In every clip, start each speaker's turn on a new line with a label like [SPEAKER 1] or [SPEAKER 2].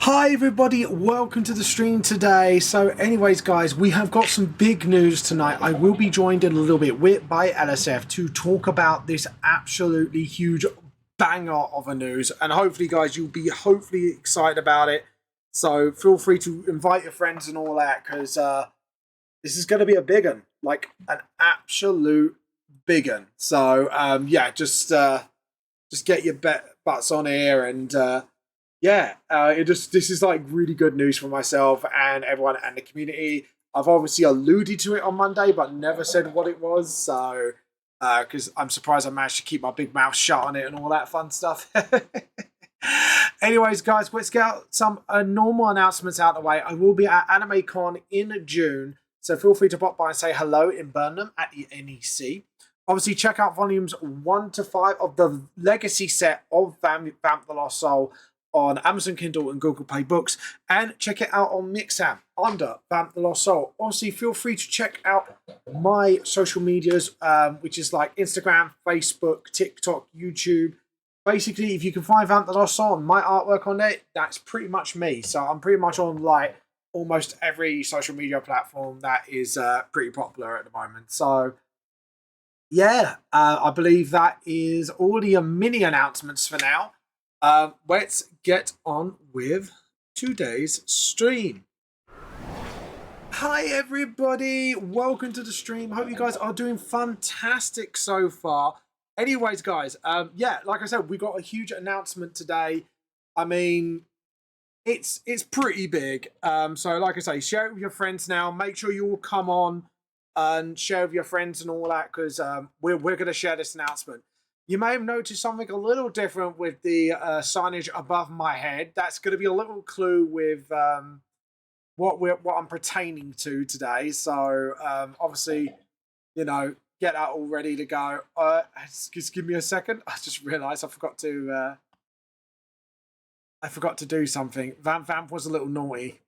[SPEAKER 1] Hi everybody, welcome to the stream today. So anyways guys, we have got some big news tonight. I will be joined in a little bit by LSF to talk about this absolutely huge banger of a news, and hopefully guys you'll be hopefully excited about it. So feel free to invite your friends and all that, because this is going to be a big one, like an absolute big one. So yeah, just get your butts on here and this is like really good news for myself and everyone and the community. I've obviously alluded to it on Monday, but never said what it was. So, because I'm surprised I managed to keep my big mouth shut on it and all that fun stuff. Anyways, guys, let's get some normal announcements out of the way. I will be at AnimeCon in June, so feel free to pop by and say hello in Burnham at the NEC. Obviously, check out volumes 1 to 5 of the legacy set of Vamp the Lost Soul on Amazon Kindle and Google Play Books, and check it out on Mixam under Vamp the Lost Soul. Obviously, feel free to check out my social medias, which is like Instagram, Facebook, TikTok, YouTube. Basically, if you can find Vamp the Lost Soul and my artwork on it, that's pretty much me. So I'm pretty much on like almost every social media platform that is pretty popular at the moment. So yeah, I believe that is all the mini announcements for now. Let's get on with today's stream. Hi everybody, welcome to the stream. Hope you guys are doing fantastic so far. Anyways guys, yeah, like I said, we got a huge announcement today. I mean, it's pretty big. So like I say, share it with your friends now. Make sure you all come on and share with your friends and all that, because we're going to share this announcement. You may have noticed something a little different with the signage above my head. That's going to be a little clue with what I'm pertaining to today. So obviously, you know, get that all ready to go. Just give me a second. I just realised I forgot to do something. Vamp was a little naughty.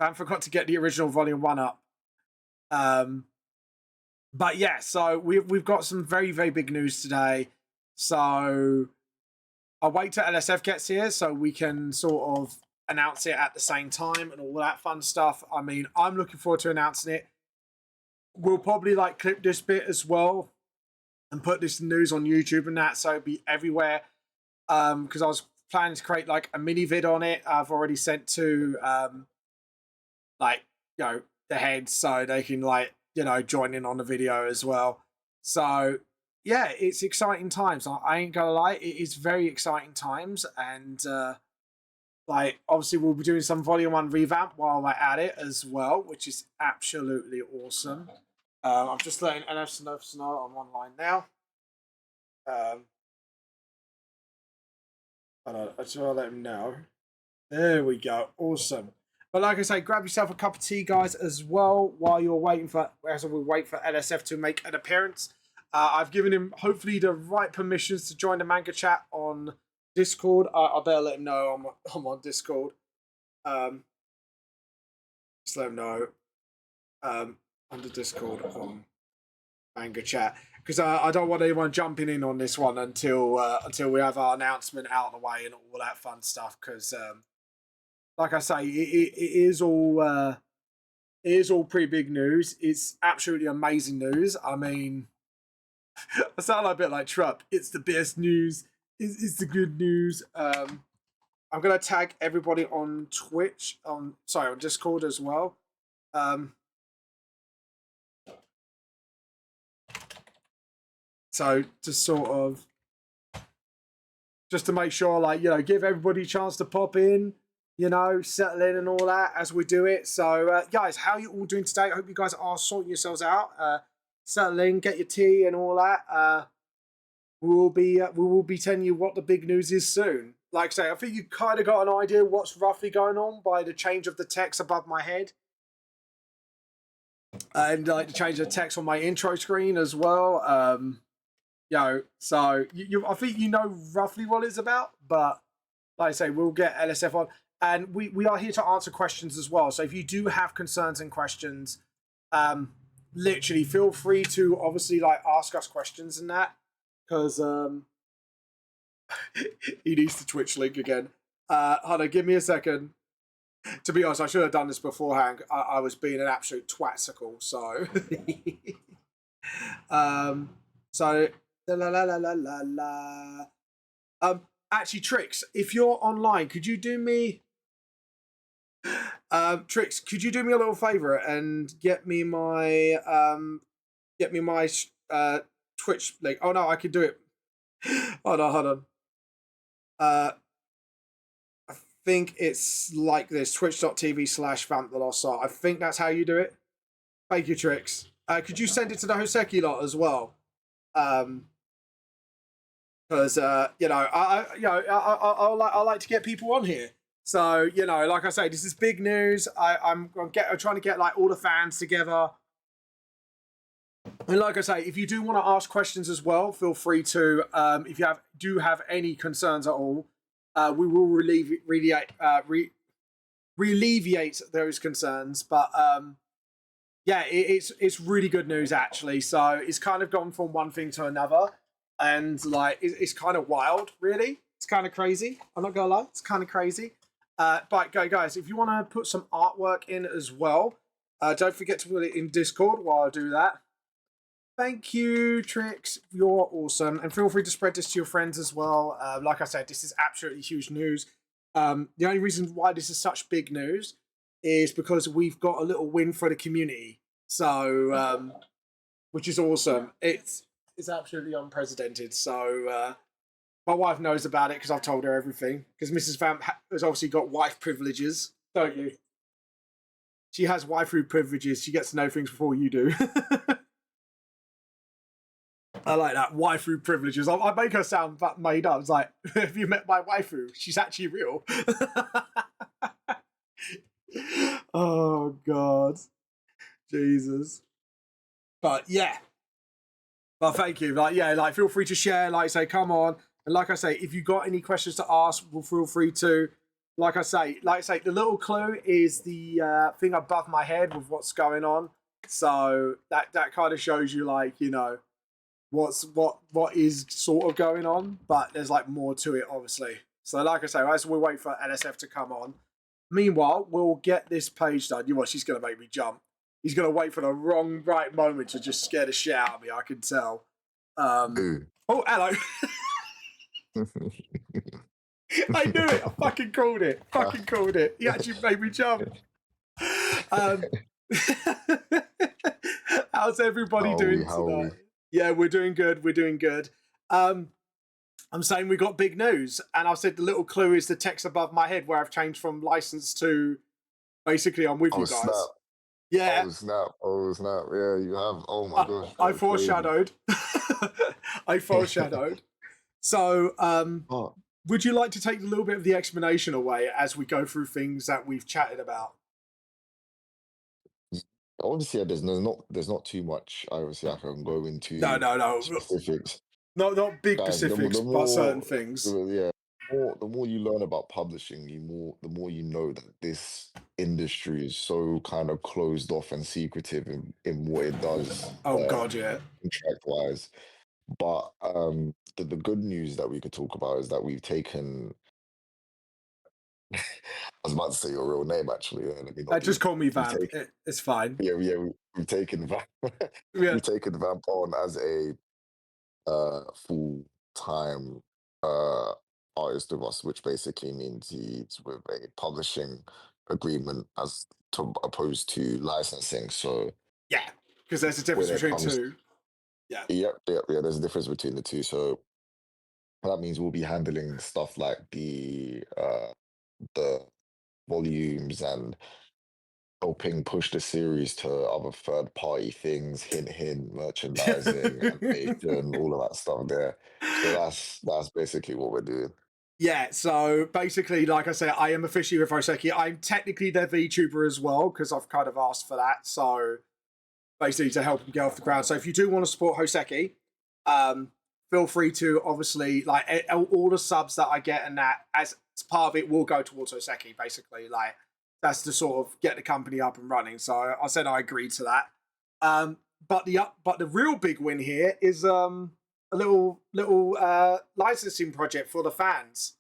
[SPEAKER 1] Vamp forgot to get the original Volume 1 up. But yeah, so we've got some very, very big news today. So I'll wait till LSF gets here so we can sort of announce it at the same time and all that fun stuff. I mean, I'm looking forward to announcing it. We'll probably like clip this bit as well and put this news on YouTube and that, so it'll be everywhere. Because I was planning to create like a mini vid on it. I've already sent to like, you know, the heads so they can like, you know, join in on the video as well. So yeah, it's exciting times. I ain't gonna lie, it is very exciting times. And like obviously we'll be doing some Volume 1 revamp while we're at it as well, which is absolutely awesome. I'm just letting NF know I'm online now. I just want to let him know. There we go, awesome. But like I say, grab yourself a cup of tea, guys, as well, while you're waiting as we wait for LSF to make an appearance. I've given him, hopefully, the right permissions to join the manga chat on Discord. I better let him know I'm on Discord. Just let him know under Discord on manga chat, because I don't want anyone jumping in on this one until we have our announcement out of the way and all that fun stuff. Because like I say, it is all pretty big news. It's absolutely amazing news. I mean, I sound a bit like Trump. It's the best news. It's the good news. I'm gonna tag everybody on Twitch, on Discord as well. So just sort of just to make sure, like, you know, give everybody a chance to pop in, you know, settle in and all that as we do it. So, guys, how are you all doing today? I hope you guys are sorting yourselves out. Settle in, get your tea and all that. We will be telling you what the big news is soon. Like I say, I think you kind of got an idea what's roughly going on by the change of the text above my head. And like the change of the text on my intro screen as well. You know, so I think you know roughly what it's about, but like I say, we'll get LSF on, and we are here to answer questions as well. So if you do have concerns and questions, literally feel free to obviously like ask us questions and that, because he needs the Twitch link again. Hold on, give me a second. To be honest, I should have done this beforehand. I was being an absolute twatsicle, so. So la la la la la la. Actually, Trix, if you're online, could you do me Trix, could you do me a little favor and get me my Twitch link? Oh no, I can do it. Hold on. I think it's like this, twitch.tv/Vamp the Lost Art. I think that's how you do it. Thank you, Trix. Could you send it to the Hoseki lot as well? Because I like to get people on here. So like I say, this is big news. I'm trying to get like all the fans together. And like I say, if you do want to ask questions as well, feel free to. If you do have any concerns at all, we will alleviate those concerns. But yeah, it's really good news actually. So it's kind of gone from one thing to another, and like it's kind of wild, really. It's kind of crazy. I'm not gonna lie, it's kind of crazy. But guys, if you want to put some artwork in as well, don't forget to put it in Discord while I do that. Thank you, Trix. You're awesome. And feel free to spread this to your friends as well. Like I said, this is absolutely huge news. The only reason why this is such big news is because we've got a little win for the community. So, which is awesome. It's absolutely unprecedented. So, my wife knows about it because I've told her everything. Because Mrs. Vamp has obviously got wife privileges, don't you? She has waifu privileges. She gets to know things before you do. I like that. Waifu privileges. I make her sound that made up. It's like, have you met my waifu? She's actually real. Oh, God. Jesus. But yeah. Well, thank you. Like, yeah, like, feel free to share. Like, say, come on. And like I say, if you got any questions to ask, well, feel free to. Like I say, the little clue is the thing above my head with what's going on. So that kind of shows you, like, what is sort of going on, but there's like more to it, obviously. So like I say, as we wait for LSF to come on, meanwhile we'll get this page done. You know what? She's gonna make me jump. He's gonna wait for the right moment to just scare the shit out of me. I can tell. Oh, hello. I knew it. I fucking called it. Fucking called it. He actually made me jump. How's everybody doing tonight? Yeah, we're doing good. We're doing good. I'm saying we got big news, and I said the little clue is the text above my head where I've changed from license to basically I'm with you guys.
[SPEAKER 2] Snap.
[SPEAKER 1] Yeah.
[SPEAKER 2] Oh snap! Oh snap! Yeah, you have. Oh my gosh!
[SPEAKER 1] I foreshadowed. I foreshadowed. So, would you like to take a little bit of the explanation away as we go through things that we've chatted about?
[SPEAKER 2] Obviously, yeah, there's not too much. Obviously, I can go into
[SPEAKER 1] No
[SPEAKER 2] specifics.
[SPEAKER 1] Not big
[SPEAKER 2] Guys,
[SPEAKER 1] specifics,
[SPEAKER 2] the
[SPEAKER 1] but certain
[SPEAKER 2] more,
[SPEAKER 1] things.
[SPEAKER 2] yeah, the more you learn about publishing, the more you know that this industry is so kind of closed off and secretive in what it does.
[SPEAKER 1] Oh God, yeah.
[SPEAKER 2] Contract wise, but the good news that we could talk about is that we've taken. I was about to say your real name, actually. Let me not
[SPEAKER 1] Just call me Vamp. It's fine.
[SPEAKER 2] Yeah, we've taken Vamp.
[SPEAKER 1] Yeah.
[SPEAKER 2] We've taken Vamp on as a full-time artist with us, which basically means he's with a publishing agreement as to opposed to licensing. So
[SPEAKER 1] yeah, because there's a difference between two. Yeah.
[SPEAKER 2] Yep. There's a difference between the two. So that means we'll be handling stuff like the volumes and helping push the series to other third party things, hint, merchandising, animation, all of that stuff there. So that's basically what we're doing.
[SPEAKER 1] Yeah, so basically, like I said, I am officially with Hoseki. I'm technically their VTuber as well, because I've kind of asked for that. So basically to help them get off the ground. So if you do want to support Hoseki, feel free to obviously, like, all the subs that I get and that as part of it will go towards Hoseki, basically. Like, that's to sort of get the company up and running. So I said I agreed to that. But the real big win here is a little licensing project for the fans.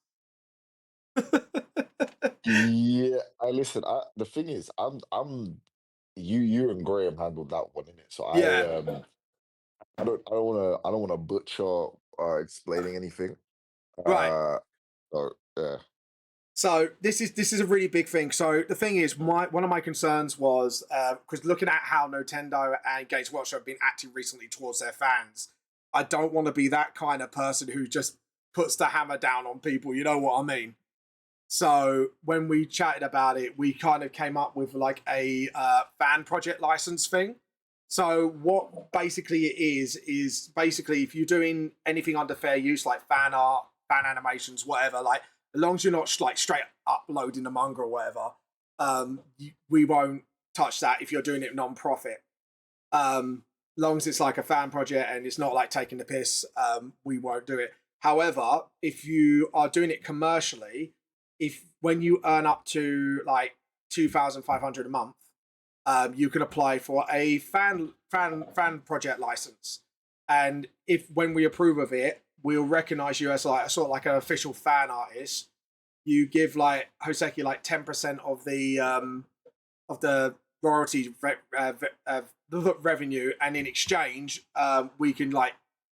[SPEAKER 2] Yeah, I listen. The thing is, you and Graham handled that one in it. So
[SPEAKER 1] Yeah,
[SPEAKER 2] I don't wanna butcher explaining anything.
[SPEAKER 1] right.
[SPEAKER 2] Uh, so yeah,
[SPEAKER 1] So this is a really big thing. So the thing is, my one of my concerns was because looking at how Nintendo and Games Workshop have been acting recently towards their fans, I don't want to be that kind of person who just puts the hammer down on people. You know what I mean? So when we chatted about it, we kind of came up with like a fan project license thing. So what basically it is basically if you're doing anything under fair use, like fan art, fan animations, whatever, like as long as you're not like straight uploading the manga or whatever, we won't touch that if you're doing it non-profit. Long as it's like a fan project and it's not like taking the piss, we won't do it. However, if you are doing it commercially, if when you earn up to like 2,500 a month, you can apply for a fan project license, and if when we approve of it, we'll recognize you as like sort of like an official fan artist. You give like Hoseki like 10% of the royalty revenue, and in exchange, we can like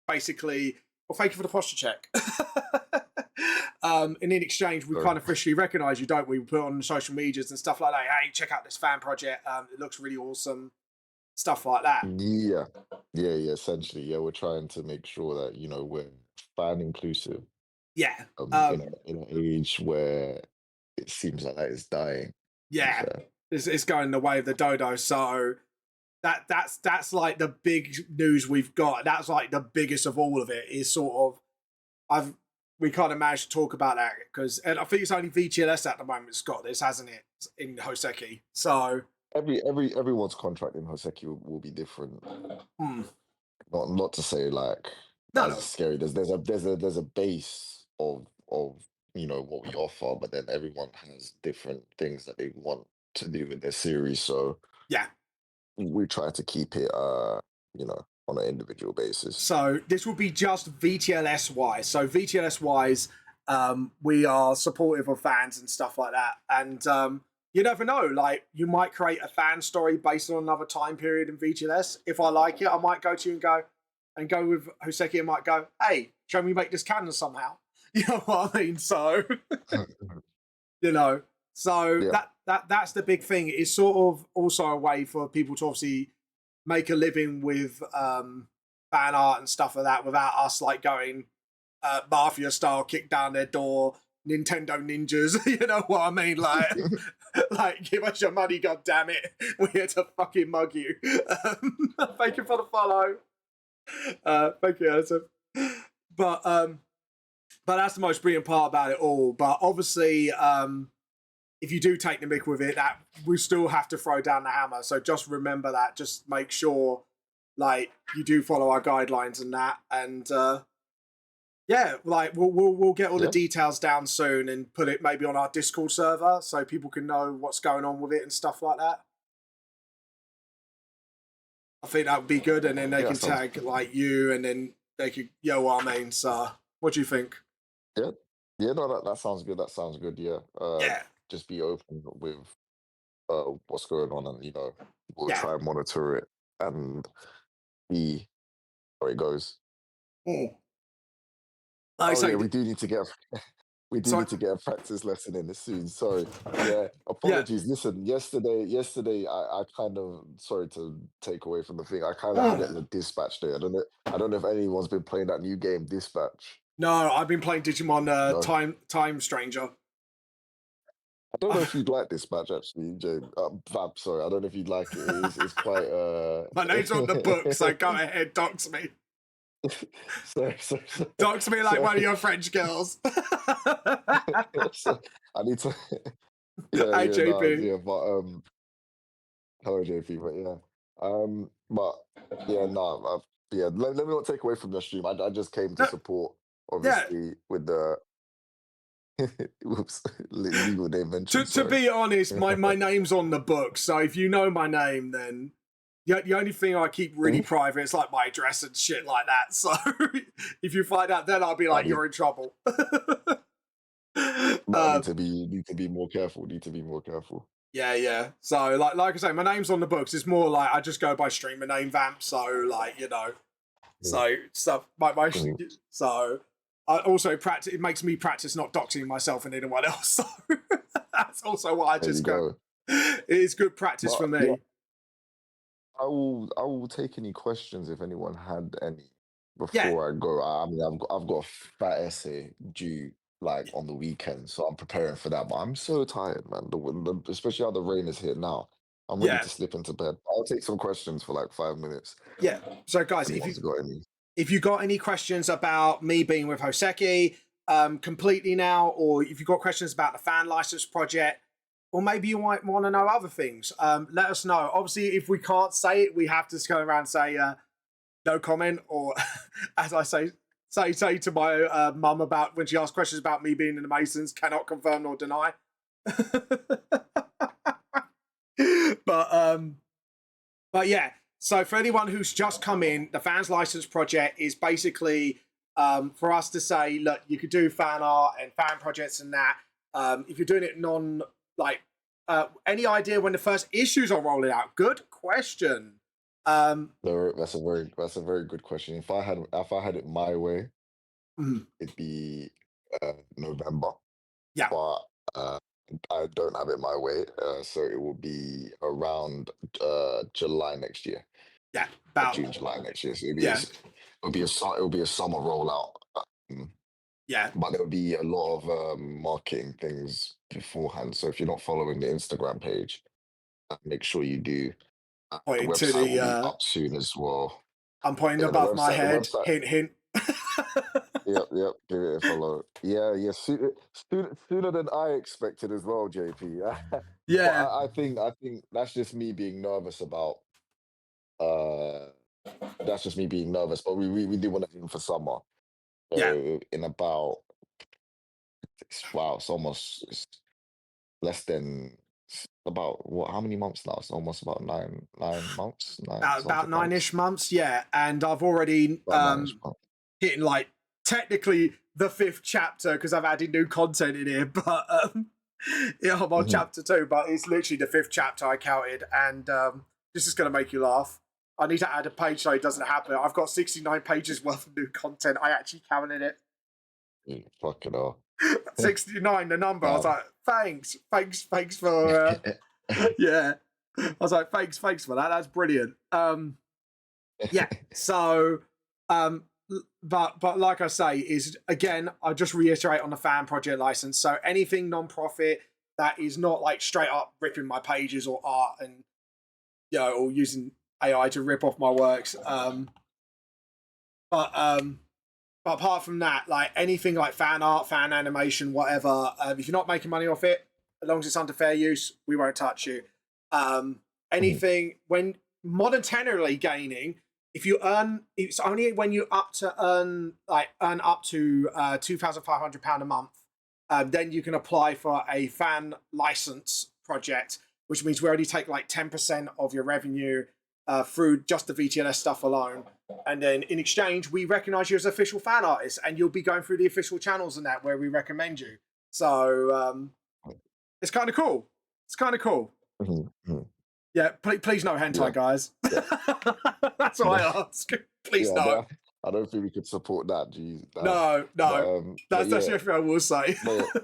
[SPEAKER 1] basically. Well, thank you for the posture check. And in exchange, we
[SPEAKER 2] sorry.
[SPEAKER 1] kind of officially recognise you, don't we? We put it on social medias and stuff like that. Hey, check out this fan project. It looks really awesome. Stuff like that.
[SPEAKER 2] Yeah, yeah. Essentially, yeah, we're trying to make sure that we're fan inclusive.
[SPEAKER 1] Yeah.
[SPEAKER 2] In an age where it seems like that is dying. To be
[SPEAKER 1] Yeah.
[SPEAKER 2] fair.
[SPEAKER 1] It's going the way of the dodo. So that's like the big news we've got. That's like the biggest of all of it. Is sort of we kind of managed to talk about that because and I think it's only VTLS at the moment that's got this, hasn't it? In Hoseki. So
[SPEAKER 2] Everyone's contract in Hoseki will be different.
[SPEAKER 1] hmm.
[SPEAKER 2] Not to say like
[SPEAKER 1] No,
[SPEAKER 2] as
[SPEAKER 1] no.
[SPEAKER 2] scary. There's a base of what we offer, but then everyone has different things that they want to do with their series. So
[SPEAKER 1] Yeah.
[SPEAKER 2] we try to keep it on an individual basis.
[SPEAKER 1] So this will be just VTLS wise. So VTLS wise, we are supportive of fans and stuff like that. And you never know, like you might create a fan story based on another time period in VTLS. If I like it, I might go to you and go with Hoseki and might go, hey, show me make this canon somehow. You know what I mean? So you know, so
[SPEAKER 2] Yeah,
[SPEAKER 1] that's the big thing. It's sort of also a way for people to obviously make a living with fan art and stuff like that without us like going mafia style, kick down their door, Nintendo ninjas. You know what I mean? Like, like give us your money, god damn it! We're here to fucking mug you. Thank you for the follow. Thank you, Edison. But but that's the most brilliant part about it all. But obviously, if you do take the mick with it, that we still have to throw down the hammer. So just remember that. Just make sure, like, you do follow our guidelines and that. And yeah, like we'll get all the
[SPEAKER 2] yeah,
[SPEAKER 1] details down soon and put it maybe on our Discord server so people can know what's going on with it and stuff like that. I think that would be good, and then they
[SPEAKER 2] yeah.
[SPEAKER 1] can
[SPEAKER 2] Sounds
[SPEAKER 1] tag like you, and then they could yo what I mean. So, what do you think?
[SPEAKER 2] yeah, yeah. No, that sounds good. That sounds good. Yeah.
[SPEAKER 1] Yeah,
[SPEAKER 2] Just be open with what's going on, and we'll
[SPEAKER 1] yeah.
[SPEAKER 2] try and monitor it and see how it goes.
[SPEAKER 1] Mm. Like I
[SPEAKER 2] Oh yeah,
[SPEAKER 1] say,
[SPEAKER 2] we do
[SPEAKER 1] sorry.
[SPEAKER 2] need to get a practice lesson in this soon. Sorry. Yeah,
[SPEAKER 1] Yeah.
[SPEAKER 2] apologies. Listen, yesterday, I kind of sorry to take away from the thing. I kind of had it
[SPEAKER 1] Mm.
[SPEAKER 2] in a dispatch day. I don't know if anyone's been playing that new game, Dispatch.
[SPEAKER 1] No, I've been playing Digimon
[SPEAKER 2] No,
[SPEAKER 1] Time Stranger.
[SPEAKER 2] I don't know if you'd like Dispatch actually, Jay. Fab, sorry, I don't know if you'd like it. It's quite
[SPEAKER 1] My name's on the book, so go ahead, dox me.
[SPEAKER 2] so
[SPEAKER 1] Dox me like one of
[SPEAKER 2] sorry.
[SPEAKER 1] your French girls.
[SPEAKER 2] So I need to yeah,
[SPEAKER 1] Hey,
[SPEAKER 2] yeah, no,
[SPEAKER 1] JP.
[SPEAKER 2] yeah, but hello, JP, but yeah. But yeah, no, yeah. Let me not take away from the stream. I just came to
[SPEAKER 1] No,
[SPEAKER 2] support,
[SPEAKER 1] yeah,
[SPEAKER 2] obviously, with the whoops legal name mention.
[SPEAKER 1] to
[SPEAKER 2] Sorry.
[SPEAKER 1] be honest, my name's on the book, so if you know my name, then the only thing I keep really
[SPEAKER 2] Mhm.
[SPEAKER 1] private is like my address and shit like that. So if you find out, then I'll be
[SPEAKER 2] I
[SPEAKER 1] like,
[SPEAKER 2] mean,
[SPEAKER 1] you're in trouble.
[SPEAKER 2] No, I
[SPEAKER 1] Um,
[SPEAKER 2] need to be more careful. Need to be more careful.
[SPEAKER 1] yeah, yeah. So like I say, my name's on the books. It's more like I just go by streamer name Vamp. So like
[SPEAKER 2] Mm,
[SPEAKER 1] so stuff. My
[SPEAKER 2] mm.
[SPEAKER 1] so I also practice. It makes me practice not doxing myself and anyone else. So that's also why I
[SPEAKER 2] There you
[SPEAKER 1] just go.
[SPEAKER 2] go.
[SPEAKER 1] It's good practice for
[SPEAKER 2] But yeah,
[SPEAKER 1] me.
[SPEAKER 2] I will take any questions if anyone had any
[SPEAKER 1] Yeah,
[SPEAKER 2] before I go. I mean, I've got a fat essay due like on the weekend, so I'm preparing for that. But I'm so tired, man. Especially how the rain is here now. I'm ready
[SPEAKER 1] yeah,
[SPEAKER 2] to slip into bed. I'll take some questions for like 5 minutes.
[SPEAKER 1] yeah. So
[SPEAKER 2] If
[SPEAKER 1] guys,
[SPEAKER 2] anyone's got any.
[SPEAKER 1] if you got any questions about me being with Hoseki completely now, or if you've got questions about the fan license project, or maybe you might want to know other things, let us know. Obviously, if we can't say it, we have to just go around and say no comment, or as I say to my mum about when she asks questions about me being in the Masons, cannot confirm nor deny. but um, but yeah, so for anyone who's just come in, the fans license project is basically for us to say, look, you could do fan art and fan projects and that. If you're doing it non like any idea when the first issues are rolling out? Good question. Um,
[SPEAKER 2] No, that's a very good question. If I had it my way,
[SPEAKER 1] mm,
[SPEAKER 2] it'd be November.
[SPEAKER 1] yeah,
[SPEAKER 2] But I don't have it my way, so it will be around July next year,
[SPEAKER 1] yeah, about
[SPEAKER 2] June, July next year. So
[SPEAKER 1] yeah,
[SPEAKER 2] it'll be a summer rollout, um,
[SPEAKER 1] yeah.
[SPEAKER 2] but there'll be a lot of marketing things beforehand. So if you're not following the Instagram page, make sure you do. The
[SPEAKER 1] Pointing to
[SPEAKER 2] website will
[SPEAKER 1] the
[SPEAKER 2] be up soon as well.
[SPEAKER 1] I'm pointing
[SPEAKER 2] Yeah,
[SPEAKER 1] above my
[SPEAKER 2] the
[SPEAKER 1] head.
[SPEAKER 2] website.
[SPEAKER 1] Hint, hint.
[SPEAKER 2] Yep, yep. Give it a follow. Yeah, yeah. Sooner than I expected as well, JP. But
[SPEAKER 1] yeah,
[SPEAKER 2] I think that's just me being nervous about. Uh, that's just me being nervous. But we do want to aim for summer.
[SPEAKER 1] yeah.
[SPEAKER 2] So in about wow, it's less than about what? How many months now? It's almost about nine months, nine
[SPEAKER 1] About
[SPEAKER 2] something
[SPEAKER 1] nine-ish
[SPEAKER 2] months,
[SPEAKER 1] months, yeah. And I've already
[SPEAKER 2] about nine-ish months.
[SPEAKER 1] hitting like technically the fifth chapter because I've added new content in here, but yeah, I'm on
[SPEAKER 2] Mhm.
[SPEAKER 1] chapter two, but it's literally the fifth chapter I counted, and this is going to make you laugh. I need to add a page so it doesn't happen. I've got 69 pages worth of new content. I actually counted it.
[SPEAKER 2] Fucking hell.
[SPEAKER 1] 69, the number. I was
[SPEAKER 2] Nah.
[SPEAKER 1] like, thanks for, yeah. I was like, thanks for that. That's brilliant. Yeah. So, but like I say, is again, I just reiterate on the fan project license. So anything non-profit that is not like straight up ripping my pages or art and or using AI to rip off my works. But but apart from that, like anything like fan art, fan animation, whatever, if you're not making money off it, as long as it's under fair use, we won't touch you. Anything when monetarily gaining, if you earn, it's only when you up to earn up to £2,500 a month, then you can apply for a fan license project, which means we already take like 10% of your revenue through just the VTLS stuff alone. And then in exchange, we recognize you as an official fan artist, and you'll be going through the official channels and that where we recommend you. So it's kind of cool. It's kind of cool.
[SPEAKER 2] Mhm, mhm.
[SPEAKER 1] Yeah, please no hentai,
[SPEAKER 2] Yeah,
[SPEAKER 1] guys.
[SPEAKER 2] yeah.
[SPEAKER 1] That's all I ask. Please
[SPEAKER 2] Yeah,
[SPEAKER 1] no.
[SPEAKER 2] I don't think we could support that. Geez, nah.
[SPEAKER 1] No, no.
[SPEAKER 2] But
[SPEAKER 1] That's
[SPEAKER 2] yeah,
[SPEAKER 1] the only thing I will say.
[SPEAKER 2] but yeah.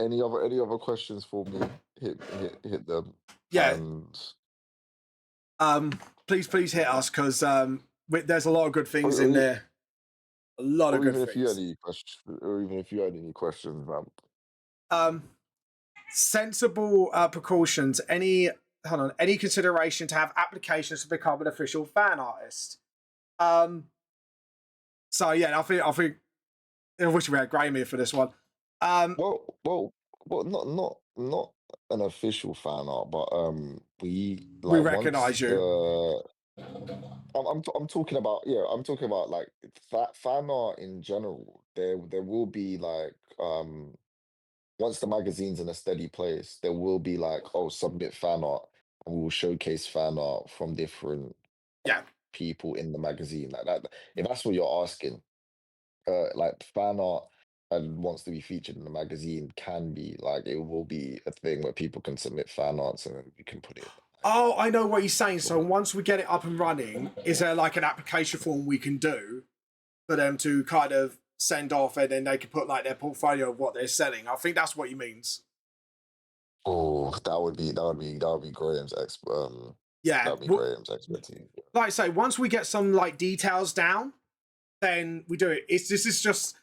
[SPEAKER 2] Any other questions for me? Hit them,
[SPEAKER 1] Yeah.
[SPEAKER 2] and
[SPEAKER 1] Um, please hit us because there's a lot of good
[SPEAKER 2] or,
[SPEAKER 1] things
[SPEAKER 2] or,
[SPEAKER 1] in
[SPEAKER 2] e-
[SPEAKER 1] there. A lot of
[SPEAKER 2] or
[SPEAKER 1] good
[SPEAKER 2] even if you had
[SPEAKER 1] things.
[SPEAKER 2] any questions, or even if you had any questions, man.
[SPEAKER 1] Um, sensible precautions. Any consideration to have applications to become an official fan artist? Um, so yeah, I wish we had Graham here for this one. Um,
[SPEAKER 2] Well, well, well. Not an official fan art, but we
[SPEAKER 1] we
[SPEAKER 2] like once
[SPEAKER 1] recognise you.
[SPEAKER 2] the I'm talking about yeah, I'm talking about like fan art in general. There will be like once the magazine's in a steady place, there will be like, oh, submit fan art, and we will showcase fan art from different
[SPEAKER 1] Yeah,
[SPEAKER 2] people in the magazine. Like that, if that's what you're asking, like fan art. and wants to be featured in the magazine can be like it will be a thing where people can submit fan arts and then you can put it in the
[SPEAKER 1] Oh, I know what you're saying. So
[SPEAKER 2] magazine.
[SPEAKER 1] once we get it up and running, is there like an application form we can do for them to kind of send off, and then they can put like their portfolio of what they're selling? I think that's what he means.
[SPEAKER 2] Oh, that would be Graham's that
[SPEAKER 1] Yeah.
[SPEAKER 2] would be
[SPEAKER 1] Well,
[SPEAKER 2] Graham's expertise.
[SPEAKER 1] like I say, once we get some like details down, then we do it. It's this is just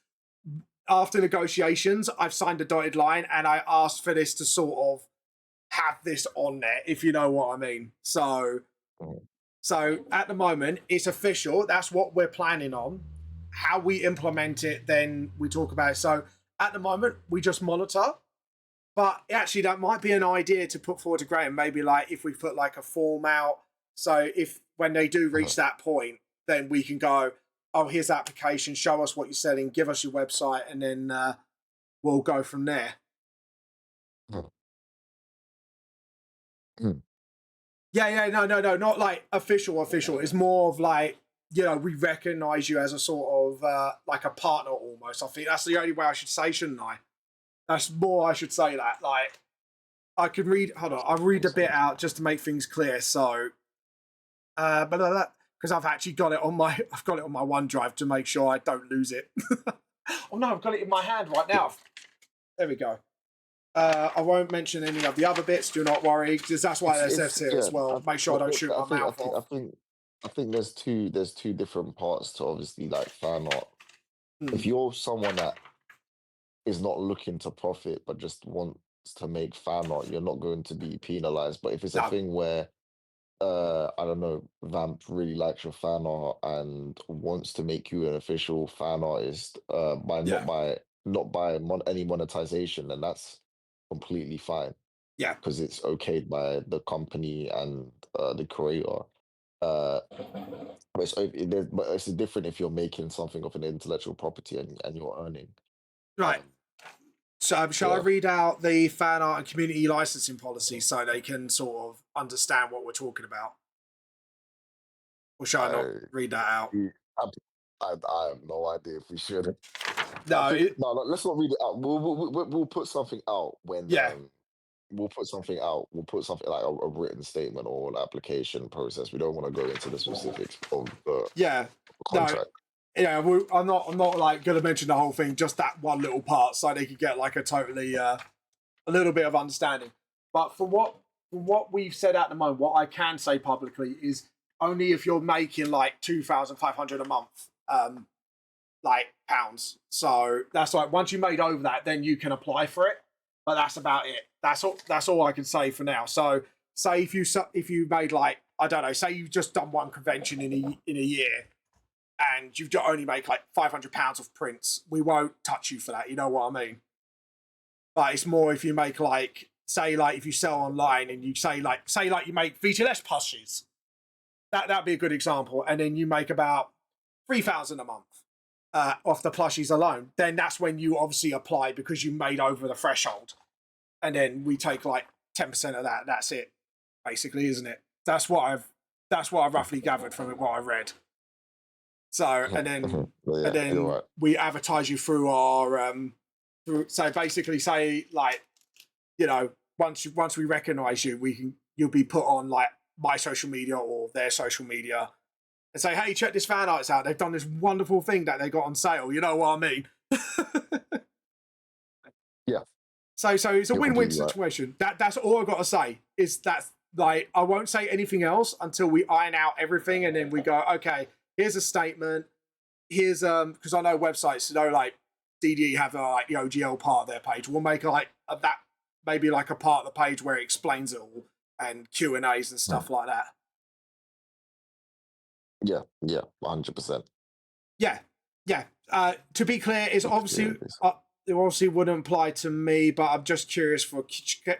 [SPEAKER 1] after negotiations. I've signed a dotted line, and I asked for this to sort of have this on there, if you know what I mean.
[SPEAKER 2] Mhm.
[SPEAKER 1] So at the moment, it's official. That's what we're planning on. How we implement it, then we talk about it. So at the moment, we just monitor. But actually, that might be an idea to put forward to Graham. Maybe like if we put like a form out. So if when they do reach
[SPEAKER 2] Mhm.
[SPEAKER 1] that point, then we can go, oh, here's the application. Show us what you're selling. Give us your website, and then we'll go from there.
[SPEAKER 2] Mhm. Mhm.
[SPEAKER 1] Yeah, yeah, no, no, no, not like official, official. It's more of like, we recognize you as a sort of like a partner almost. I think that's the only way I should say, shouldn't I? That's more I should say that. Like I can read. Hold on, I'll read a bit out just to make things clear. So, but because I've actually got it on my, I've got it on my OneDrive to make sure I don't lose it. Oh no, I've got it in my hand right now. There we go. I won't mention any of the other bits. Do not worry, because that's why
[SPEAKER 2] It's
[SPEAKER 1] SF's here
[SPEAKER 2] yeah.
[SPEAKER 1] as well. Make sure I don't shoot
[SPEAKER 2] I
[SPEAKER 1] my
[SPEAKER 2] think I
[SPEAKER 1] mouth
[SPEAKER 2] think I
[SPEAKER 1] off.
[SPEAKER 2] think I think there's two different parts to obviously like fan art. If
[SPEAKER 1] Hmm.
[SPEAKER 2] you're someone that is not looking to profit but just wants to make fan art, you're not going to be penalized. But if it's a
[SPEAKER 1] No.
[SPEAKER 2] thing where I don't know, Vamp really likes your fan art and wants to make you an official fan artist by not
[SPEAKER 1] Yeah.
[SPEAKER 2] by not by any monetization, then that's completely fine
[SPEAKER 1] Yeah.
[SPEAKER 2] because it's okayed by the company and the creator. Uh, but it's different if you're making something of an intellectual property and you're earning.
[SPEAKER 1] Right.
[SPEAKER 2] Um,
[SPEAKER 1] So shall I
[SPEAKER 2] yeah,
[SPEAKER 1] read out the fan art and community licensing policy so they can sort of understand what we're talking about? Or shall I not
[SPEAKER 2] I,
[SPEAKER 1] read that out?
[SPEAKER 2] I, I have no idea if we should. I
[SPEAKER 1] No,
[SPEAKER 2] think no, no, let's not read it out. We'll put something out when
[SPEAKER 1] yeah.
[SPEAKER 2] we'll put something out. We'll put something like a written statement or an application process. We don't want to go into the specifics of the
[SPEAKER 1] Yeah. No,
[SPEAKER 2] contract.
[SPEAKER 1] yeah, I'm not like gonna mention the whole thing, just that one little part, so they could get like a totally a little bit of understanding. But for what we've said at the moment, what I can say publicly is only if you're making like 2,500 a month, like pounds. So that's like once you made over that, then you can apply for it. But that's about it. That's all I can say for now. So say if you made like, I don't know, say you've just done one convention in a year, and you've only make like £500 of prints, we won't touch you for that. You know what I mean? But it's more if you make like, say like if you sell online and you say like you make VTLS plushies, that'd be a good example, and then you make about 3,000 a month off the plushies alone. Then that's when you obviously apply because you made over the threshold, and then we take like 10% of that. That's it, basically, isn't it? That's what I've roughly gathered from it, what I read. So and then
[SPEAKER 2] But
[SPEAKER 1] and
[SPEAKER 2] yeah, you're
[SPEAKER 1] then
[SPEAKER 2] right.
[SPEAKER 1] we advertise you through our so basically say like, once we recognize you, you'll be put on like my social media or their social media and say, hey, check this fan arts out. They've done this wonderful thing that they got on sale. You know what I mean?
[SPEAKER 2] Yeah,
[SPEAKER 1] So it's a
[SPEAKER 2] you're
[SPEAKER 1] win-win
[SPEAKER 2] completely right.
[SPEAKER 1] situation. That's all I got to say. Is that like I won't say anything else until we iron out everything, and then we go, okay, here's a statement. Here's because I know websites, like DD have like the OGL part of their page. We'll make like that maybe like a part of the page where it explains it all and Q&As and
[SPEAKER 2] Mm.
[SPEAKER 1] stuff like that.
[SPEAKER 2] Yeah, yeah, 100%.
[SPEAKER 1] Yeah, yeah. To be clear,
[SPEAKER 2] Yeah,
[SPEAKER 1] it obviously wouldn't apply to me, but I'm just curious for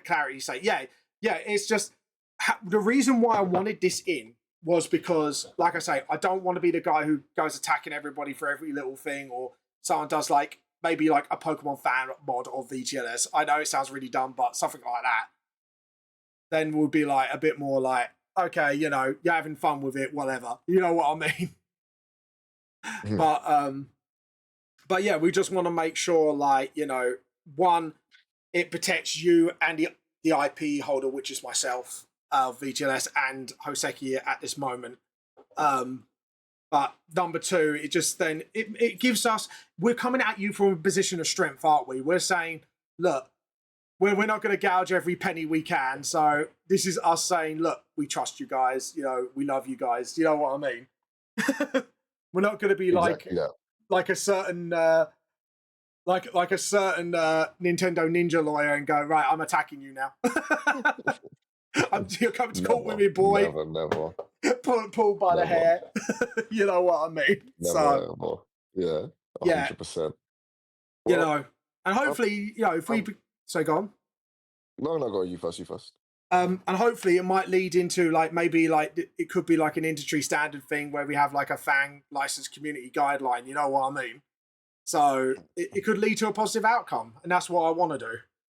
[SPEAKER 1] clarity's sake. Yeah, yeah. It's just the reason why I wanted this in was because, like I say, I don't want to be the guy who goes attacking everybody for every little thing, or someone does like maybe like a Pokemon fan mod of VTLS. I know it sounds really dumb, but something like that. Then would be like a bit more like, okay, you're having fun with it, whatever. You know what I mean?
[SPEAKER 2] Mhm.
[SPEAKER 1] But But yeah, we just want to make sure, like, one, it protects you and the IP holder, which is myself, VTLS, and Hoseki at this moment. But number two, it just then it gives us, we're coming at you from a position of strength, aren't we? We're saying, look, we're not going to gouge every penny we can. So this is us saying, look, we trust you guys. We love you guys. You know what I mean? We're not going to be
[SPEAKER 2] Exactly that.
[SPEAKER 1] like a certain like a certain Nintendo Ninja lawyer and go, right, I'm attacking you now. You're coming to court with
[SPEAKER 2] Never,
[SPEAKER 1] me, boy.
[SPEAKER 2] never, never,
[SPEAKER 1] Pull by the
[SPEAKER 2] never,
[SPEAKER 1] hair. You know what I mean?
[SPEAKER 2] never,
[SPEAKER 1] So
[SPEAKER 2] ever. Yeah,
[SPEAKER 1] yeah,
[SPEAKER 2] 100%.
[SPEAKER 1] you
[SPEAKER 2] Well,
[SPEAKER 1] know, and
[SPEAKER 2] um,
[SPEAKER 1] hopefully, if we
[SPEAKER 2] um,
[SPEAKER 1] so go on.
[SPEAKER 2] no, go. You first. You first.
[SPEAKER 1] And hopefully it might lead into like maybe like it could be like an industry standard thing where we have like a FANG license community guideline. You know what I mean? So it could lead to a positive outcome, and that's what I want to do.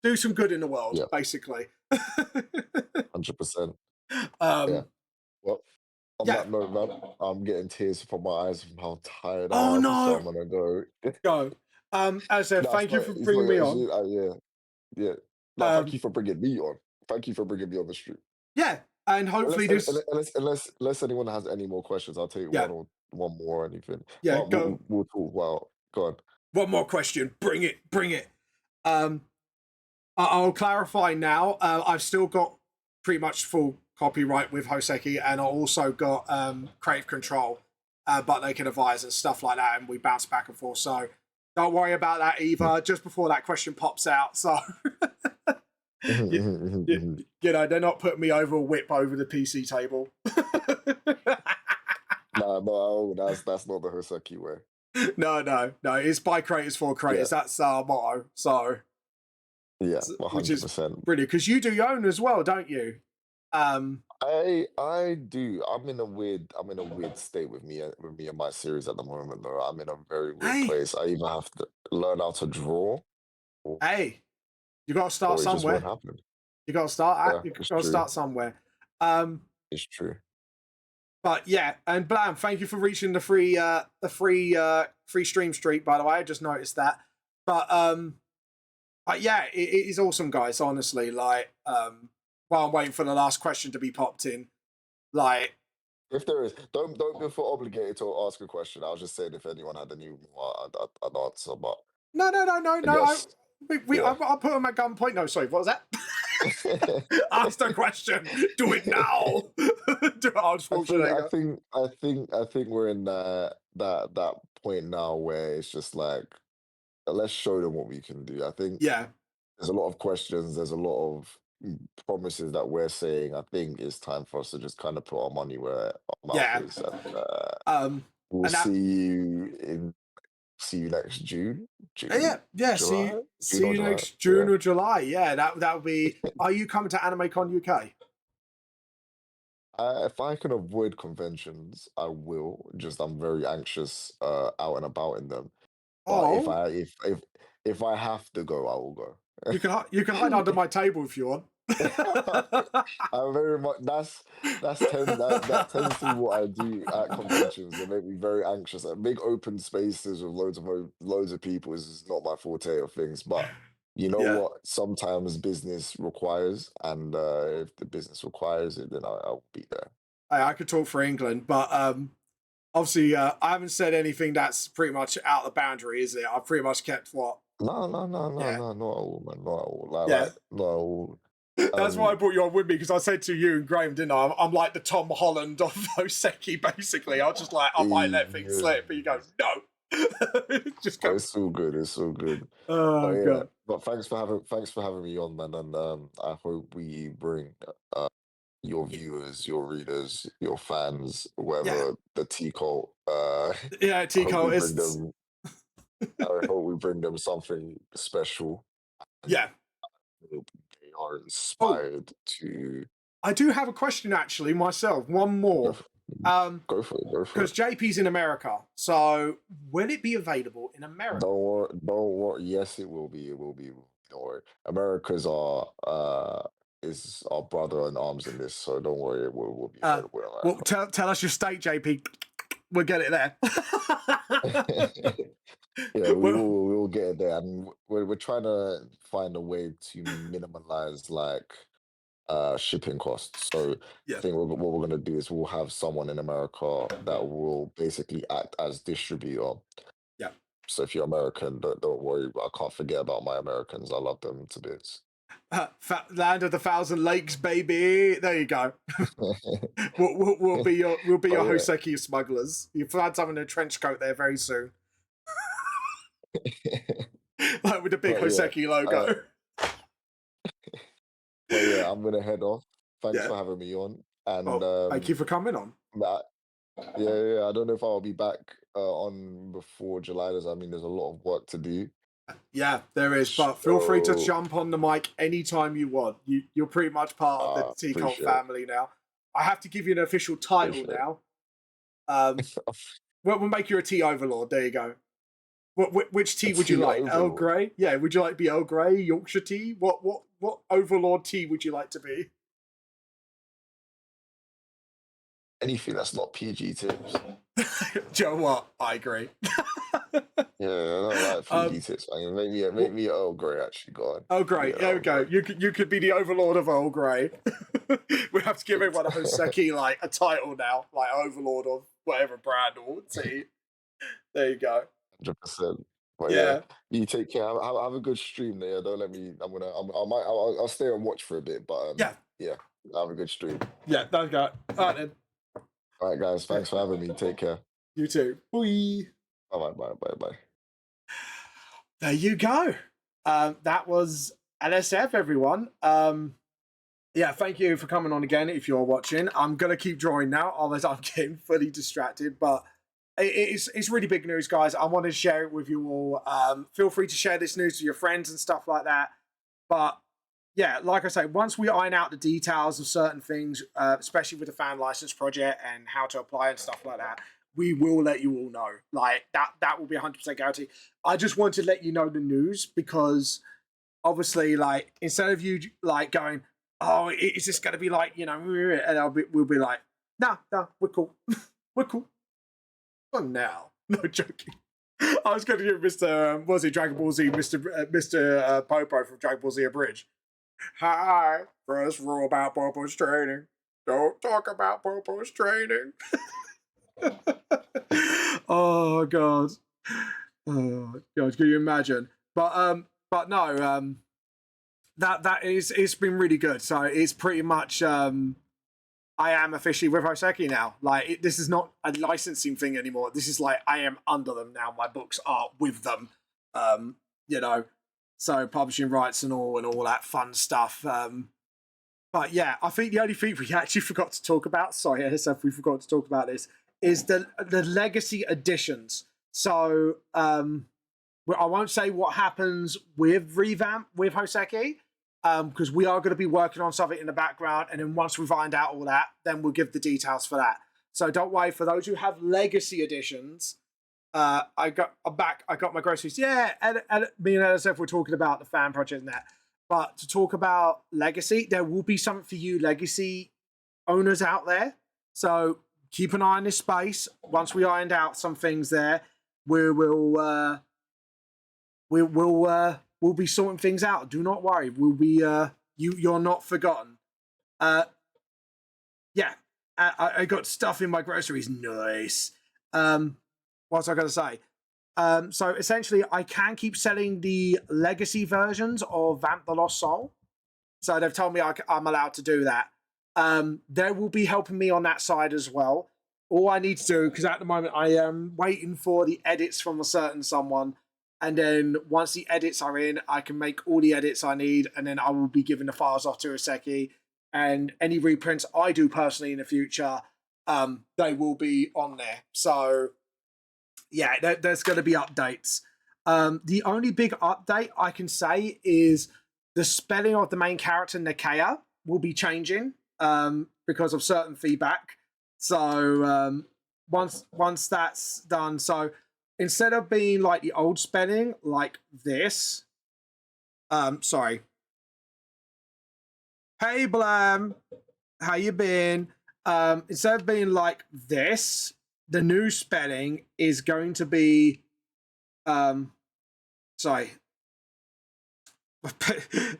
[SPEAKER 1] Do some good in the world,
[SPEAKER 2] Yeah,
[SPEAKER 1] basically.
[SPEAKER 2] 100%. Yeah.
[SPEAKER 1] um,
[SPEAKER 2] Well, on
[SPEAKER 1] yeah.
[SPEAKER 2] that note, man, I'm getting tears from my eyes from how tired I
[SPEAKER 1] Oh
[SPEAKER 2] am, so I'm
[SPEAKER 1] no,
[SPEAKER 2] gonna go.
[SPEAKER 1] go. As I said,
[SPEAKER 2] No,
[SPEAKER 1] thank you for
[SPEAKER 2] it's
[SPEAKER 1] bringing
[SPEAKER 2] not.
[SPEAKER 1] me
[SPEAKER 2] It's
[SPEAKER 1] on.
[SPEAKER 2] just, yeah, yeah. No, thank
[SPEAKER 1] Um,
[SPEAKER 2] you for bringing me on. Thank you for bringing me on the street.
[SPEAKER 1] yeah, and hopefully this.
[SPEAKER 2] Unless anyone has any more questions, I'll take
[SPEAKER 1] Yeah,
[SPEAKER 2] one more or anything.
[SPEAKER 1] yeah.
[SPEAKER 2] But
[SPEAKER 1] Go.
[SPEAKER 2] we'll talk. Well, go on.
[SPEAKER 1] One more question. Bring it. Bring it. Um, I'll clarify now. I've still got pretty much full copyright with Hoseki, and I also got creative control, but they can advise and stuff like that, and we bounce back and forth. So don't worry about that either. Just before that question pops out, so you, they're not putting me over a whip over the PC table.
[SPEAKER 2] Nah, no, that's not the Hoseki way.
[SPEAKER 1] No. It's by creators for
[SPEAKER 2] Yeah,
[SPEAKER 1] creators. That's our motto. So,
[SPEAKER 2] yeah, one
[SPEAKER 1] which
[SPEAKER 2] hundred
[SPEAKER 1] is
[SPEAKER 2] percent.
[SPEAKER 1] brilliant because you do your own as well, don't you?
[SPEAKER 2] I do. I'm in a weird state with me and my series at the moment. Though I'm in a very weird
[SPEAKER 1] Hey,
[SPEAKER 2] place. I either have to learn how to draw, or,
[SPEAKER 1] hey, you got to start
[SPEAKER 2] or it just won't
[SPEAKER 1] somewhere.
[SPEAKER 2] happen.
[SPEAKER 1] You got to start
[SPEAKER 2] Yeah,
[SPEAKER 1] at. You
[SPEAKER 2] it's
[SPEAKER 1] got to
[SPEAKER 2] true.
[SPEAKER 1] start somewhere. Um,
[SPEAKER 2] It's true.
[SPEAKER 1] but yeah, and Blam, thank you for reaching free stream streak. By the way, I just noticed that. But yeah, it is awesome, guys. Honestly, like while I'm waiting for the last question to be popped in, like
[SPEAKER 2] If there is, don't feel obligated to ask a question. I was just saying if anyone had any more, I'd answer. But I
[SPEAKER 1] no.
[SPEAKER 2] guess, yeah.
[SPEAKER 1] I put him at gunpoint. No, sorry, what was that? Ask the question. Do it now. Do it, Arnold Schwarzenegger.
[SPEAKER 2] I think we're in that point now where it's just like, let's show them what we can do. I think
[SPEAKER 1] Yeah,
[SPEAKER 2] there's a lot of questions. There's a lot of promises that we're saying. I think it's time for us to just kind of put our money where our mouth
[SPEAKER 1] yeah.
[SPEAKER 2] is, and we'll
[SPEAKER 1] And that
[SPEAKER 2] see you next
[SPEAKER 1] yeah.
[SPEAKER 2] June
[SPEAKER 1] See
[SPEAKER 2] or
[SPEAKER 1] you
[SPEAKER 2] July.
[SPEAKER 1] next June
[SPEAKER 2] Yeah.
[SPEAKER 1] or July. Yeah, that would be. Are you coming to AnimeCon UK?
[SPEAKER 2] If I can avoid conventions, I will. Just I'm very anxious out and about in them. But
[SPEAKER 1] Oh,
[SPEAKER 2] if I have to go, I will
[SPEAKER 1] you can hide under
[SPEAKER 2] go.
[SPEAKER 1] my table if you want.
[SPEAKER 2] I very much that tends to be what I do at conventions. They make me very anxious. Big open spaces with loads of people is not my forte of things. But you know
[SPEAKER 1] Yeah,
[SPEAKER 2] what? Sometimes business requires, and if the business requires it, then I'll be there.
[SPEAKER 1] I could talk for England, but obviously I haven't said anything that's pretty much out of the boundary, is it? I've pretty much kept what? Yeah,
[SPEAKER 2] No, not at all, man. Not at all.
[SPEAKER 1] yeah.
[SPEAKER 2] Not at all.
[SPEAKER 1] That's why I
[SPEAKER 2] Um,
[SPEAKER 1] brought you on with me because I said to you and Graham, didn't I? I'm like the Tom Holland of Oseki, basically. I was just like, I might let things
[SPEAKER 2] yeah.
[SPEAKER 1] slip, but you go, no. Just
[SPEAKER 2] Oh,
[SPEAKER 1] go.
[SPEAKER 2] it's all good. It's all good. But
[SPEAKER 1] Oh
[SPEAKER 2] yeah,
[SPEAKER 1] god.
[SPEAKER 2] but thanks for having me on, man. And I hope we bring your viewers, your readers, your fans,
[SPEAKER 1] Yeah.
[SPEAKER 2] whoever the T cult.
[SPEAKER 1] Yeah,
[SPEAKER 2] I hope
[SPEAKER 1] Tico,
[SPEAKER 2] we bring
[SPEAKER 1] it's
[SPEAKER 2] them. I hope we bring them something special, and
[SPEAKER 1] yeah.
[SPEAKER 2] hope they are
[SPEAKER 1] Oh,
[SPEAKER 2] inspired to
[SPEAKER 1] I do have a question actually myself. One
[SPEAKER 2] go
[SPEAKER 1] more.
[SPEAKER 2] for,
[SPEAKER 1] Um,
[SPEAKER 2] go for it. Go for
[SPEAKER 1] because
[SPEAKER 2] it.
[SPEAKER 1] JP's in America. So will it be available in America?
[SPEAKER 2] Don't worry. Don't worry. Yes, it will be. It will be. Don't worry. America's our is our brother in arms in this, so don't worry. It will be
[SPEAKER 1] Uh
[SPEAKER 2] available in
[SPEAKER 1] well
[SPEAKER 2] America.
[SPEAKER 1] tell us your state, JP. we'll get it there.
[SPEAKER 2] Yeah, we
[SPEAKER 1] Well,
[SPEAKER 2] will we'll get it there, and we're trying to find a way to minimize like shipping costs. So I
[SPEAKER 1] yeah,
[SPEAKER 2] think what we're gonna do is we'll have someone in America that will basically act as distributor.
[SPEAKER 1] yeah.
[SPEAKER 2] So if you're American, don't worry. I can't forget about my Americans. I love them to bits.
[SPEAKER 1] Land of the Thousand Lakes, baby. There you go. We'll be
[SPEAKER 2] But
[SPEAKER 1] your
[SPEAKER 2] yeah,
[SPEAKER 1] Hoseki smugglers. You'll find someone in a trench coat there very soon, like with the big
[SPEAKER 2] but yeah,
[SPEAKER 1] Hoseki
[SPEAKER 2] uh,
[SPEAKER 1] logo.
[SPEAKER 2] but yeah, I'm gonna head off. Thanks
[SPEAKER 1] Yeah.
[SPEAKER 2] for having me on, and
[SPEAKER 1] Well, thank you for coming on.
[SPEAKER 2] that, yeah, I don't know if I'll be back on before July. I mean, there's a lot of work to do.
[SPEAKER 1] Yeah, there is, but feel free to
[SPEAKER 2] So
[SPEAKER 1] jump on the mic anytime you want. You're pretty much part of the T Cult
[SPEAKER 2] appreciate it.
[SPEAKER 1] family now. I have to give you an official title
[SPEAKER 2] Appreciate
[SPEAKER 1] now. Um,
[SPEAKER 2] it.
[SPEAKER 1] we'll make you a tea overlord. There you go. Which
[SPEAKER 2] A
[SPEAKER 1] tea would you
[SPEAKER 2] tea
[SPEAKER 1] like? Earl
[SPEAKER 2] overlord.
[SPEAKER 1] Grey? Yeah, would you like to be Earl Grey, Yorkshire tea? What overlord tea would you like to be?
[SPEAKER 2] Anything that's not PG tips.
[SPEAKER 1] Do you know what? I agree.
[SPEAKER 2] Yeah, I don't like PG
[SPEAKER 1] um,
[SPEAKER 2] tips. I mean, make
[SPEAKER 1] well,
[SPEAKER 2] me Earl Grey. Actually, go on.
[SPEAKER 1] Earl
[SPEAKER 2] Give me
[SPEAKER 1] Grey.
[SPEAKER 2] an
[SPEAKER 1] There we
[SPEAKER 2] Earl
[SPEAKER 1] go.
[SPEAKER 2] Grey.
[SPEAKER 1] You could be the overlord of Earl Grey. We have to give everyone a Hoseki like a title now, like overlord of whatever brand or tea. There you go.
[SPEAKER 2] 100%. But yeah,
[SPEAKER 1] Yeah,
[SPEAKER 2] you take care. Have a good stream there. Don't let me. I'll stay and watch for a bit. But
[SPEAKER 1] yeah,
[SPEAKER 2] yeah, have a good stream.
[SPEAKER 1] yeah. There you go. All right then.
[SPEAKER 2] All right, guys.
[SPEAKER 1] Yeah.
[SPEAKER 2] Thanks for having me. Take care.
[SPEAKER 1] You too. Bye.
[SPEAKER 2] Bye bye bye bye.
[SPEAKER 1] There you go. That was LSF, everyone. Yeah, thank you for coming on again. If you're watching, I'm gonna keep drawing now, otherwise I'm getting fully distracted. But it's really big news, guys. I want to share it with you all. Feel free to share this news with your friends and stuff like that. But yeah, like I say, once we iron out the details of certain things, especially with the fan license project and how to apply and stuff like that, we will let you all know. Like that will be 100% guarantee. I just want to let you know the news because obviously, like instead of you like going, "Oh, is this going to be like and we'll be like, no, we're cool, we're cool." Oh, now, no joking. I was going to give Mr. Was it Dragon Ball Z, Mr. Popo from Dragon Ball Z Abridged. Hi, first rule about Popo's training: don't talk about Popo's training. Oh god. Oh god, can you imagine? But no, that is it's been really good. So it's pretty much I am officially with Hoseki now. Like this is not a licensing thing anymore. This is like I am under them now. My books are with them. Um, you know, so publishing rights and all that fun stuff. But yeah, I think the only thing we actually forgot to talk about, sorry, NSF, we forgot to talk about this, is the legacy editions. So I won't say what happens with Revamp with Hoseki, because we are going to be working on something in the background, and then once we find out all that, then we'll give the details for that. So don't worry, for those who have legacy editions, I got my groceries. Yeah, and me and LSF were talking about the fan project and that. But to talk about legacy, there will be something for you legacy owners out there. So keep an eye on this space. Once we ironed out some things there, we will we'll be sorting things out. Do not worry. We'll be you're not forgotten. Uh, yeah, I got stuff in my groceries. Nice. What's I gonna say? So essentially, I can keep selling the legacy versions of Vamp the Lost Soul. So they've told me I'm allowed to do that. They will be helping me on that side as well. All I need to do, because at the moment I am waiting for the edits from a certain someone, and then once the edits are in, I can make all the edits I need, and then I will be giving the files off to Iseki. And any reprints I do personally in the future, they will be on there. So yeah, there's going to be updates. The only big update I can say is the spelling of the main character Nakia will be changing because of certain feedback. So once that's done, so instead of being like the old spelling like this, sorry. Hey Blam, how you been? Instead of being like this, the new spelling is going to be sorry.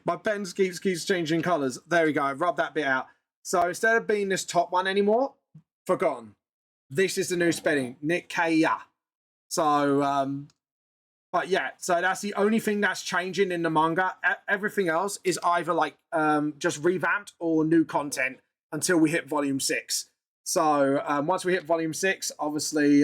[SPEAKER 1] My pen keeps changing colours. There we go. I rubbed that bit out. So instead of being this top one anymore, forgotten. This is the new spelling, Nikkaya. So, but yeah, so that's the only thing that's changing in the manga. Everything else is either like just revamped or new content until we hit volume 6. So once we hit volume 6, obviously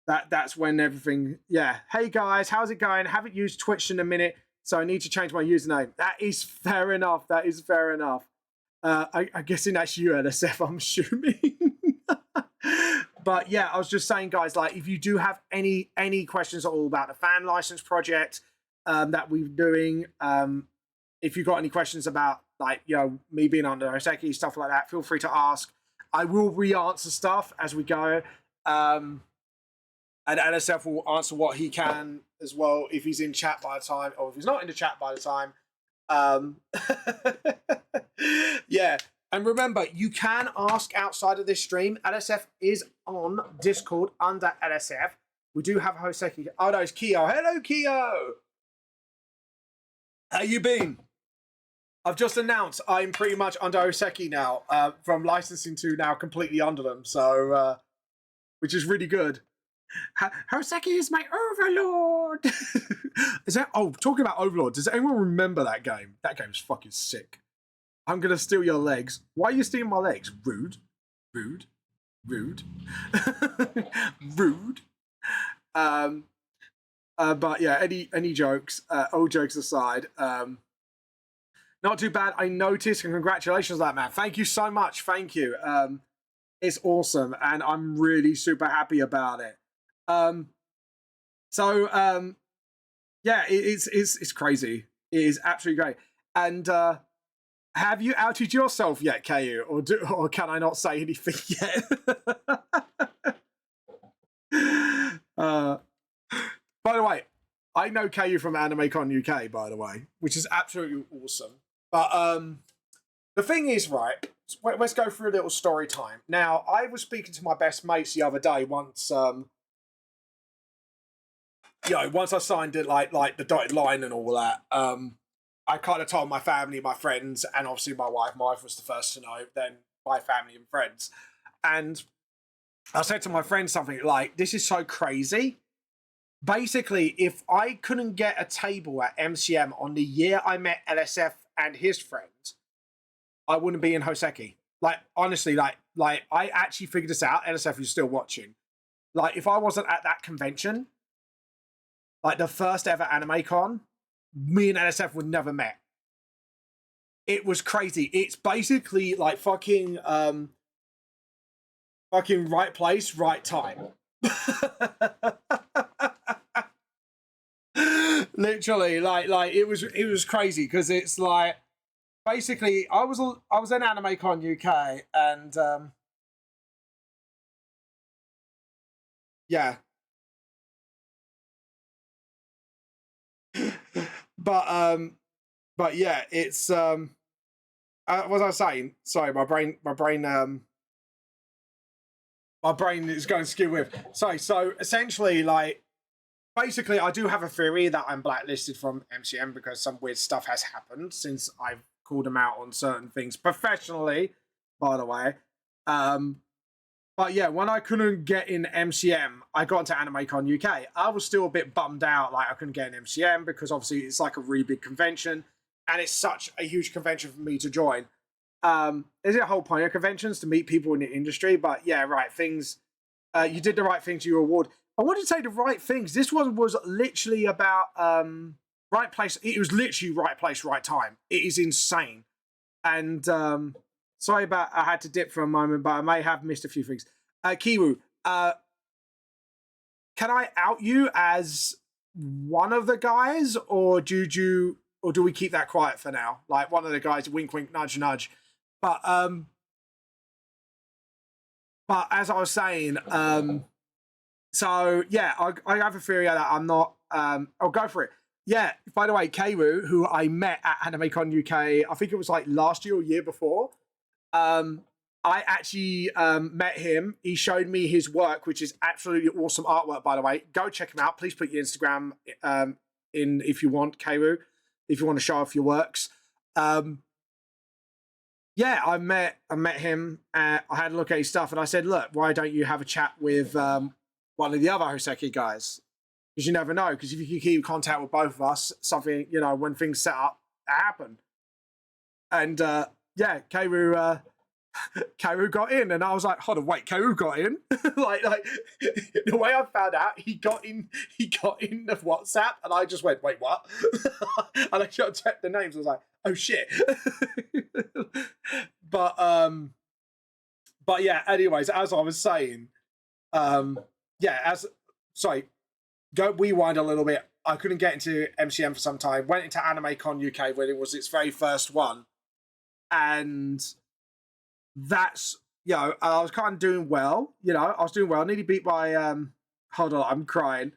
[SPEAKER 1] that's when everything. Yeah. Hey guys, how's it going? Haven't used Twitch in a minute, so I need to change my username. That is fair enough. That is fair enough. I'm guessing that's you, LSF, I'm assuming. But yeah, I was just saying, guys, like if you do have any questions at all about the fan license project that we're doing, if you've got any questions about like, you know, me being under Oseki, stuff like that, feel free to ask. I will re-answer stuff as we go. And LSF will answer what he can as well if he's in chat by the time, or if he's not in the chat by the time. Yeah. And remember, you can ask outside of this stream. LSF is on Discord under LSF. We do have Hoseki. Oh, no, it's Kyo. Hello, Kyo. How you been? I've just announced I'm pretty much under Hoseki now, from licensing to now completely under them. So, which is really good. Hoseki is my overlord. Is that? Oh, talking about overlord. Does anyone remember that game? That game's fucking sick. I'm gonna steal your legs. Why are you stealing my legs? Rude, rude, rude, rude. But yeah, any jokes? All jokes aside, not too bad. I noticed, and congratulations on that, man. Thank you so much. Thank you. It's awesome, and I'm really super happy about it. Yeah, it's crazy. It is absolutely great. And have you outed yourself yet, KU, or can I not say anything yet? By the way, I know KU from AnimeCon UK, by the way, which is absolutely awesome. But the thing is, right, let's go through a little story time. Now, I was speaking to my best mates the other day once, once I signed it, like the dotted line and all that, I kind of told my family, my friends, and obviously my wife. My wife was the first to know, then my family and friends. And I said to my friends something like, this is so crazy. Basically, if I couldn't get a table at MCM on the year I met LSF and his friends, I wouldn't be in Hoseki. Like, honestly, like I actually figured this out. LSF is still watching. Like, if I wasn't at that convention, like the first ever AnimeCon, me and LSF would never met. It was crazy. It's basically like fucking right place, right time. Literally, like it was crazy because it's like basically I was in AnimeCon UK and yeah. But yeah, it's what was I saying? Sorry, my brain is going skew with. Sorry, so essentially, like, basically, I do have a theory that I'm blacklisted from MCM because some weird stuff has happened since I've called them out on certain things professionally, by the way. But yeah, when I couldn't get in MCM, I got into AnimeCon UK. I was still a bit bummed out, like I couldn't get in MCM because obviously it's like a really big convention and it's such a huge convention for me to join. Is it a whole point of conventions to meet people in the industry? But yeah, right, things, you did the right thing to your award. I wanted to say the right things. This one was literally about right place. It was literally right place, right time. It is insane. And sorry about I had to dip for a moment, but I may have missed a few things. Kiwu, can I out you as one of the guys, or do we keep that quiet for now? Like one of the guys, wink, wink, nudge, nudge. But as I was saying, so yeah, I have a theory that I'm not. I'll go for it. Yeah. By the way, Keiwu, who I met at AnimeCon UK, I think it was like last year or year before. I actually met him. He showed me his work, which is absolutely awesome artwork, by the way. Go check him out. Please put your Instagram in if you want, Kairu, if you want to show off your works. Yeah, I met him. I had a look at his stuff, and I said, "Look, why don't you have a chat with one of the other Hoseki guys? Because you never know. Because if you can keep in contact with both of us, something, you know, when things set up, happen." And yeah, Kairu got in, and I was like, "Hold on, wait, Kairu got in?" like the way I found out, he got in the WhatsApp, and I just went, "Wait, what?" And I checked the names. I was like, "Oh shit!" but yeah. Anyways, as I was saying, yeah. Go rewind a little bit. I couldn't get into MCM for some time. Went into AnimeCon UK when it was its very first one, and that's, you know, I was kind of doing well. You know, I was doing well. Nearly beat by hold on, I'm crying.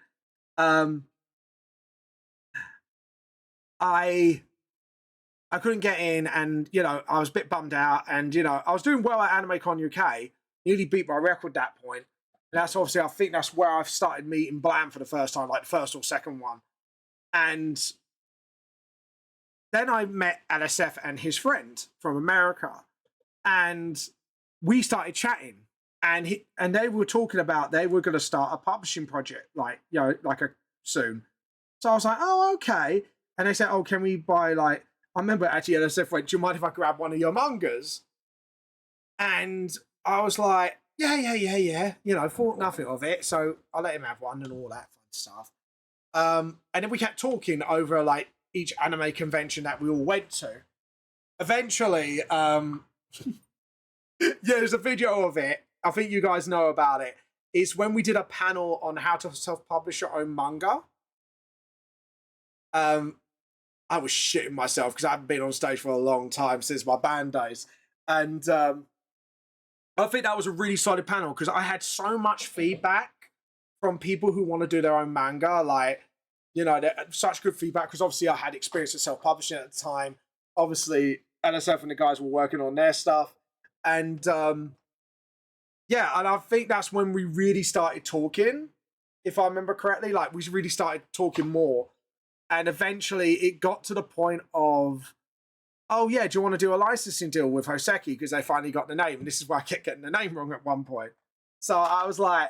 [SPEAKER 1] I couldn't get in, and you know, I was a bit bummed out. And you know, I was doing well at AnimeCon UK. Nearly beat my record at that point. And that's obviously, I think that's where I've started meeting Blam for the first time, like the first or second one. And then I met LSF and his friend from America, and we started chatting. And they were talking about they were going to start a publishing project, like, you know, like soon. So I was like, oh, okay. And they said, oh, can we buy, like, I remember actually LSF went, do you mind if I grab one of your mangas? And I was like, yeah. You know, thought nothing of it. So I let him have one and all that fun stuff. And then we kept talking over, like, each anime convention that we all went to. Eventually, yeah, there's a video of it. I think you guys know about it. It's when we did a panel on how to self-publish your own manga. I was shitting myself because I haven't been on stage for a long time since my band days. And I think that was a really solid panel because I had so much feedback from people who want to do their own manga. Like, you know, such good feedback because obviously I had experience with self-publishing at the time. Obviously, LSF and the guys were working on their stuff. And yeah, and I think that's when we really started talking, if I remember correctly. Like, we really started talking more. And eventually it got to the point of, oh yeah, do you want to do a licensing deal with Hoseki? Because they finally got the name. And this is why I kept getting the name wrong at one point. So I was like,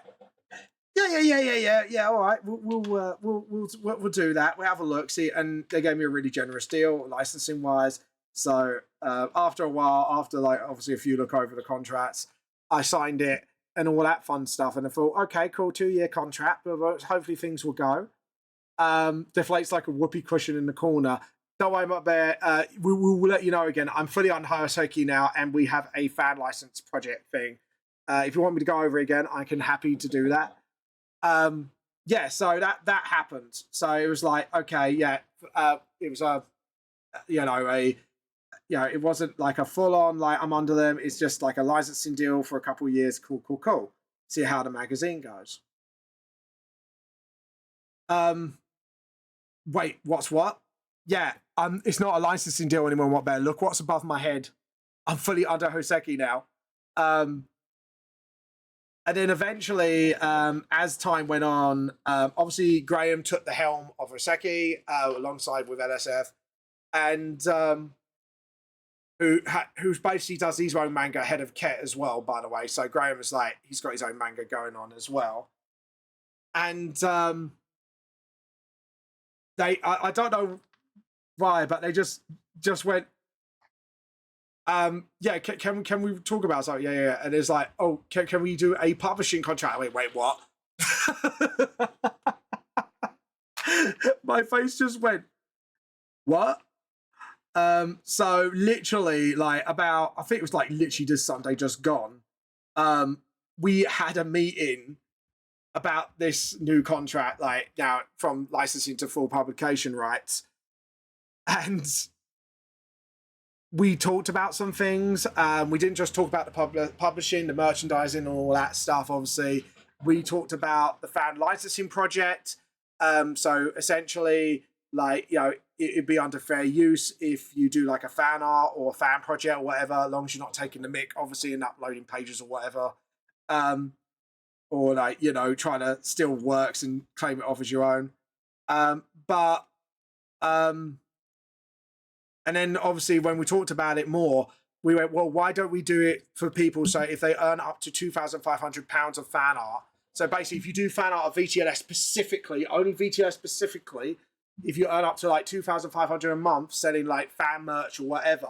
[SPEAKER 1] yeah, all right, we'll do that. We'll have a look, see. And they gave me a really generous deal, licensing wise. So after a while, after like obviously a few look over the contracts, I signed it and all that fun stuff. And I thought, okay, cool, 2-year contract, but hopefully things will go. Deflate's like a whoopee cushion in the corner. Don't worry about there. We'll let you know again. I'm fully on Hoseki now, and we have a fan license project thing. If you want me to go over again, I can happy to do that. Yeah, so that happened. So it was like, okay, yeah, it was it wasn't like a full on like I'm under them. It's just like a licensing deal for a couple of years. Cool. See how the magazine goes. Wait, what's what? Yeah, it's not a licensing deal anymore. What better? Look what's above my head. I'm fully under Hoseki now. And then eventually, as time went on, obviously Graham took the helm of Hoseki alongside with LSF, and who basically does his own manga ahead of Ket as well, by the way. So Graham is like, he's got his own manga going on as well. And I don't know why, but they just went, yeah, can we talk about something? Yeah. And it's like, oh, can we do a publishing contract? Wait, what? My face just went, what? So literally, like about, I think it was like literally this Sunday just gone. We had a meeting about this new contract, like now from licensing to full publication rights, and we talked about some things. We didn't just talk about the publishing, the merchandising, and all that stuff. Obviously, we talked about the fan licensing project. So essentially, like, it'd be under fair use if you do like a fan art or a fan project or whatever, as long as you're not taking the mick, obviously, and uploading pages or whatever. Or like, trying to steal works and claim it off as your own. But and then obviously when we talked about it more, we went, well, why don't we do it for people? So if they earn up to £2,500 of fan art, so basically if you do fan art of VTLS specifically, only VTLS specifically, if you earn up to like 2,500 a month selling like fan merch or whatever,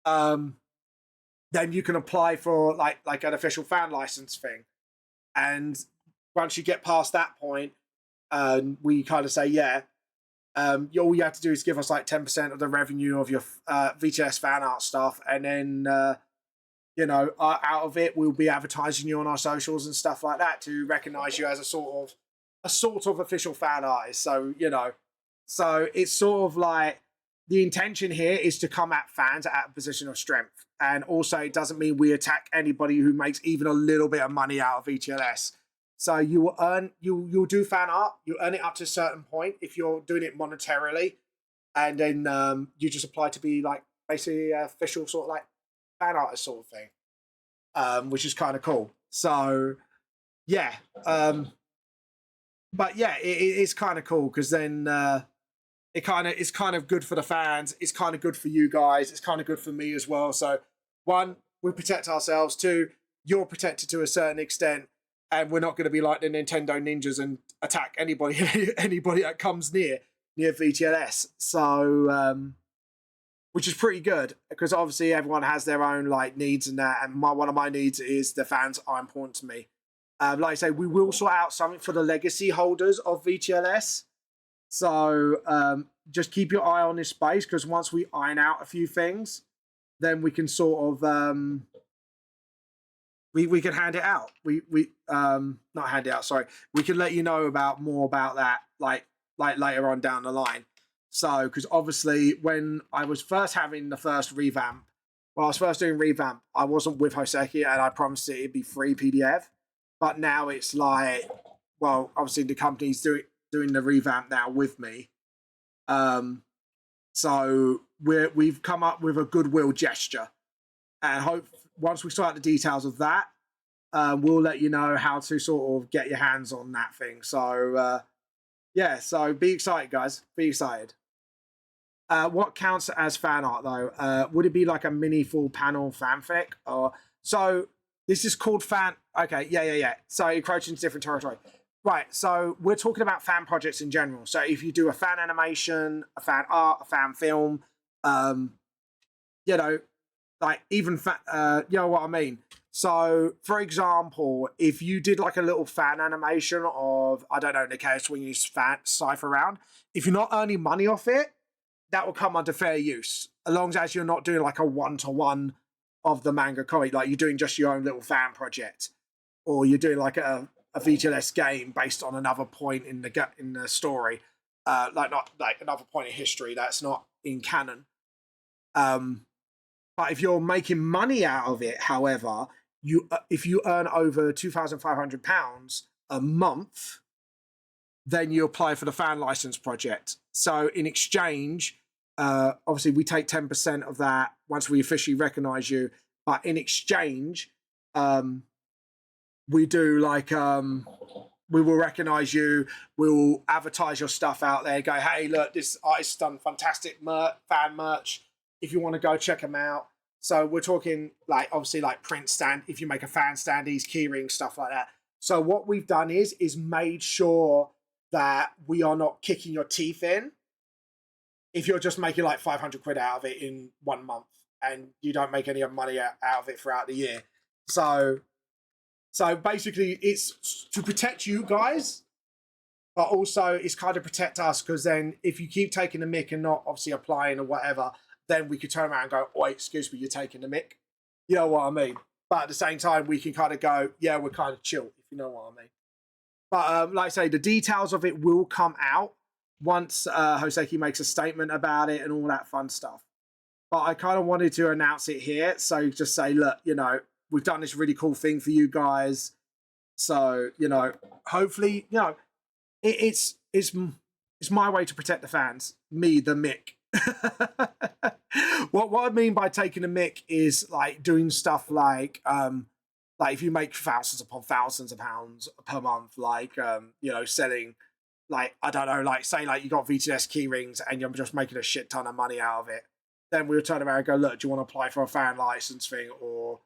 [SPEAKER 1] then you can apply for like an official fan license thing. And once you get past that point, we kind of say, yeah, all you have to do is give us like 10% of the revenue of your VTS fan art stuff, and then out of it, we'll be advertising you on our socials and stuff like that to recognize you as a sort of official fan artist. So so it's sort of like the intention here is to come at fans at a position of strength, and also it doesn't mean we attack anybody who makes even a little bit of money out of VTLS. So you will earn, you'll do fan art, you earn it up to a certain point if you're doing it monetarily, and then you just apply to be like basically an official sort of like fan artist sort of thing, which is kind of cool. So yeah, but yeah, it's kind of cool because then it's kind of good for the fans, it's kind of good for you guys, it's kind of good for me as well. So one, we protect ourselves. Two, you're protected to a certain extent. And we're not going to be like the Nintendo ninjas and attack anybody that comes near VTLS. So, which is pretty good because obviously everyone has their own like needs and that. And one of my needs is the fans are important to me. Like I say, we will sort out something for the legacy holders of VTLS. So just keep your eye on this space because once we iron out a few things, then we can sort of we can hand it out. We not hand it out. Sorry, we can let you know about more about that like later on down the line. So because obviously when I was first having the first revamp, when I was first doing revamp, I wasn't with Hoseki and I promised it'd be free PDF. But now it's like, well, obviously the company's doing the revamp now with me. So we've come up with a goodwill gesture, and hope once we sort out the details of that, we'll let you know how to sort of get your hands on that thing. So yeah, so be excited, guys. Be excited. What counts as fan art though? Would it be like a mini full panel fanfic? Or so this is called fan. Okay, yeah. So encroaching into different territory. Right, so we're talking about fan projects in general. So if you do a fan animation, a fan art, a fan film, like even you know what I mean. So for example, if you did like a little fan animation of, I don't know, Nikkei Swing's fan Cypher round, if you're not earning money off it, that will come under fair use, as long as you're not doing like a one-to-one of the manga comic, like you're doing just your own little fan project, or you're doing like a VTLS game based on another point in the story, like not like another point in history that's not in canon. But if you're making money out of it, however, if you earn over £2,500 a month, then you apply for the fan license project. So in exchange, obviously we take 10% of that once we officially recognize you. But in exchange, we do like we will recognize you. We'll advertise your stuff out there. Go, hey, look, this artist's done fantastic fan merch. If you want to go check them out. So we're talking like obviously like print stand. If you make a fan standees, keyring, stuff like that. So what we've done is made sure that we are not kicking your teeth in if you're just making like 500 quid out of it in 1 month and you don't make any money out of it throughout the year. So basically it's to protect you guys, but also it's kind of protect us, because then if you keep taking the mick and not obviously applying or whatever, then we could turn around and go, wait, excuse me, you're taking the mick. You know what I mean? But at the same time, we can kind of go, yeah, we're kind of chill, if you know what I mean. But like I say, the details of it will come out once Hoseki makes a statement about it and all that fun stuff. But I kind of wanted to announce it here. So just say, look, we've done this really cool thing for you guys. So, hopefully, it's it's my way to protect the fans. Me, the Mick. What I mean by taking a mick is like doing stuff like if you make thousands upon thousands of pounds per month, like you know, selling like I don't know, like say like you got VTS key rings and you're just making a shit ton of money out of it, then we'll turn around and go, look, do you want to apply for a fan license thing, or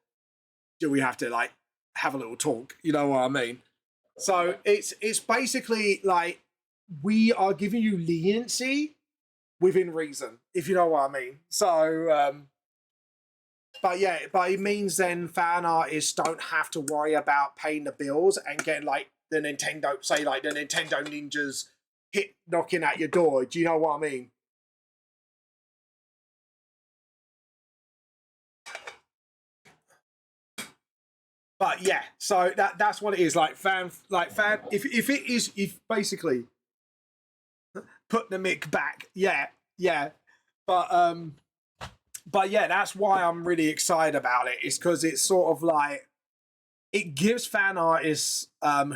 [SPEAKER 1] do we have to like have a little talk? You know what I mean? So it's basically like we are giving you leniency within reason, if you know what I mean. So, but yeah, but it means then fan artists don't have to worry about paying the bills and getting like the Nintendo, say like the Nintendo ninjas hit knocking at your door. Do you know what I mean? But yeah, so that's what it is. Like fan, if it is, if basically put the mic back, yeah, yeah. But but yeah, that's why I'm really excited about it. Is because it's sort of like it gives fan artists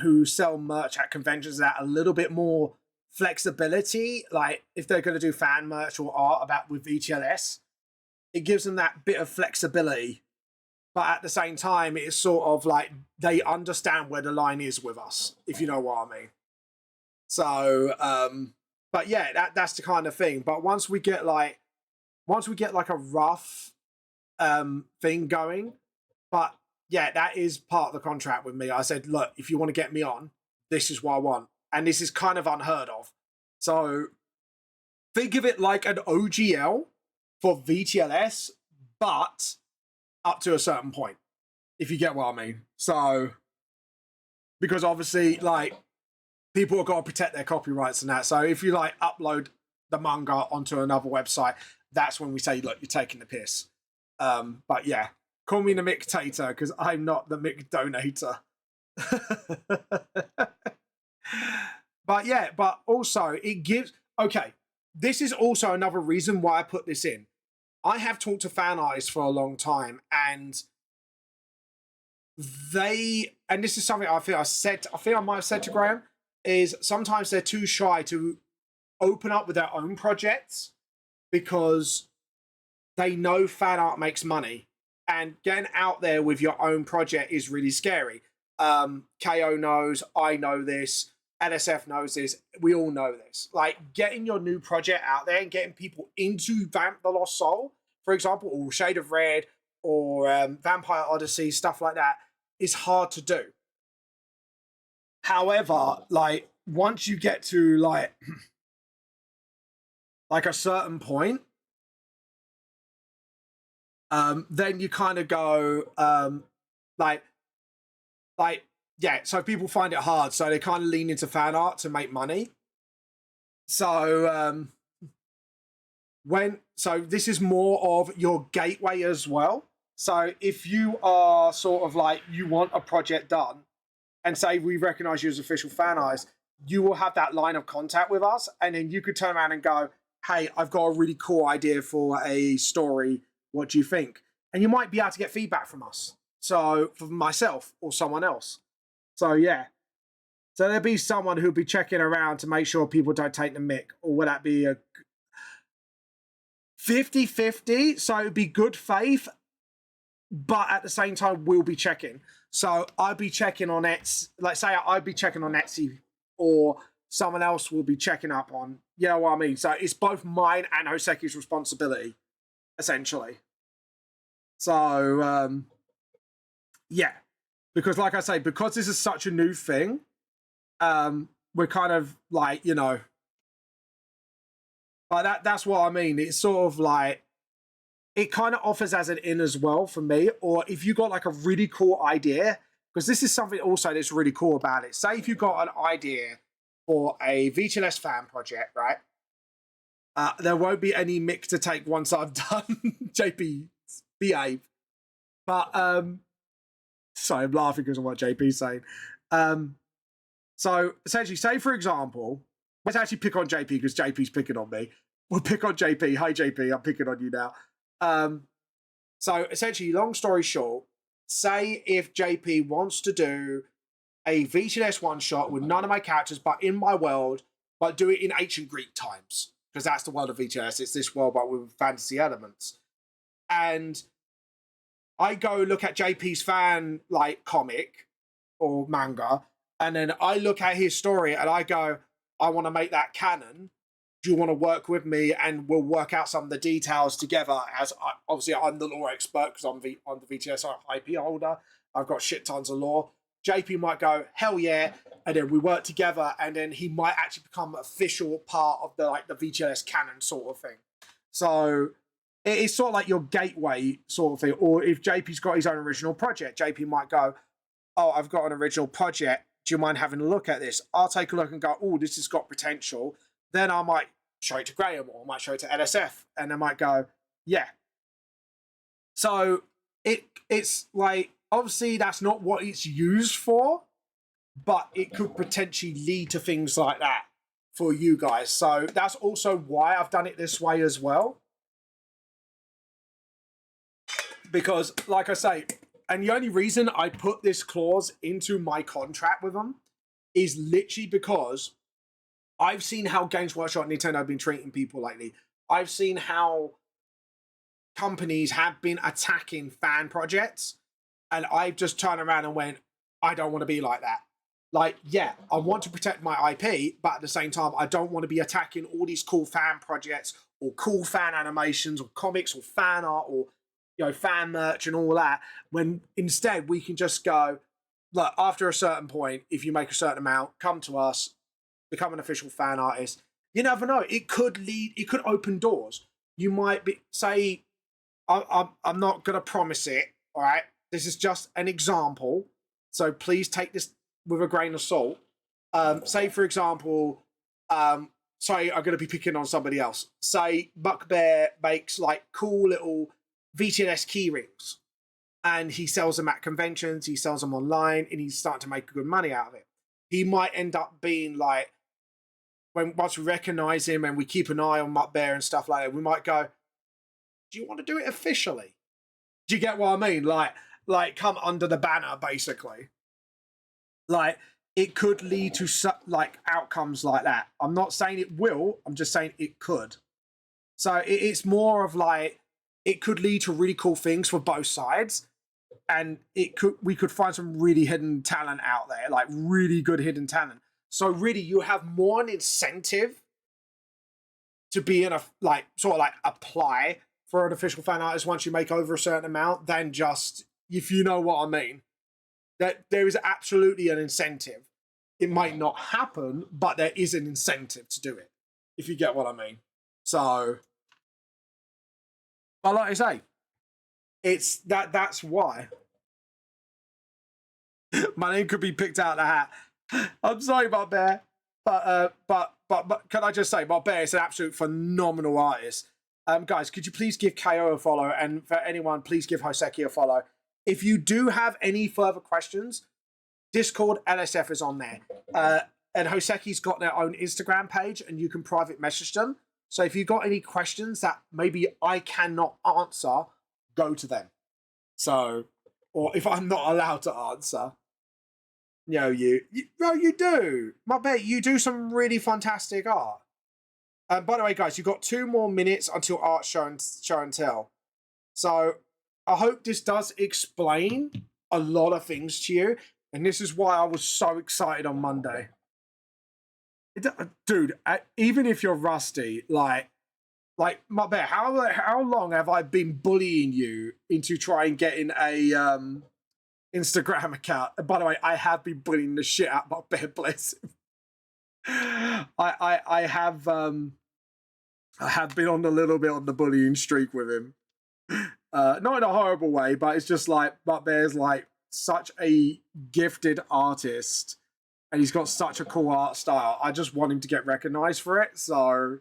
[SPEAKER 1] who sell merch at conventions that a little bit more flexibility. Like if they're going to do fan merch or art about with VTLS, it gives them that bit of flexibility. But at the same time, it's sort of like they understand where the line is with us, if you know what I mean. So, but yeah, that's the kind of thing. But once we get like a rough thing going, but yeah, that is part of the contract with me. I said, look, if you want to get me on, this is what I want, and this is kind of unheard of. So think of it like an OGL for VTLS, but up to a certain point, if you get what I mean. So, because obviously, like, people have got to protect their copyrights and that. So, if you like upload the manga onto another website, that's when we say, look, you're taking the piss. But yeah, call me the Mictator because I'm not the Mick Donator. But yeah, but also it gives. Okay, this is also another reason why I put this in. I have talked to fan artists for a long time, and this is something I think I might have said to Graham, is sometimes they're too shy to open up with their own projects because they know fan art makes money, and getting out there with your own project is really scary. KO knows, I know this, NSF knows this, we all know this. Like getting your new project out there and getting people into Vamp the Lost Soul, for example, or Shade of Red, or Vampire Odyssey, stuff like that, is hard to do. However, like once you get to like like a certain point, then you kind of go like yeah. So people find it hard, so they kind of lean into fan art to make money. So so this is more of your gateway as well. So if you are sort of like you want a project done, and say we recognize you as official fan artist, you will have that line of contact with us, and then you could turn around and go, hey, I've got a really cool idea for a story. What do you think? And you might be able to get feedback from us. So from myself or someone else. So yeah. So there'll be someone who'll be checking around to make sure people don't take the mic, or would that be a 50-50? So it'd be good faith, but at the same time, we'll be checking. So I'd be checking on Etsy, like say I'd be checking on Etsy, or someone else will be checking up on, you know what I mean? So it's both mine and Hoseki's responsibility, essentially. So, yeah. Because like I say, because this is such a new thing, we're kind of like, you know, but that's what I mean. It's sort of like, it kind of offers as an in as well for me. Or if you got like a really cool idea, because this is something also that's really cool about it. Say if you got an idea for a VTLS fan project, right? There won't be any mic to take once I've done JP behave. But sorry, I'm laughing because of what JP's saying. So essentially, say for example, let's actually pick on JP because JP's picking on me. We'll pick on JP. Hi JP, I'm picking on you now. So essentially, long story short, say if JP wants to do a VTS one shot with none of my characters, but in my world, but do it in ancient Greek times, because that's the world of VTS. It's this world, but with fantasy elements. And I go look at JP's fan like comic or manga, and then I look at his story and I go, I want to make that canon. Do you want to work with me, and we'll work out some of the details together? As obviously I'm the law expert because I'm the VTS IP holder. I've got shit tons of law. JP might go, hell yeah, and then we work together, and then he might actually become an official part of the VTS canon sort of thing. So it's sort of like your gateway sort of thing. Or if JP's got his own original project, JP might go, oh, I've got an original project. Do you mind having a look at this? I'll take a look and go, oh, this has got potential. Then I might show it to Graham, or I might show it to LSF, and they might go, yeah. So it's like, obviously that's not what it's used for, but it could potentially lead to things like that for you guys. So that's also why I've done it this way as well. Because, like I say, and the only reason I put this clause into my contract with them is literally because I've seen how Games Workshop and Nintendo have been treating people lately. I've seen how companies have been attacking fan projects, and I've just turned around and went, I don't want to be like that. Like, yeah, I want to protect my IP, but at the same time, I don't want to be attacking all these cool fan projects or cool fan animations or comics or fan art or fan merch and all that, when instead we can just go, look, after a certain point, if you make a certain amount, come to us, become an official fan artist. You never know. It could open doors. You might be, say, I'm not going to promise it, all right? This is just an example, so please take this with a grain of salt. Say, for example, say I'm going to be picking on somebody else. Say Buckbear makes like cool little VTS key rings, and he sells them at conventions, he sells them online, and he's starting to make good money out of it. He might end up being like, once we recognize him and we keep an eye on Muttbear and stuff like that, we might go, do you want to do it officially? Do you get what I mean? Like come under the banner, basically. Like, it could lead to like outcomes like that. I'm not saying it will, I'm just saying it could. So it's more of like, it could lead to really cool things for both sides, and we could find some really hidden talent out there, like really good hidden talent. So really, you have more an incentive to be in a apply for an official fan artist once you make over a certain amount than just, if you know what I mean. That there is absolutely an incentive. It might not happen, but there is an incentive to do it, if you get what I mean. So, but like I say, it's that's why. My name could be picked out of the hat. I'm sorry, Bob Bear, but can I just say, Bob Bear is an absolute phenomenal artist. Guys, could you please give KO a follow, and for anyone, please give Hoseki a follow. If you do have any further questions, Discord LSF is on there, and Hoseki's got their own Instagram page, and you can private message them. So if you've got any questions that maybe I cannot answer, go to them. So, or if I'm not allowed to answer, you do. My bet you do some really fantastic art. By the way, guys, you've got 2 more minutes until art show and tell. So I hope this does explain a lot of things to you, and this is why I was so excited on Monday. Dude, even if you're rusty, like my bear, how long have I been bullying you into trying getting a Instagram account? And by the way, I have been bullying the shit out of my bear, bless him. I have been on a little bit on the bullying streak with him. Not in a horrible way, but it's just like, but there's like such a gifted artist, and he's got such a cool art style. I just want him to get recognized for it. So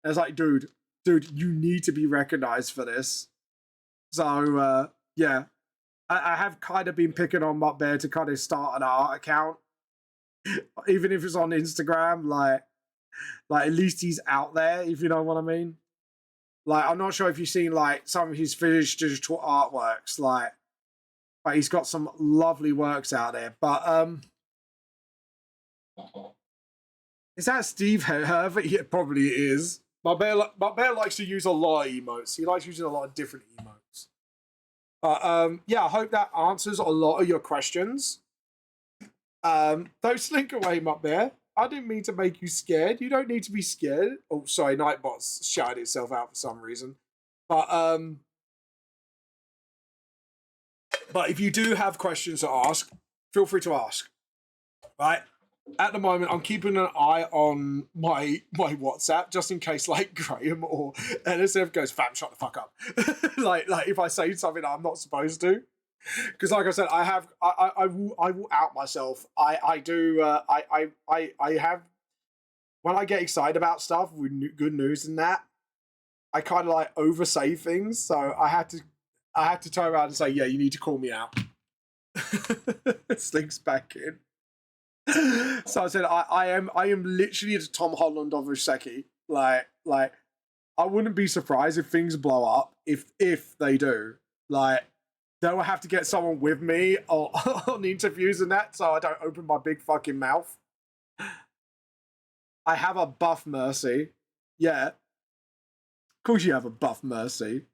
[SPEAKER 1] it's like, dude, you need to be recognized for this. So yeah, I have kind of been picking on Muttbear to kind of start an art account, even if it's on Instagram. Like at least he's out there, if you know what I mean. Like, I'm not sure if you've seen like some of his finished digital artworks, like he's got some lovely works out there. But Is that Steve Hervey? Yeah, probably it is. My bear likes to use a lot of emotes. He likes using a lot of different emotes. Yeah, I hope that answers a lot of your questions. Don't slink away, my bear. I didn't mean to make you scared. You don't need to be scared. Oh, sorry, Nightbot's shouted itself out for some reason. But if you do have questions to ask, feel free to ask. Right? At the moment, I'm keeping an eye on my WhatsApp just in case, like Graham or NSF goes, "Fam, shut the fuck up." like if I say something I'm not supposed to, because like I said, I will out myself. I do I have when I get excited about stuff with good news and that, I kind of like oversay things. So I had to turn around and say, "Yeah, you need to call me out." Slinks back in. So I said, I am literally the Tom Holland of Useki. Like I wouldn't be surprised if things blow up. If they do, like they'll have to get someone with me on interviews and that, so I don't open my big fucking mouth. I have a buff Mercy. Yeah, of course you have a buff Mercy.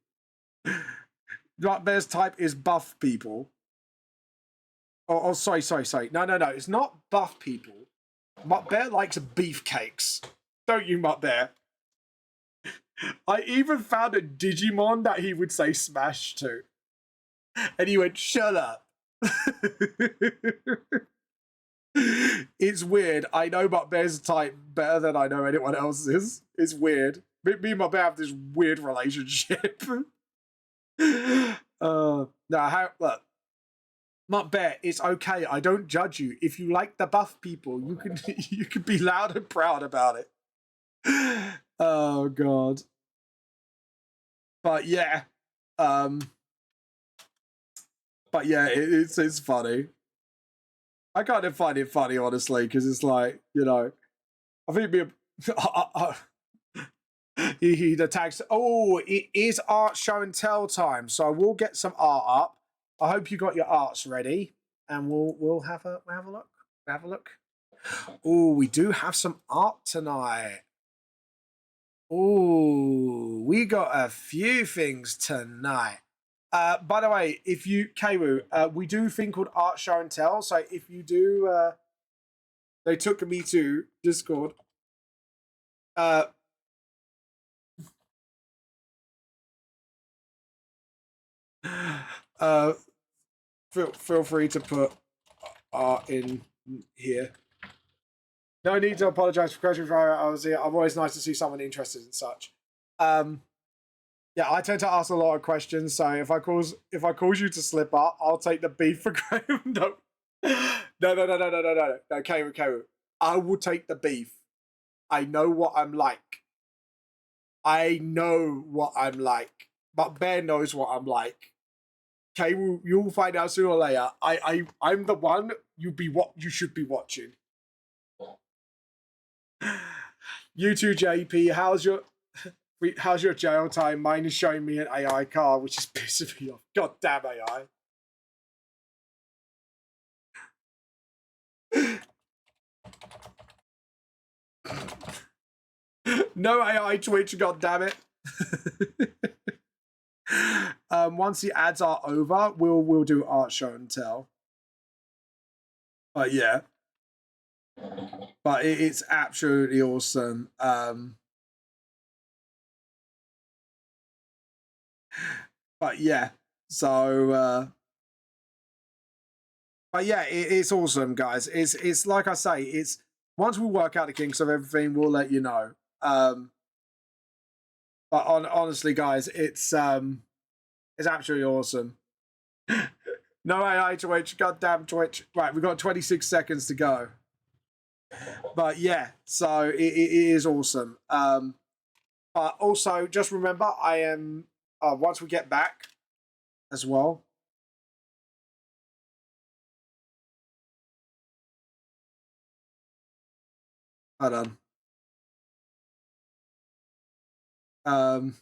[SPEAKER 1] Right, Bear's type is buff people. Oh, sorry. No. It's not buff people. Mutt Bear likes beefcakes. Don't you, Mutt Bear? I even found a Digimon that he would say smash to. And he went, "Shut up." It's weird. I know Mutt Bear's type better than I know anyone else's. It's weird. Me and Mutt Bear have this weird relationship. Look. Mutt Bear, it's okay. I don't judge you. If you like the buff people, you can be loud and proud about it. Oh god. But yeah. It's funny. I kind of find it funny, honestly, because it's like, I think he attacks. Oh, it is art show and tell time, so I will get some art up. I hope you got your arts ready, and we'll have a look. Have a look. Oh, we do have some art tonight. Oh, we got a few things tonight. By the way, if you Kwu, we do a thing called art show and tell. So if you do, they took me to Discord. Feel free to put art in here. No need to apologize for questions. I was here. I'm always nice to see someone interested in such. Yeah, I tend to ask a lot of questions, so if I cause you to slip up, I'll take the beef for Graham. No, Kwu. I will take the beef. I know what I'm like. But Bear knows what I'm like. Kwu, you'll find out sooner or later. I'm the one you should be watching. You too, JP. How's your jail time? Mine is showing me an AI car, which is pissing me off. God damn AI. No AI Twitch, god damn it. Once the ads are over, we'll do art show and tell. But yeah. But it's absolutely awesome. But yeah, so but yeah, it's awesome, guys. It's like I say, it's once we work out the kinks of everything, we'll let you know. But honestly, guys, it's absolutely awesome. No AI Twitch, goddamn Twitch. Right, we've got 26 seconds to go. But yeah, so it is awesome. But also, just remember, I am once we get back as well. Hold on.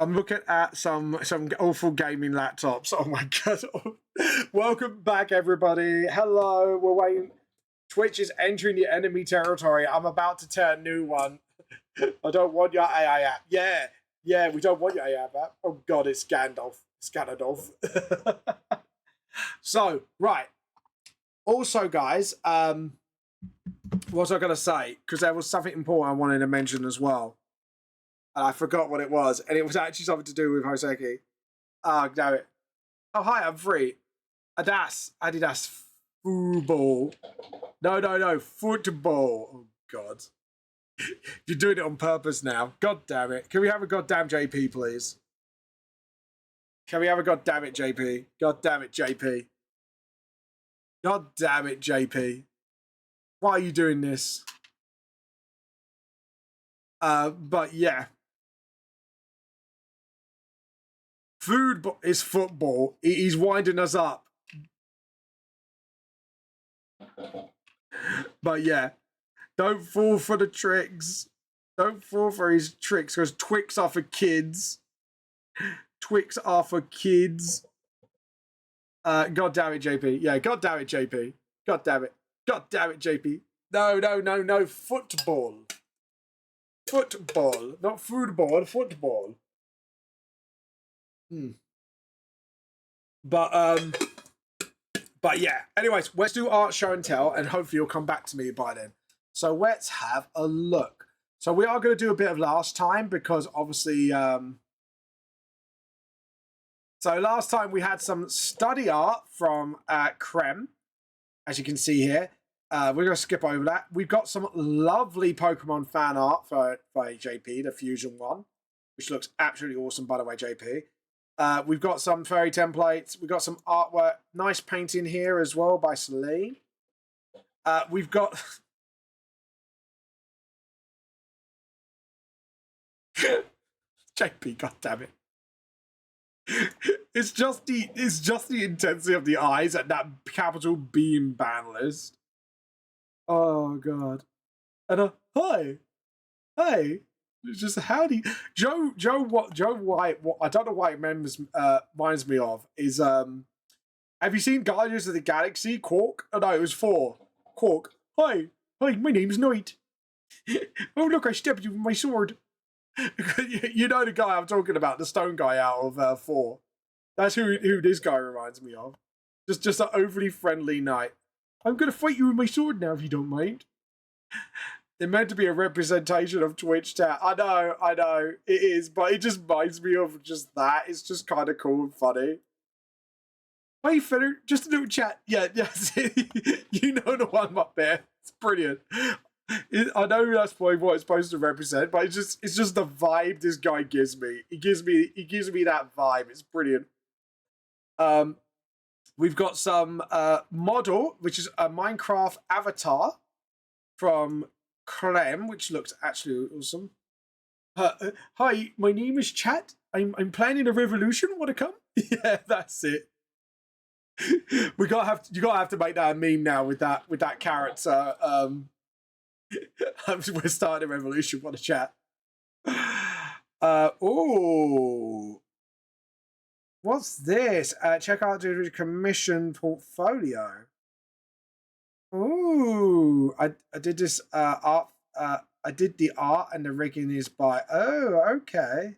[SPEAKER 1] I'm looking at some awful gaming laptops. Oh my god! Welcome back, everybody. Hello. We're waiting. Twitch is entering the enemy territory. I'm about to tear a new one. I don't want your AI app. Yeah, we don't want your AI app. Oh god, it's Gandalf. It's Ganondorf. So, right. Also, guys, what was I going to say? Because there was something important I wanted to mention as well. And I forgot what it was. And it was actually something to do with Hoseki. Oh, damn it. Oh, hi, I'm free. Adidas. Football. No. Football. Oh, God. You're doing it on purpose now. God damn it. Can we have a goddamn JP, please? Can we have a goddamn it, JP? God damn it, JP. God damn it, JP. Why are you doing this? But yeah. Food is football. He's winding us up. But yeah. Don't fall for the tricks. Don't fall for his tricks, because Twix are for kids. Twix are for kids. God damn it, JP. Yeah, god damn it, JP. God damn it. God damn it, JP. No. Football. Football. Not football, football. But yeah. Anyways, let's do art show and tell, and hopefully you'll come back to me by then. So let's have a look. So we are going to do a bit of last time, because obviously so last time we had some study art from Krem, as you can see here. We're going to skip over that. We've got some lovely Pokemon fan art for JP, the Fusion one, which looks absolutely awesome, by the way, JP. We've got some fairy templates. We've got some artwork. Nice painting here as well by Celine. We've got... JP, goddammit. It's just the intensity of the eyes at that capital beam ban list. Oh god. And hi. Hey. It's just howdy. Joe White, what I don't know why it reminds me of is have you seen Guardians of the Galaxy? Quark? Oh no, it was 4. Quark. Hi, my name's Knight. Oh look, I stabbed you with my sword. You know the guy I'm talking about, the stone guy out of 4. That's who this guy reminds me of. Just an overly friendly knight. I'm gonna fight you with my sword now if you don't mind. They're meant to be a representation of Twitch chat. I know, it is, but it just reminds me of just that. It's just kind of cool and funny. Hey, Fenner, just a little chat. Yeah, you know the one up there. It's brilliant. I know that's probably what it's supposed to represent, but it's just the vibe this guy gives me. He gives me that vibe. It's brilliant. We've got some model, which is a Minecraft avatar from Clem, which looks actually awesome. Hi, my name is Chat. I'm planning a revolution. Want to come? Yeah, that's it. You gotta have to make that a meme now with that character. We're starting a revolution. Want to chat? Oh, what's this? Check out the commission portfolio. Ooh, I did this art. I did the art, and the rigging is by. Oh, okay.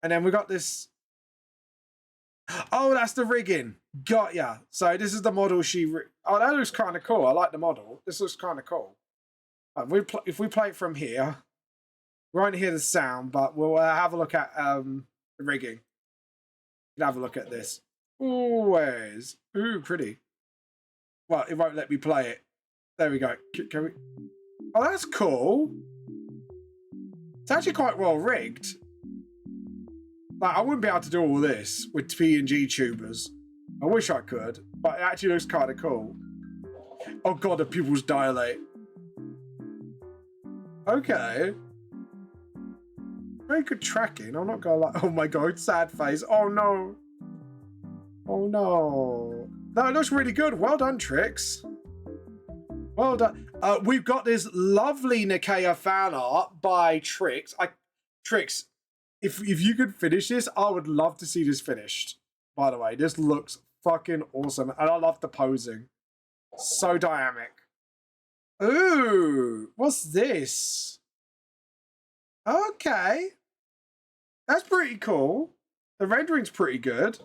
[SPEAKER 1] And then we got this. Oh, that's the rigging. Got ya. So this is the model oh, that looks kind of cool. I like the model. This looks kind of cool. If we play it from here, we won't hear the sound, but we'll have a look at the rigging. You can have a look at this. Always. Ooh, pretty. Well, it won't let me play it. There we go. Can we? Oh, that's cool. It's actually quite well rigged. Like, I wouldn't be able to do all this with PNG tubers. I wish I could, but it actually looks kind of cool. Oh god, the pupils dilate. Okay. Very good tracking. I'm not gonna lie. Oh my god, sad face. Oh no. Oh no. No, it looks really good. Well done, Trix. Well done. We've got this lovely Nikea fan art by Trix. Trix, if you could finish this, I would love to see this finished. By the way, this looks fucking awesome. And I love the posing. So dynamic. Ooh, what's this? Okay. That's pretty cool. The rendering's pretty good.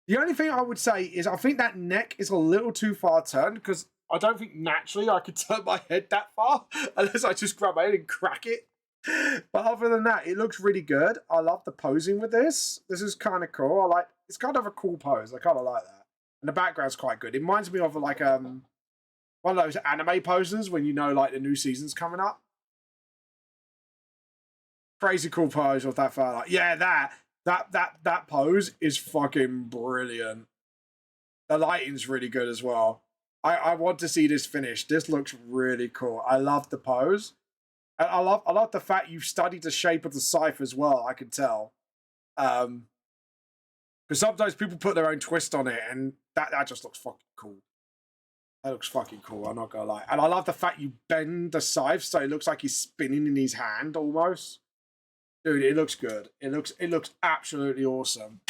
[SPEAKER 1] The only thing I would say is I think that neck is a little too far turned because I don't think naturally I could turn my head that far unless I just grab my head and crack it. But other than that, it looks really good. I love the posing with this. This is kind of cool. It's kind of a cool pose. I kind of like that. And the background's quite good. It reminds me of like one of those anime poses when you know like the new season's coming up. Crazy cool pose with that fella. Yeah, that pose is fucking brilliant. The lighting's really good as well. I want to see this finished. This looks really cool. I love the pose. And I love the fact you've studied the shape of the scythe as well, I can tell. Because sometimes people put their own twist on it, and that just looks fucking cool. That looks fucking cool, I'm not gonna lie. And I love the fact you bend the scythe so it looks like he's spinning in his hand almost. Dude, it looks good. It looks absolutely awesome.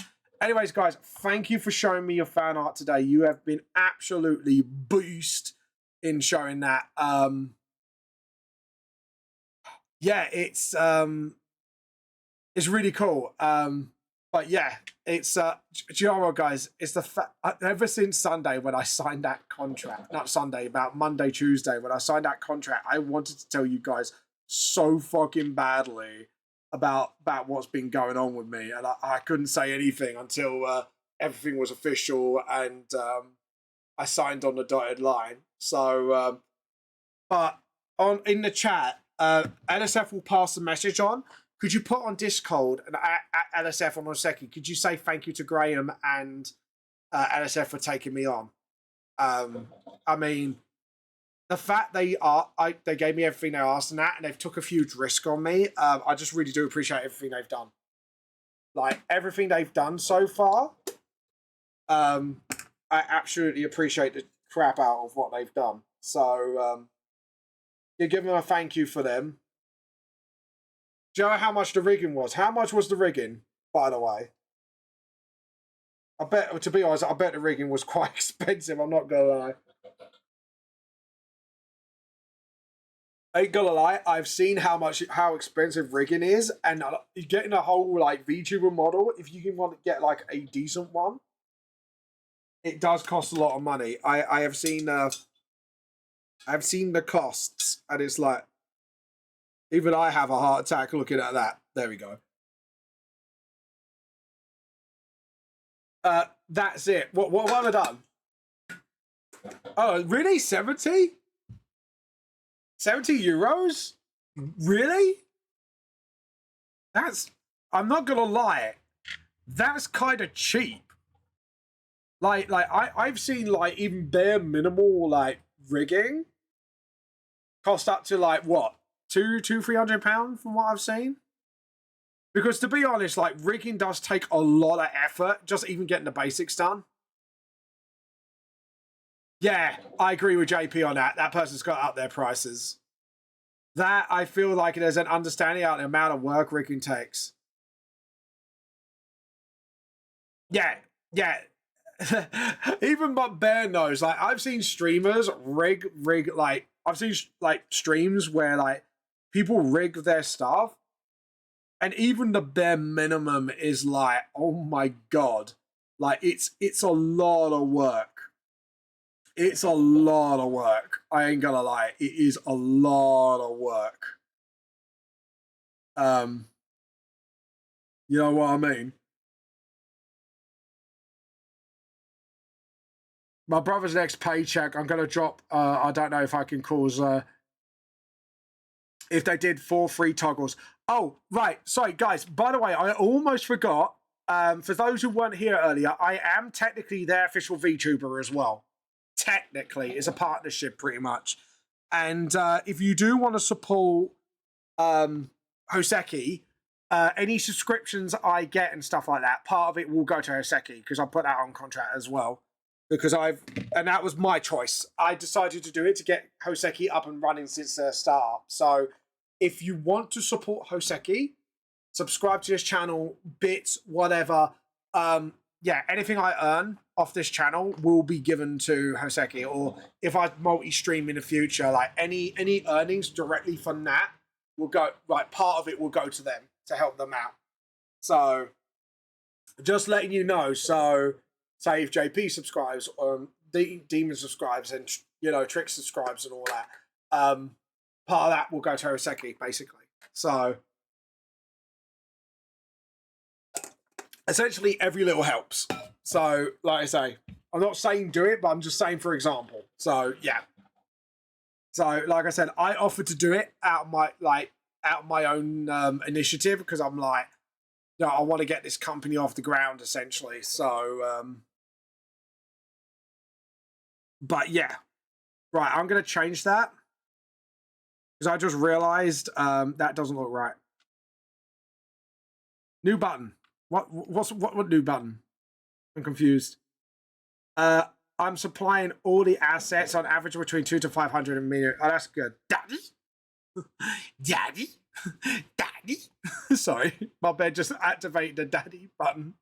[SPEAKER 1] Anyways, guys, thank you for showing me your fan art today. You have been absolutely beast in showing that. Yeah, it's really cool. But yeah, it's do you know what, guys? It's the fact ever since Sunday when I signed that contract, not Sunday, about Monday, Tuesday when I signed that contract, I wanted to tell you guys so fucking badly about what's been going on with me, and I couldn't say anything until everything was official and I signed on the dotted line. So, but in the chat, LSF will pass the message on. Could you put on Discord and at LSF on Oseki? Could you say thank you to Graham and LSF for taking me on? I mean, the fact they gave me everything they asked and that, and they've took a huge risk on me. I just really do appreciate everything they've done. Like everything they've done so far, I absolutely appreciate the crap out of what they've done. So you give them a thank you for them. Do you know how much the rigging was? How much was the rigging, by the way? I bet, to be honest, I bet the rigging was quite expensive. I'm not gonna lie. I ain't gonna lie, I've seen how expensive rigging is, and getting a whole like VTuber model, if you can want to get like a decent one, it does cost a lot of money. I have seen I've seen the costs, and it's like even I have a heart attack looking at that. There we go. That's it. What have I done? Oh, really? 70? 70 euros? Really? I'm not gonna lie, that's kind of cheap. Like I've seen like even bare minimal like rigging cost up to like what, £300 from what I've seen. Because to be honest, like rigging does take a lot of effort, just even getting the basics done. Yeah, I agree with JP on that. That person's got up their prices. That I feel like there's an understanding out the amount of work rigging takes. Yeah, yeah. Even but Bear knows. Like I've seen streamers rig like I've seen like streams where like people rig their stuff, and even the bare minimum is like, oh my god, like it's a lot of work. It's a lot of work. I ain't gonna lie, it is a lot of work. Um, you know what I mean? My brother's next paycheck, I'm gonna drop. I don't know if I can cause. If they did 4 free toggles. Oh, right. Sorry, guys. By the way, I almost forgot. For those who weren't here earlier, I am technically their official VTuber as well. Technically, it's a partnership pretty much. And if you do want to support Hoseki, any subscriptions I get and stuff like that, part of it will go to Hoseki because I put that on contract as well. Because and that was my choice. I decided to do it to get Hoseki up and running since their startup. So if you want to support Hoseki, subscribe to his channel, bits, whatever. yeah, anything I earn off this channel will be given to Hoseki, or if I multi-stream in the future, like any earnings directly from that will go, like part of it will go to them to help them out. So just letting you know. So say if JP subscribes, or Demon subscribes, and Trick subscribes and all that, part of that will go to Hoseki basically. So essentially every little helps. So like I say, I'm not saying do it, but I'm just saying for example. So yeah. So like I said, I offered to do it out of my own initiative, because I'm like, I want to get this company off the ground essentially. So but yeah. Right, I'm gonna change that, because I just realized that doesn't look right. New button. What new button? I'm confused. I'm supplying all the assets on average between 2 to 500 a minute. Oh, that's good. Daddy? Daddy? Daddy? Sorry, my bed just activated the daddy button.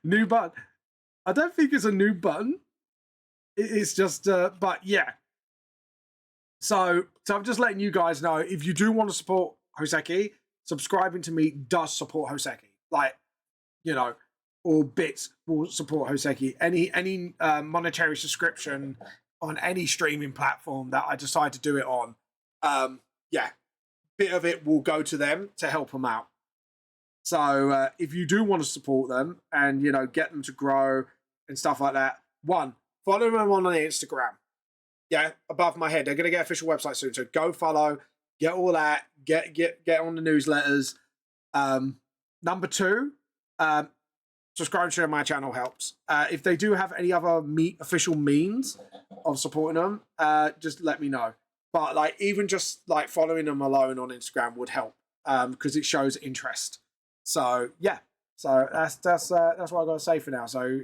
[SPEAKER 1] New button. I don't think it's a new button. It's just, but yeah. So I'm just letting you guys know, if you do want to support Hoseki, subscribing to me does support Hoseki. Like, all bits will support Hoseki. Any monetary subscription on any streaming platform that I decide to do it on, yeah, bit of it will go to them to help them out. So if you do want to support them and get them to grow and stuff like that, one, follow them on Instagram. Yeah, above my head. They're going to get official website soon, so go follow, get all that, get on the newsletters. Number two, subscribe to my channel helps. If they do have any other official means of supporting them, just let me know. But like, even just like following them alone on Instagram would help, because it shows interest. So yeah, so that's what I got to say for now. So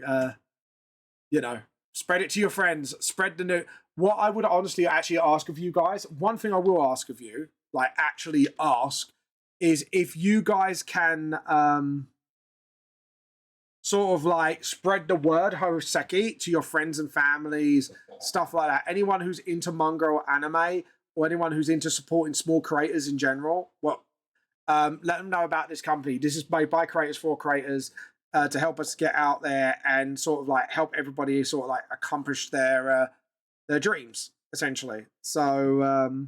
[SPEAKER 1] spread it to your friends, spread the new. What I would honestly actually ask of you guys, one thing I will ask of you, like actually ask, is if you guys can sort of like spread the word Hoseki to your friends and families, stuff like that. Anyone who's into manga or anime, or anyone who's into supporting small creators in general, well, let them know about this company. This is made by creators for creators, to help us get out there and sort of like help everybody sort of like accomplish their dreams, essentially. So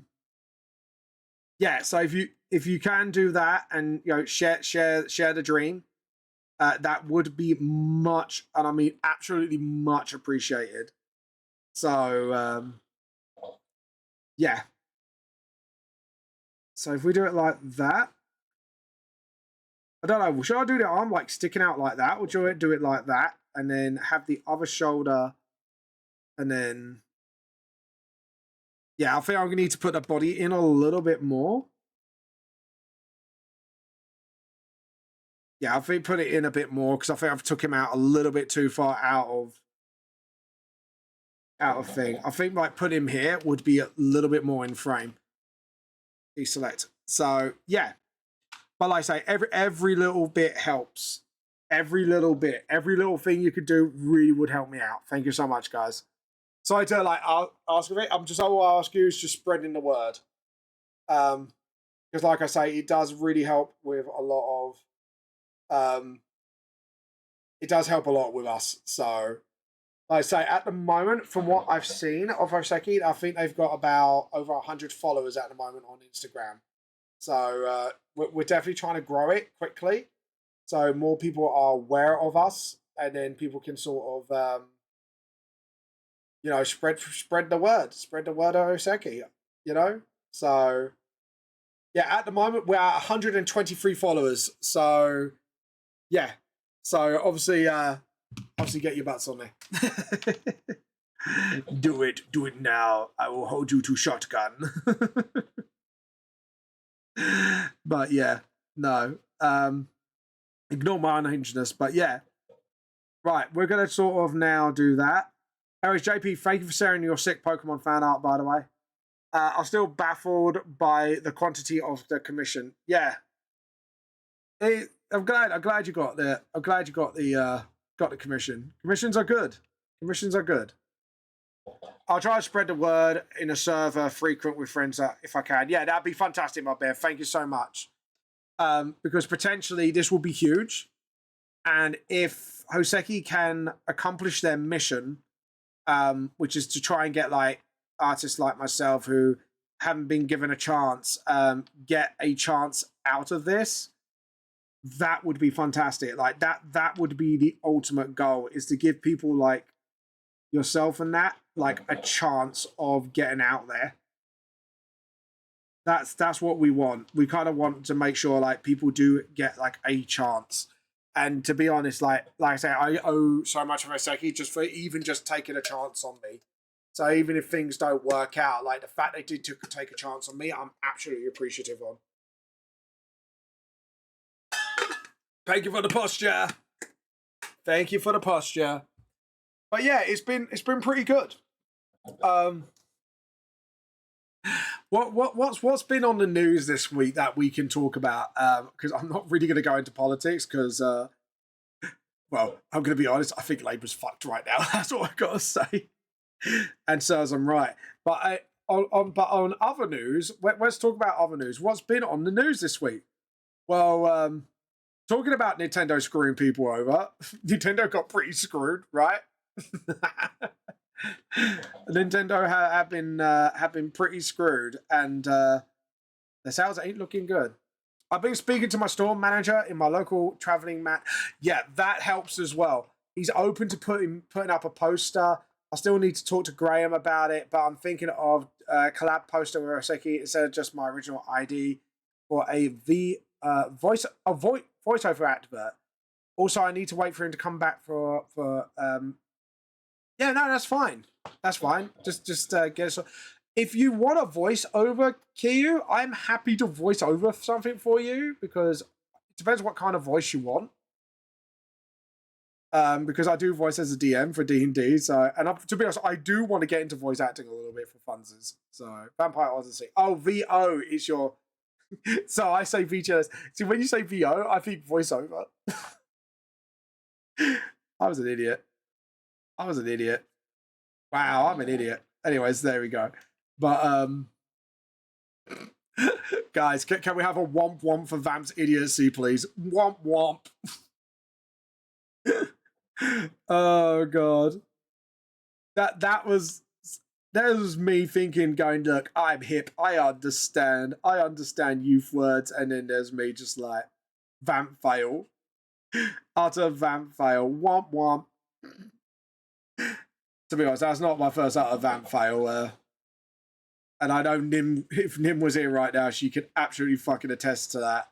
[SPEAKER 1] yeah, so if you can do that and share the dream, that would be much, and I mean absolutely much appreciated. So yeah. So if we do it like that, I don't know, should I do the arm like sticking out like that, or should I do it like that and then have the other shoulder, and then yeah, I think I'm gonna need to put the body in a little bit more. Yeah, I think put it in a bit more, because I think I've took him out a little bit too far out of thing. I think like put him here would be a little bit more in frame. Deselect. So yeah, but like I say, every little bit helps. Every little bit, every little thing you could do really would help me out. Thank you so much, guys. Sorry to like ask of it. I will ask you is just spreading the word. Because like I say, it does really help with a lot of it does help a lot with us. So like I say, at the moment, from what I've seen of Hoseki, I think they've got about over 100 followers at the moment on Instagram. So we're definitely trying to grow it quickly, so more people are aware of us, and then people can sort of spread the word of Hoseki. So yeah, at the moment we're at 123 followers. So yeah, so obviously get your butts on there. Do it now. I will hold you to shotgun. But yeah, no. Ignore my unhingedness, but yeah. Right, we're gonna sort of now do that. Anyways, JP, thank you for sharing your sick Pokemon fan art, by the way. I'm still baffled by the quantity of the commission. Yeah. I'm glad you got the. I'm glad you got the commission. Commissions are good. Commissions are good. I'll try to spread the word in a server frequent with friends if I can. Yeah, that'd be fantastic, my bear. Thank you so much. Because potentially this will be huge, and if Hoseki can accomplish their mission, which is to try and get like artists like myself who haven't been given a chance, get a chance out of this, that would be fantastic. Like that would be the ultimate goal, is to give people like yourself and that like a chance of getting out there. That's what we want. We kind of want to make sure like people do get like a chance. And to be honest, like I say, I owe so much of Oseki just for even just taking a chance on me. So even if things don't work out, like the fact they did take a chance on me, I'm absolutely appreciative on. Thank you for the posture. Thank you for the posture. But yeah, it's been pretty good. What's been on the news this week that we can talk about? Because I'm not really going to go into politics because, well, I'm going to be honest. I think Labour's fucked right now. That's all I got to say. And so as I'm right. But on other news, let's talk about other news. What's been on the news this week? Well, talking about Nintendo screwing people over, Nintendo got pretty screwed, right? Nintendo have been pretty screwed, and the sales ain't looking good. I've been speaking to my store manager in my local traveling mat. Yeah, that helps as well. He's open to putting up a poster. I still need to talk to Graham about it, but I'm thinking of a collab poster with Oseki instead of just my original ID for a voiceover advert. Also, I need to wait for him to come back for yeah, no, that's fine. That's fine. Just get us. If you want a voice over, Kiyu, I'm happy to voice over something for you because it depends what kind of voice you want. Because I do voice as a DM for D&D, so to be honest, I do want to get into voice acting a little bit for funsies. So Vampire Odyssey. Oh, VO is your. So I say VJS. See, when you say VO, I think voiceover. I was an idiot. Wow, I'm an idiot. Anyways, there we go. But guys, can we have a womp womp for Vamp's idiocy, please? Womp womp. Oh god. That was me thinking, going, look, I'm hip, I understand youth words, and then there's me just like vamp fail. Utter vamp fail. Womp womp. To be honest, that's not my first utter vamp fail. And I know Nim, if Nim was here right now, she could absolutely fucking attest to that.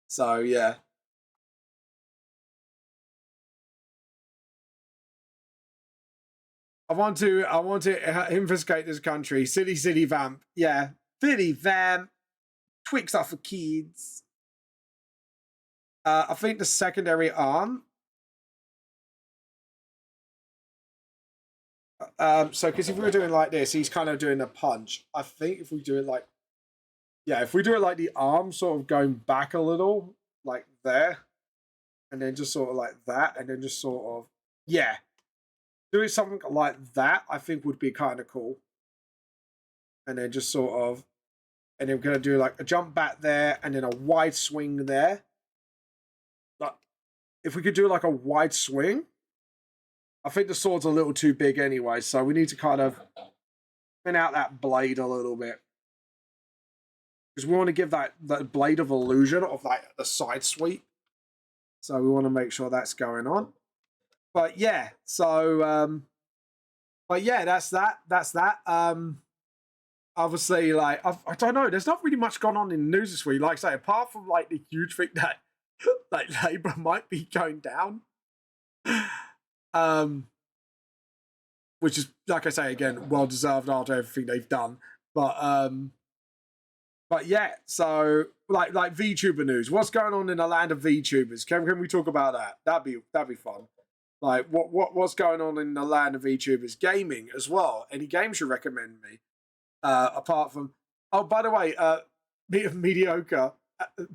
[SPEAKER 1] So yeah. I want to infiscate this country. City vamp. Yeah. City vamp. Twix are for kids. I think the secondary arm. So because if we were doing like this, he's kind of doing a punch. I think if we do it like, yeah, if we do it like the arm sort of going back a little, like there, and then just sort of like that, and then just sort of, yeah, doing something like that, I think would be kind of cool. And then just sort of, and then we're gonna do like a jump back there, and then a wide swing there. Like, if we could do like a wide swing. I think the sword's a little too big anyway, so we need to kind of thin out that blade a little bit. Because we want to give that blade of illusion of like the side sweep. So we want to make sure that's going on. But yeah, so but yeah, that's that. Obviously, like I don't know, there's not really much going on in the news this week. Like I say, apart from like the huge thing that like Labour might be going down. Which is, like I say again, well deserved after everything they've done. But yeah, so like VTuber news. What's going on in the land of VTubers? Can we talk about that? That'd be fun. Like what's going on in the land of VTubers? Gaming as well. Any games you recommend me? Apart from, oh, by the way, mediocre.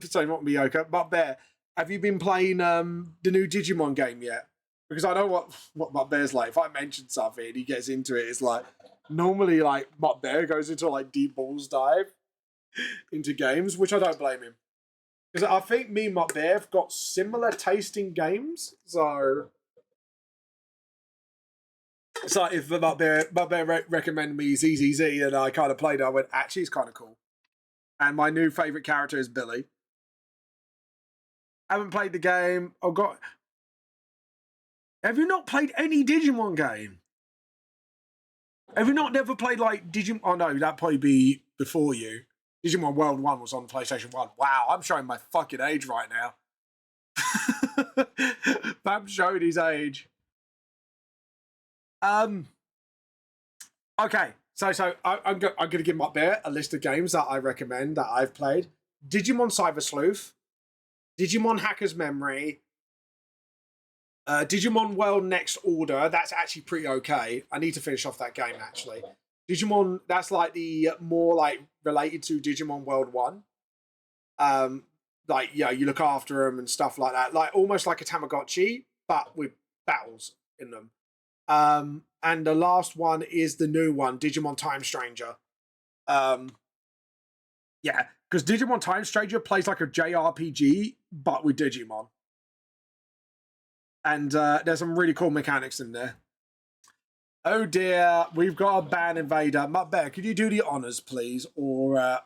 [SPEAKER 1] Sorry, not mediocre, but Bear. Have you been playing the new Digimon game yet? Because I know what my bear's like. If I mention something and he gets into it, it's like normally like my bear goes into like deep balls dive into games, which I don't blame him. Because I think me and my bear have got similar tasting games. So it's like if my bear recommended me ZZZ and I kind of played it, I went, actually, it's kind of cool. And my new favourite character is Billy. I haven't played the game. I've got. Have you not played any Digimon game? Have you not never played like Digimon? Oh no, that'd probably be before you. Digimon World 1 was on PlayStation 1. Wow, I'm showing my fucking age right now. Bam's showing his age. Okay, so I'm going to give my bear a list of games that I recommend that I've played. Digimon Cyber Sleuth, Digimon Hacker's Memory, Digimon World Next Order. That's actually pretty okay. I need to finish off that game actually. Digimon, that's like the more like related to Digimon World 1. Like, yeah, you look after them and stuff like that. Like almost like a Tamagotchi, but with battles in them. And the last one is the new one, Digimon Time Stranger. Yeah, because Digimon Time Stranger plays like a JRPG, but with Digimon. And there's some really cool mechanics in there. Oh dear, we've got a ban invader. Bear, could you do the honors, please? Or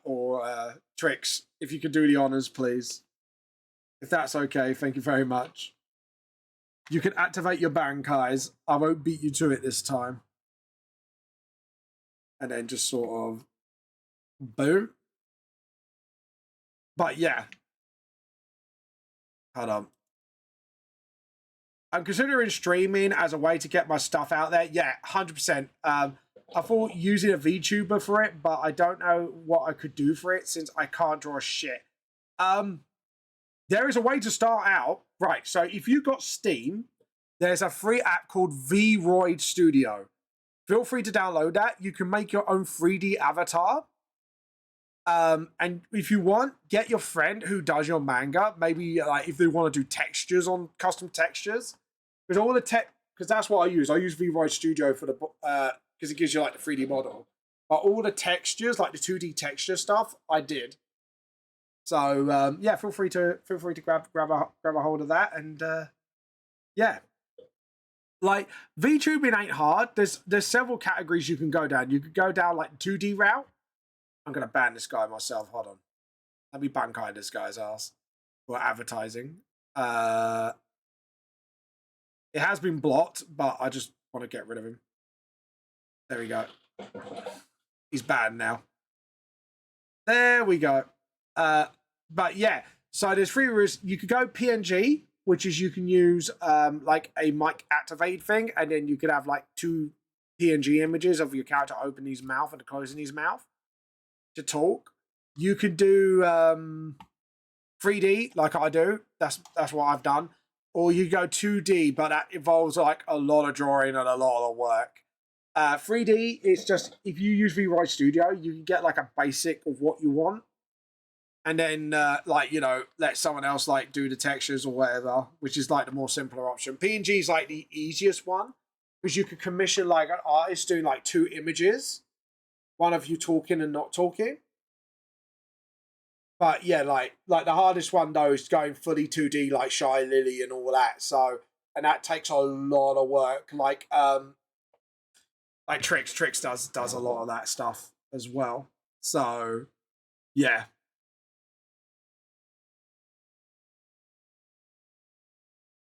[SPEAKER 1] Trix, if you could do the honors, please. If that's okay, thank you very much. You can activate your Bankais. I won't beat you to it this time. And then just sort of boom. But yeah. Hold on. I'm considering streaming as a way to get my stuff out there. Yeah, 100%. I thought using a VTuber for it, but I don't know what I could do for it since I can't draw shit. There is a way to start out. Right, so if you got Steam, there's a free app called VRoid Studio. Feel free to download that. You can make your own 3D avatar. And if you want, get your friend who does your manga. Maybe like if they want to do textures on custom textures, because all the tech, because that's what I use. I use VRoid Studio for the because it gives you like the 3D model. But all the textures, like the 2D texture stuff, I did. So yeah, feel free to grab a hold of that, and yeah, like VTubing ain't hard. There's several categories you can go down. You could go down like the 2D route. I'm gonna ban this guy myself. Hold on, let me bankai this guy's ass for advertising. It has been blocked, but I just want to get rid of him. There we go. He's banned now. There we go. But yeah, so there's three routes. You could go PNG, which is you can use like a mic activate thing, and then you could have like two PNG images of your character opening his mouth and closing his mouth to talk. You could do 3D like I do. That's what I've done. Or you go 2D, but that involves like a lot of drawing and a lot of work. 3D, it's just if you use VRoid Studio, you can get like a basic of what you want, and then like, you know, let someone else like do the textures or whatever, which is like the more simpler option. PNG is like the easiest one because you could commission like an artist doing like two images, one of you talking and not talking. But yeah, like the hardest one though is going fully 2D like Shy Lily and all that. So, and that takes a lot of work. Like Trix does a lot of that stuff as well. So yeah.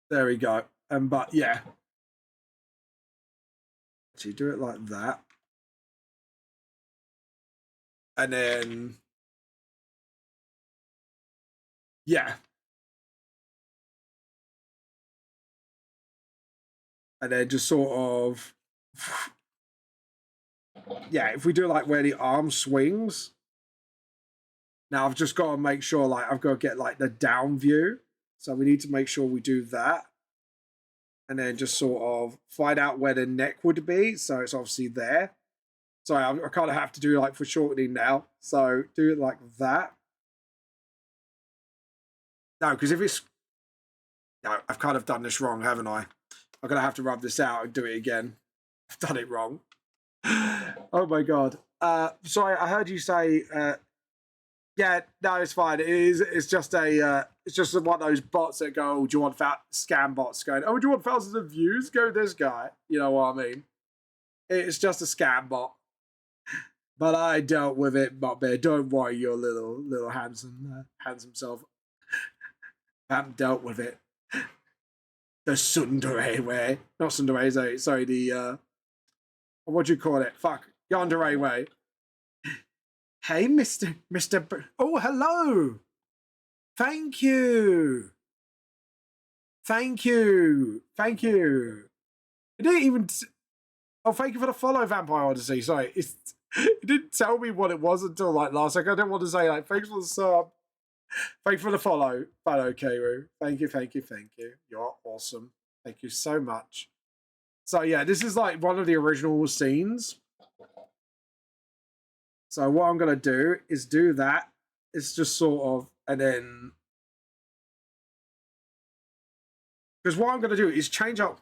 [SPEAKER 1] There we go. But yeah. So you do it like that. And then yeah. And then just sort of yeah, if we do like where the arm swings. Now I've just got to make sure like I've got to get like the down view. So we need to make sure we do that. And then just sort of find out where the neck would be. So it's obviously there. Sorry, I kind of have to do like for shortening now. So do it like that. No, because if it's Yeah, I've kind of done this wrong, haven't I? I'm gonna have to rub this out and do it again. I've done it wrong. Oh my god. Sorry, I heard you say. Yeah, no, it's fine. It is. It's just a. It's just one of those bots that go, oh, "Do you want scam bots going? Oh, do you want thousands of views? Go this guy." You know what I mean? It's just a scam bot. But I dealt with it, Bear. Don't worry, your little handsome self. I haven't dealt with it the Sundere way. Not Sundere, sorry, the what do you call it? Fuck. Yandere way. Hey, Mr. Oh, hello. Thank you. Thank you. Thank you. It didn't even. Oh, thank you for the follow, Vampire Odyssey. Sorry. It didn't tell me what it was until like last second. I didn't want to say like, thanks for the sub. Thank you for the follow, Keiru. Thank you, thank you, thank you. You're awesome. Thank you so much. So yeah, this is like one of the original scenes. So what I'm gonna do is do that. It's just sort of, and then because what I'm gonna do is change up.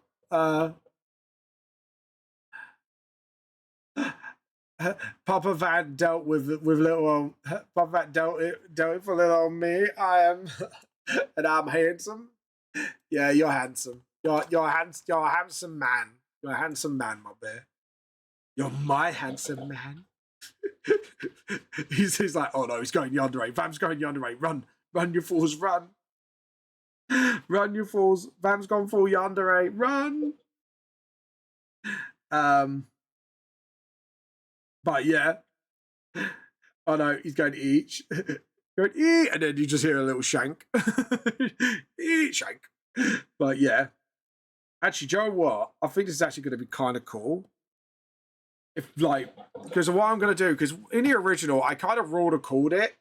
[SPEAKER 1] Papa Van dealt with little Papa Van dealt it for little me. I am, and I'm handsome. Yeah, you're handsome. You're a handsome man. You're a handsome man, my bear. You're my handsome man. he's like, oh no, he's going yonder way. Vam's going yonder way. Run, you fools, run. Run, you fools. Vam's gone full yonder way. Run. But yeah. Oh no, he's going to eat. Going to eat, and then you just hear a little shank. Eat, shank. But yeah. Actually, Joe, what? I think this is actually going to be kind of cool. If like, because what I'm going to do, because in the original, I kind of raw called it,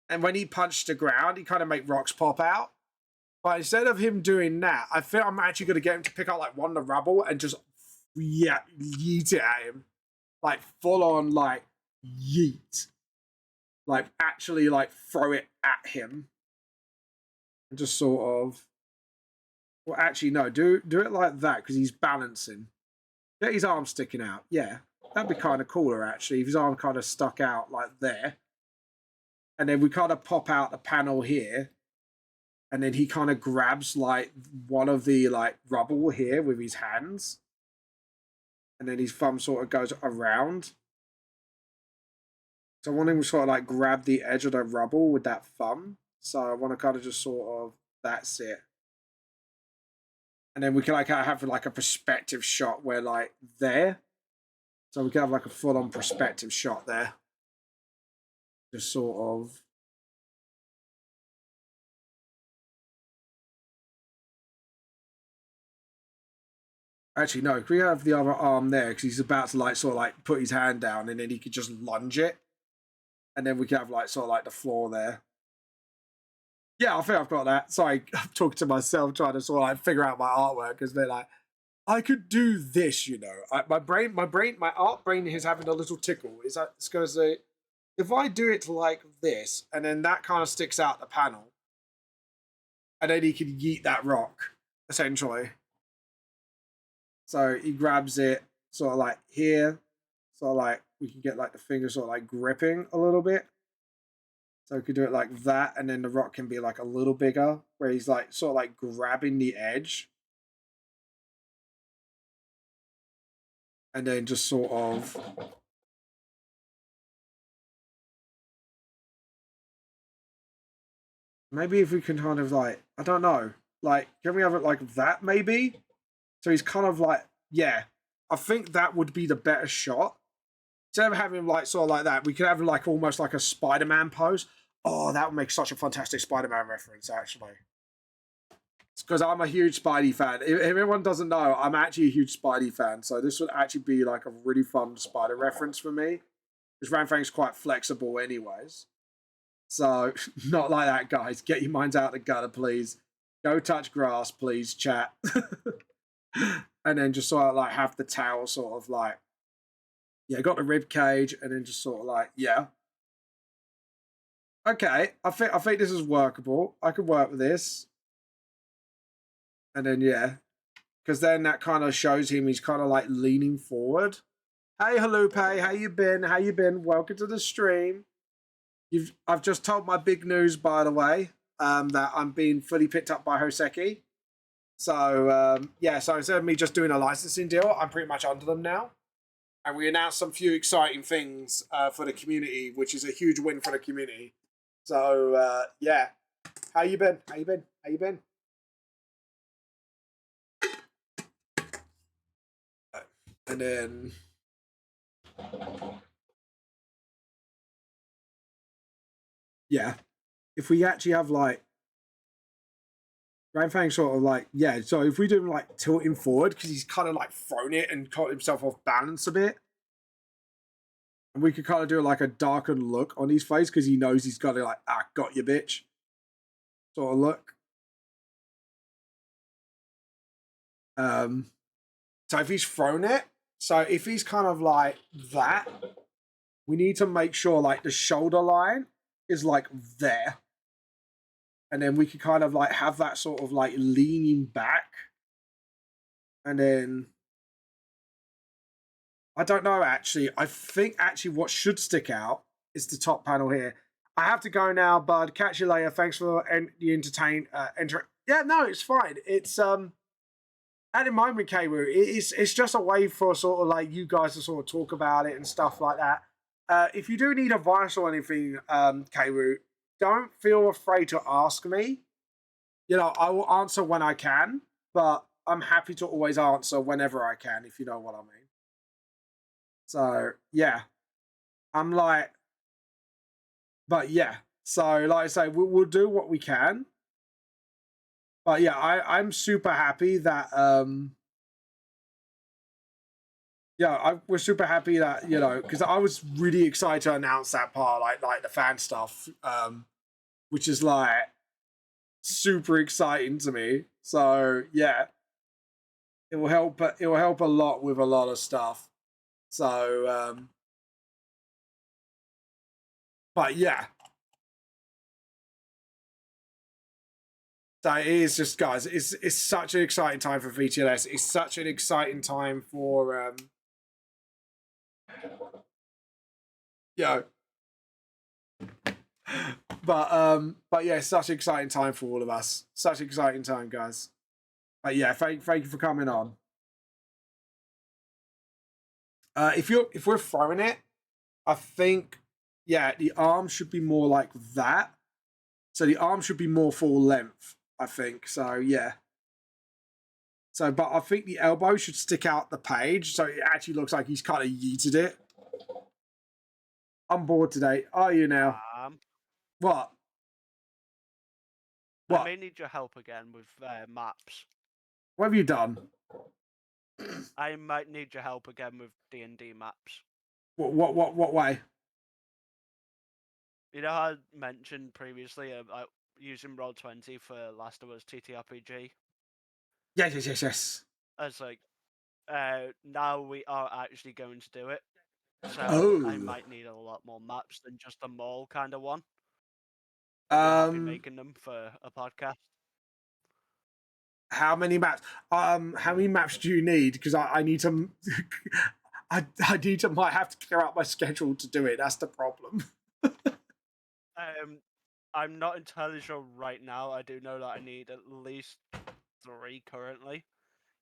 [SPEAKER 1] and when he punched the ground, he kind of make rocks pop out. But instead of him doing that, I feel I'm actually going to get him to pick up like one of the rubble and just yeet it at him, like full on like yeet, like actually like throw it at him, and just sort of. Well, actually, no, do it like that because he's balancing. Get his arm sticking out. Yeah, that'd be kind of cooler, actually, if his arm kind of stuck out like there. And then we kind of pop out the panel here. And then he kind of grabs, like, one of the, like, rubble here with his hands. And then his thumb sort of goes around. So I want him to sort of, like, grab the edge of the rubble with that thumb. So I want to kind of just sort of, that's it. And then we can like have like a perspective shot where like there. So we can have like a full-on perspective shot there. Just sort of. Actually, no, we have the other arm there because he's about to like sort of like put his hand down and then he could just lunge it. And then we can have like sort of like the floor there. Yeah, I think I've got that. Sorry, I'm talking to myself trying to sort of like figure out my artwork because they're like, I could do this, you know. My art brain is having a little tickle. It's going to say, if I do it like this, and then that kind of sticks out the panel, and then he can yeet that rock, essentially. So he grabs it sort of like here, sort of like we can get like the finger sort of like gripping a little bit. So we could do it like that, and then the rock can be like a little bigger, where he's like sort of like grabbing the edge. And then just sort of maybe if we can kind of like, I don't know, like, can we have it like that maybe? So he's kind of like, yeah, I think that would be the better shot. Instead of having him like sort of like that, we could have like almost like a Spider-Man pose. Oh, that would make such a fantastic Spider-Man reference, actually. It's because I'm a huge Spidey fan. If everyone doesn't know, I'm actually a huge Spidey fan. So this would actually be like a really fun Spider reference for me. Because Ranfang's quite flexible anyways. So, not like that, guys. Get your minds out of the gutter, please. Go touch grass, please, chat. And then just sort of like have the towel sort of like, yeah, got the rib cage, and then just sort of like, yeah. Okay, I think this is workable. I could work with this. And then yeah, because then that kind of shows him he's kind of like leaning forward. Hey, Halupe, how you been? How you been? Welcome to the stream. I've just told my big news, by the way, that I'm being fully picked up by Hoseki. So yeah, so instead of me just doing a licensing deal, I'm pretty much under them now. And we announced some few exciting things for the community, which is a huge win for the community. So yeah, how you been? How you been? How you been? And then yeah, if we actually have like Grand Fang sort of like yeah, so if we do like tilting forward because he's kind of like thrown it and caught himself off balance a bit, and we could kind of do like a darkened look on his face because he knows he's got to like got you bitch sort of look. Um, so if he's thrown it, so if he's kind of like that, we need to make sure like the shoulder line is like there. And then we could kind of like have that sort of like leaning back. And then I don't know actually. I think actually what should stick out is the top panel here. I have to go now, bud. Catch you later. Thanks for the enter. Yeah, no, it's fine. It's at the moment, Kayru, it's just a way for sort of like you guys to sort of talk about it and stuff like that. If you do need advice or anything, Kayru, don't feel afraid to ask me. You know, I will answer when I can, but I'm happy to always answer whenever I can, if you know what I mean. So yeah, I'm like, but yeah. So like I say, we'll do what we can. But yeah, I'm super happy that yeah, we're super happy that you know because I was really excited to announce that part, like the fan stuff, which is like super exciting to me. So yeah, it will help. It will help a lot with a lot of stuff. So, but yeah, so it is just guys. It's such an exciting time for VTLS. It's such an exciting time for you know but yeah, such an exciting time for all of us. Such an exciting time, guys. But yeah, thank you for coming on. If we're throwing it, I think yeah, the arm should be more like that. So the arm should be more full length, I think. So yeah. So but I think the elbow should stick out the page, so it actually looks like he's kind of yeeted it. I'm bored today. Are you now? What?
[SPEAKER 3] I
[SPEAKER 1] What?
[SPEAKER 3] may need your help again with maps.
[SPEAKER 1] What have you done?
[SPEAKER 3] I might need your help again with D&D maps.
[SPEAKER 1] What way?
[SPEAKER 3] You know how I mentioned previously using Roll20 for Last of Us TTRPG?
[SPEAKER 1] Yes.
[SPEAKER 3] As like, now we are actually going to do it. So I
[SPEAKER 1] Oh.
[SPEAKER 3] might need a lot more maps than just a mall kind of one. I'll be making them for a podcast.
[SPEAKER 1] How many maps? How many maps do you need? Because I need to. I need to might have to clear out my schedule to do it. That's the problem.
[SPEAKER 3] I'm not entirely sure right now. I do know that I need at least 3 currently.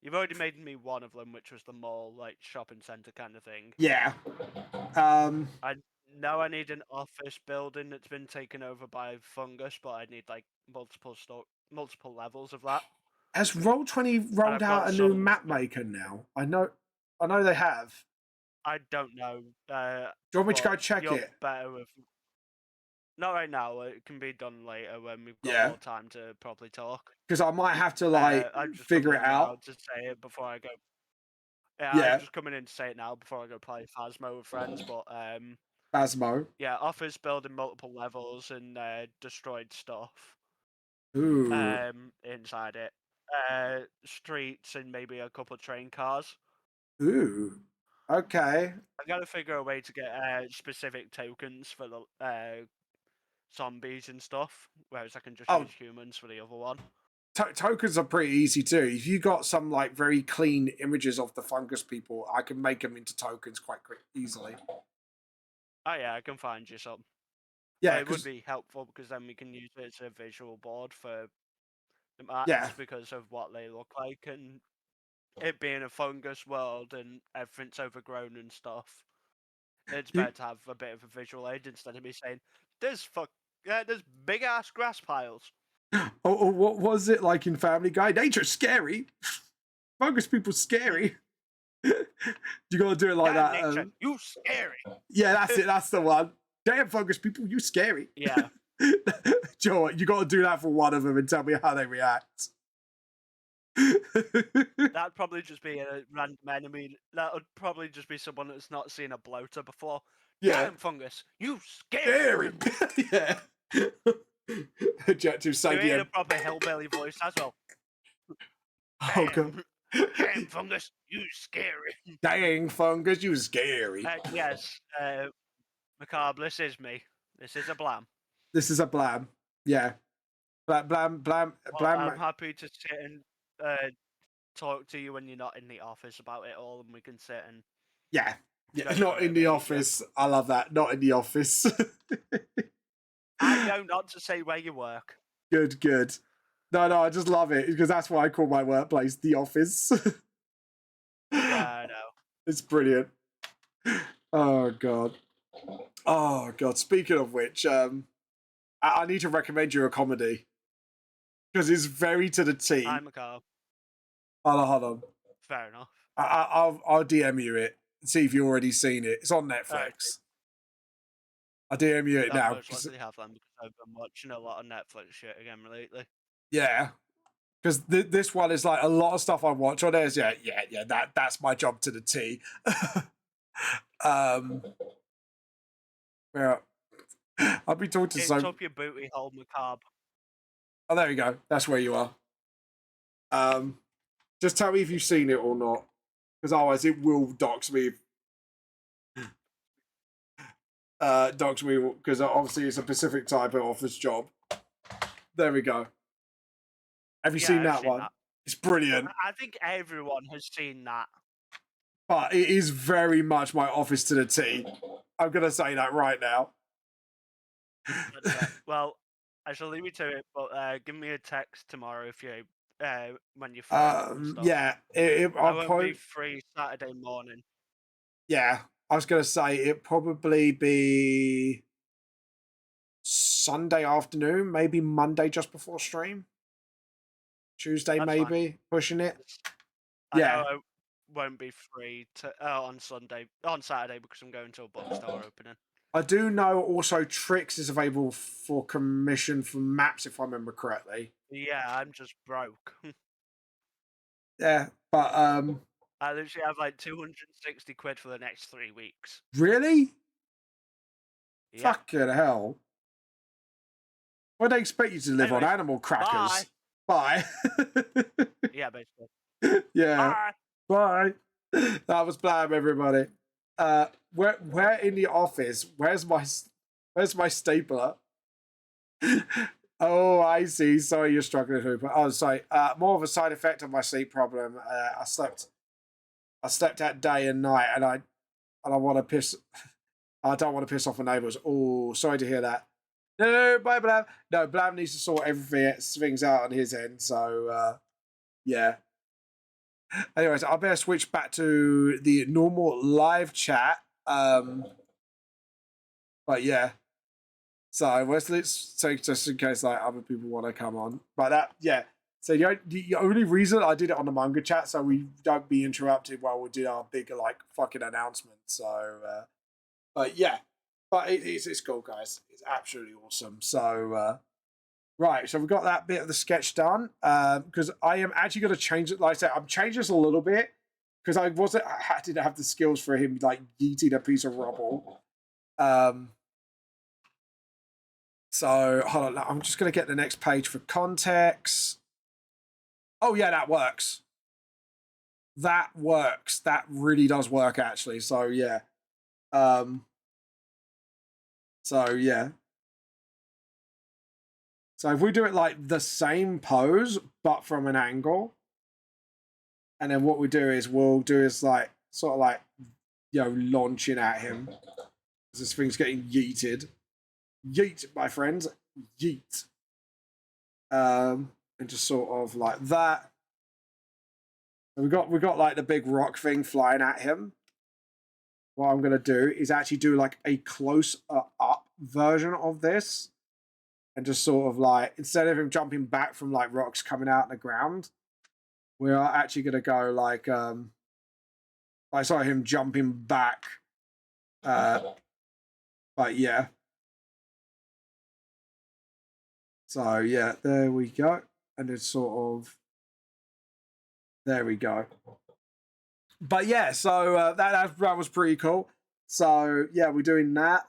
[SPEAKER 3] You've already made me one of them, which was the mall, like shopping center kind of thing.
[SPEAKER 1] Yeah.
[SPEAKER 3] I know I need an office building that's been taken over by fungus, but I need like multiple levels of that.
[SPEAKER 1] Has Roll20 rolled out a new map maker now? I know they have.
[SPEAKER 3] I don't know.
[SPEAKER 1] Do you want me to go check
[SPEAKER 3] you're
[SPEAKER 1] it?
[SPEAKER 3] better with. Not right now. It can be done later when we've got more time to properly talk.
[SPEAKER 1] Because I might have to like figure it out
[SPEAKER 3] to say it before I go. Yeah,
[SPEAKER 1] Yeah.
[SPEAKER 3] I'm just coming in to say it now before I go play Phasmo with friends. But
[SPEAKER 1] Phasmo.
[SPEAKER 3] Yeah, office building multiple levels and destroyed stuff.
[SPEAKER 1] Ooh.
[SPEAKER 3] Inside it. Streets and maybe a couple of train cars.
[SPEAKER 1] Ooh. Okay.
[SPEAKER 3] I gotta figure a way to get specific tokens for the zombies and stuff, whereas I can just use humans for the other one.
[SPEAKER 1] Tokens are pretty easy too. If you got some like very clean images of the fungus people, I can make them into tokens quite easily.
[SPEAKER 3] Oh yeah, I can find you some.
[SPEAKER 1] Yeah,
[SPEAKER 3] It would be helpful because then we can use it as a visual board for the maps
[SPEAKER 1] Yeah.
[SPEAKER 3] because of what they look like and it being a fungus world and everything's overgrown and stuff. It's better to have a bit of a visual aid instead of me saying, there's big ass grass piles.
[SPEAKER 1] Oh, what was it like in Family Guy? Nature's scary. Fungus people scary. You gotta do it like
[SPEAKER 3] Damn
[SPEAKER 1] that.
[SPEAKER 3] nature, you scary.
[SPEAKER 1] Yeah, that's it. That's the one. Damn fungus people, you scary.
[SPEAKER 3] Yeah.
[SPEAKER 1] Joe, you gotta do that for one of them and tell me how they react.
[SPEAKER 3] That'd probably just be a random enemy. That would probably just be someone that's not seen a bloater before.
[SPEAKER 1] Yeah.
[SPEAKER 3] Damn fungus, you scary.
[SPEAKER 1] Yeah. Objective
[SPEAKER 3] Doing a
[SPEAKER 1] Sabian.
[SPEAKER 3] proper hillbilly voice as well.
[SPEAKER 1] Oh god.
[SPEAKER 3] Damn fungus, you scary.
[SPEAKER 1] Dang fungus, you scary.
[SPEAKER 3] Yes, Macabre, this is me. This is a blam.
[SPEAKER 1] This is a blam. Yeah. Blam.
[SPEAKER 3] Well, I'm happy to sit and talk to you when you're not in the office about it all, and we can sit and
[SPEAKER 1] yeah, not in the office. I love that. Not in the office.
[SPEAKER 3] I know not to say where you work.
[SPEAKER 1] Good. No, I just love it because that's why I call my workplace the office.
[SPEAKER 3] Yeah, I know.
[SPEAKER 1] It's brilliant. Oh god. Speaking of which, I need to recommend you a comedy because it's very to the T.
[SPEAKER 3] I'm a car.
[SPEAKER 1] Hold on.
[SPEAKER 3] Fair enough.
[SPEAKER 1] I'll DM you it and see if you've already seen it. It's on Netflix.
[SPEAKER 3] Right.
[SPEAKER 1] I'll DM you it now.
[SPEAKER 3] Most likely have them because I've been watching a lot of Netflix shit again lately.
[SPEAKER 1] Yeah, because this one is like a lot of stuff I watch on there. Yeah. That's my job to the T. Yeah, I'll be talking to
[SPEAKER 3] It's
[SPEAKER 1] some.
[SPEAKER 3] up your booty hole, Macabre.
[SPEAKER 1] Oh, there you go. That's where you are. Just tell me if you've seen it or not, because otherwise it will dox me. Dox me because obviously it's a specific type of office job. There we go. Have you seen that one? It's brilliant.
[SPEAKER 3] I think everyone has seen that.
[SPEAKER 1] But it is very much my office to the T. I'm going to say that right now.
[SPEAKER 3] Well, I shall leave you to it, but give me a text tomorrow if you when you're free.
[SPEAKER 1] Yeah,
[SPEAKER 3] I won't be free Saturday morning.
[SPEAKER 1] Yeah, I was going to say it'd probably be Sunday afternoon, maybe Monday just before stream. Tuesday,
[SPEAKER 3] That's
[SPEAKER 1] maybe
[SPEAKER 3] fine.
[SPEAKER 1] pushing it.
[SPEAKER 3] I know I won't be free on Saturday because I'm going to a bookstore opening.
[SPEAKER 1] I do know also Trix is available for commission for maps if I remember correctly.
[SPEAKER 3] Yeah, I'm just broke.
[SPEAKER 1] Yeah, but
[SPEAKER 3] I literally have like 260 quid for the next 3 weeks.
[SPEAKER 1] Really?
[SPEAKER 3] Yeah.
[SPEAKER 1] Fucking hell. What do they expect you to live on? Animal crackers. Bye.
[SPEAKER 3] Yeah, basically.
[SPEAKER 1] Yeah. Bye. That was Blam, everybody. Where in the office? Where's my stapler? Oh, I see. Sorry, you're struggling, Hooper. Oh, sorry. More of a side effect of my sleep problem. I slept out day and night, and I want to piss. I don't want to piss off the neighbours. Oh, sorry to hear that. No, bye, Blam. No, Blam needs to sort things out on his end. So, yeah. Anyways, I better switch back to the normal live chat. But yeah. So let's take just in case like other people want to come on. But So the only reason I did it on the manga chat so we don't be interrupted while we do our big like fucking announcement. So, but yeah, but it's cool, guys. It's absolutely awesome. So, right, so we've got that bit of the sketch done. Because I am actually going to change it. Like I said, I'm changing this a little bit because I didn't have the skills for him like yeeting a piece of rubble. So hold on, I'm just going to get the next page for context. Oh yeah, that works. That works. That really does work actually. So yeah. So yeah. So if we do it like the same pose, but from an angle, and then what we do is we'll do is like sort of like, you know, launching at him. This thing's getting yeeted. Yeet, my friends. Yeet. And just sort of like that. We got like the big rock thing flying at him. What I'm gonna do is actually do like a close up version of this, and just sort of like, instead of him jumping back from like rocks coming out of the ground, we are actually gonna go like I saw him jumping back. But yeah. So yeah, there we go. And it's sort of, there we go. But yeah, so that was pretty cool. So yeah, we're doing that.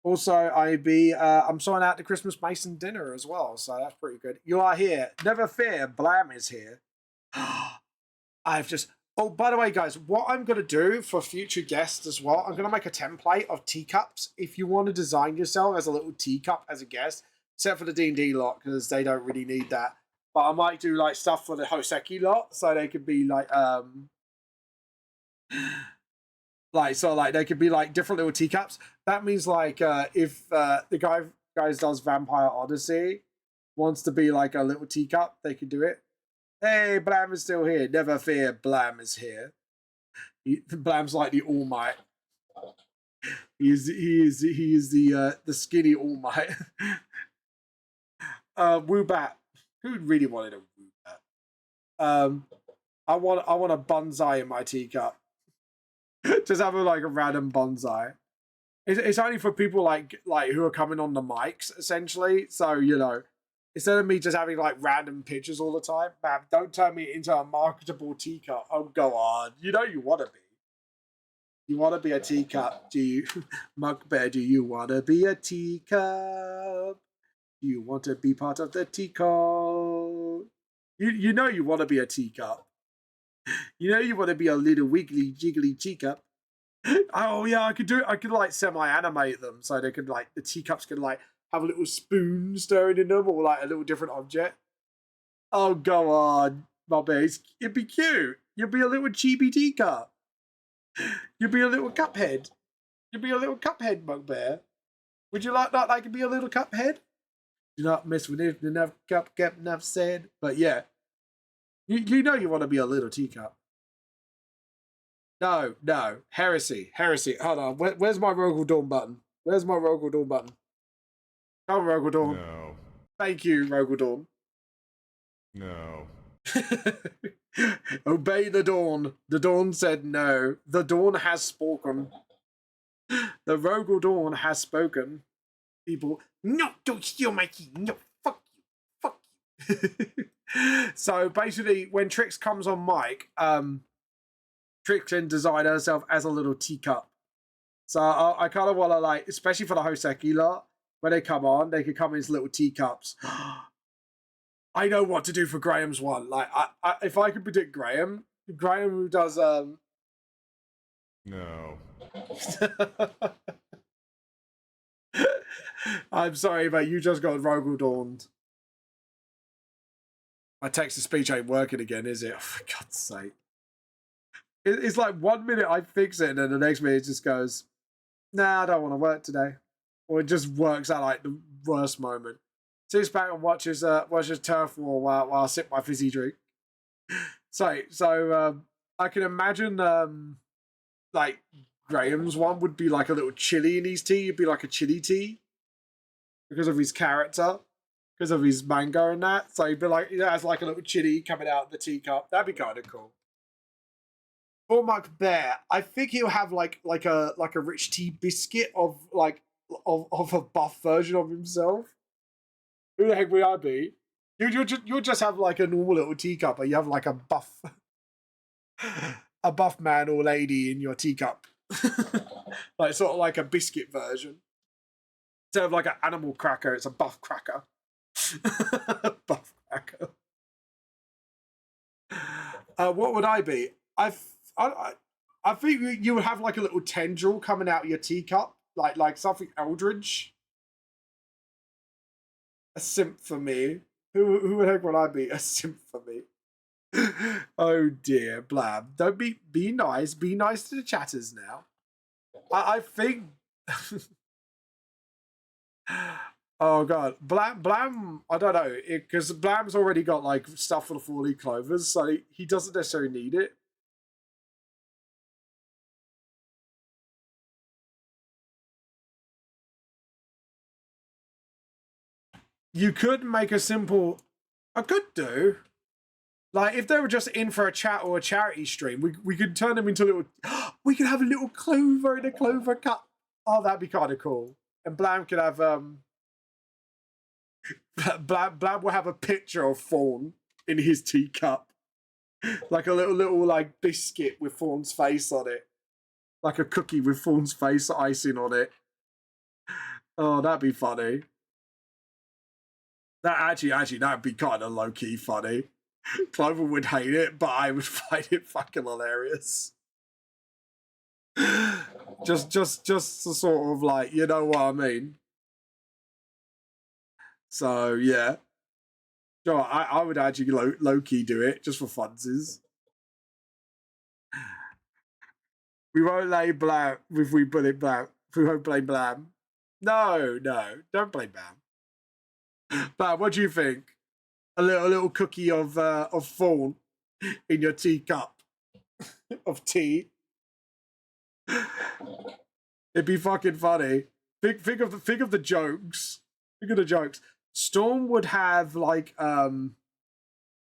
[SPEAKER 1] Also, I'm sorting out the Christmas Mason dinner as well, so that's pretty good. You are here. Never fear, Blam is here. I've just. Oh, by the way, guys, what I'm going to do for future guests as well, I'm going to make a template of teacups. If you want to design yourself as a little teacup as a guest, except for the D&D lot, because they don't really need that. But I might do like stuff for the Hoseki lot, so they could be like they could be like different little teacups. That means like if the guys does Vampire Odyssey wants to be like a little teacup, they could do it. Hey, Blam is still here. Never fear, Blam is here. Blam's like the All Might. He is the skinny All Might. Woobat. Who really wanted a Woobat? I want a bonsai in my teacup. Just have like a random bonsai. It's only for people like who are coming on the mics essentially. So you know, instead of me just having like random pictures all the time, man, don't turn me into a marketable teacup. Oh, go on. You know you want to be. You want to be a teacup, do you? Mugbear, do you want to be a teacup? Do you want to be part of the teacup? You know you want to be a teacup. You know you want to be a little wiggly jiggly teacup. Oh yeah, I could do it. I could like semi-animate them so they could like, the teacups could like have a little spoon stirring in them, or like a little different object. Oh, go on, my base. It'd be cute. You'd be a little chibi teacup. You'd be a little cuphead. You'd be a little cuphead, Bugbear. Would you like that? Like to be a little cuphead? Do not miss with it. Enough cup kept enough said. But yeah, you know you want to be a little teacup. No, heresy. Hold on. Where's my Rogel Dawn button? Where's my Rogel Dawn button? Come, Rogel Dawn.
[SPEAKER 4] No.
[SPEAKER 1] Thank you, Rogel Dawn.
[SPEAKER 4] No.
[SPEAKER 1] Obey the dawn. The dawn said no. The dawn has spoken. The Rogel Dawn has spoken. People, no, don't steal my key. No, fuck you. Fuck you. So basically, when Trix comes on mic, Trix can design herself as a little teacup. So I kind of want to like, especially for the Hoseki lot, when they come on, they can come in as little teacups. I know what to do for Graham's one. Like, if I could predict Graham who does
[SPEAKER 4] No.
[SPEAKER 1] I'm sorry, but you just got Rogel Dawned. My text to speech ain't working again, is it? Oh, for God's sake. It's like 1 minute I fix it, and then the next minute it just goes, nah, I don't want to work today. Or it just works at like the worst moment. Sits back and watches Turf War while I sip my fizzy drink. So I can imagine like Graham's one would be like a little chili in his tea. It'd be like a chili tea because of his character, because of his mango and that. So he'd be like, it has like a little chili coming out of the teacup. That'd be kind of cool. For Mike Bear, I think he'll have like a rich tea biscuit of a buff version of himself. Who the heck would I be? You'll just have like a normal little teacup, but you have like a buff man or lady in your teacup. Like sort of like a biscuit version. Instead of like an animal cracker, it's a buff cracker. Buff cracker. What would I be? I think you would have like a little tendril coming out of your teacup, like something eldritch. A simp for me. Who the heck would I be? A simp for me. Oh dear, Blab. Don't be nice. Be nice to the chatters now. I think. Oh god, Blam. I don't know because Blam's already got like stuff for the 4-leaf clovers, so he doesn't necessarily need it. You could make a simple. I could do. Like, if they were just in for a chat or a charity stream, we could turn them into little... We could have a little clover in a clover cup. Oh, that'd be kind of cool. And Blam could have... Blam will have a picture of Fawn in his teacup. Like a little like, biscuit with Fawn's face on it. Like a cookie with Fawn's face icing on it. Oh, that'd be funny. That actually, that'd be kind of low-key funny. Clover would hate it, but I would find it fucking hilarious. just to sort of like, you know what I mean? So yeah, sure. I would actually low key do it just for funsies. We won't lay Blam if we put it Blam. We won't blame Blam. No, don't blame Blam. Blam, what do you think? A little cookie of Fawn in your teacup of tea. It'd be fucking funny. Think of the jokes. Think of the jokes. Storm would have like a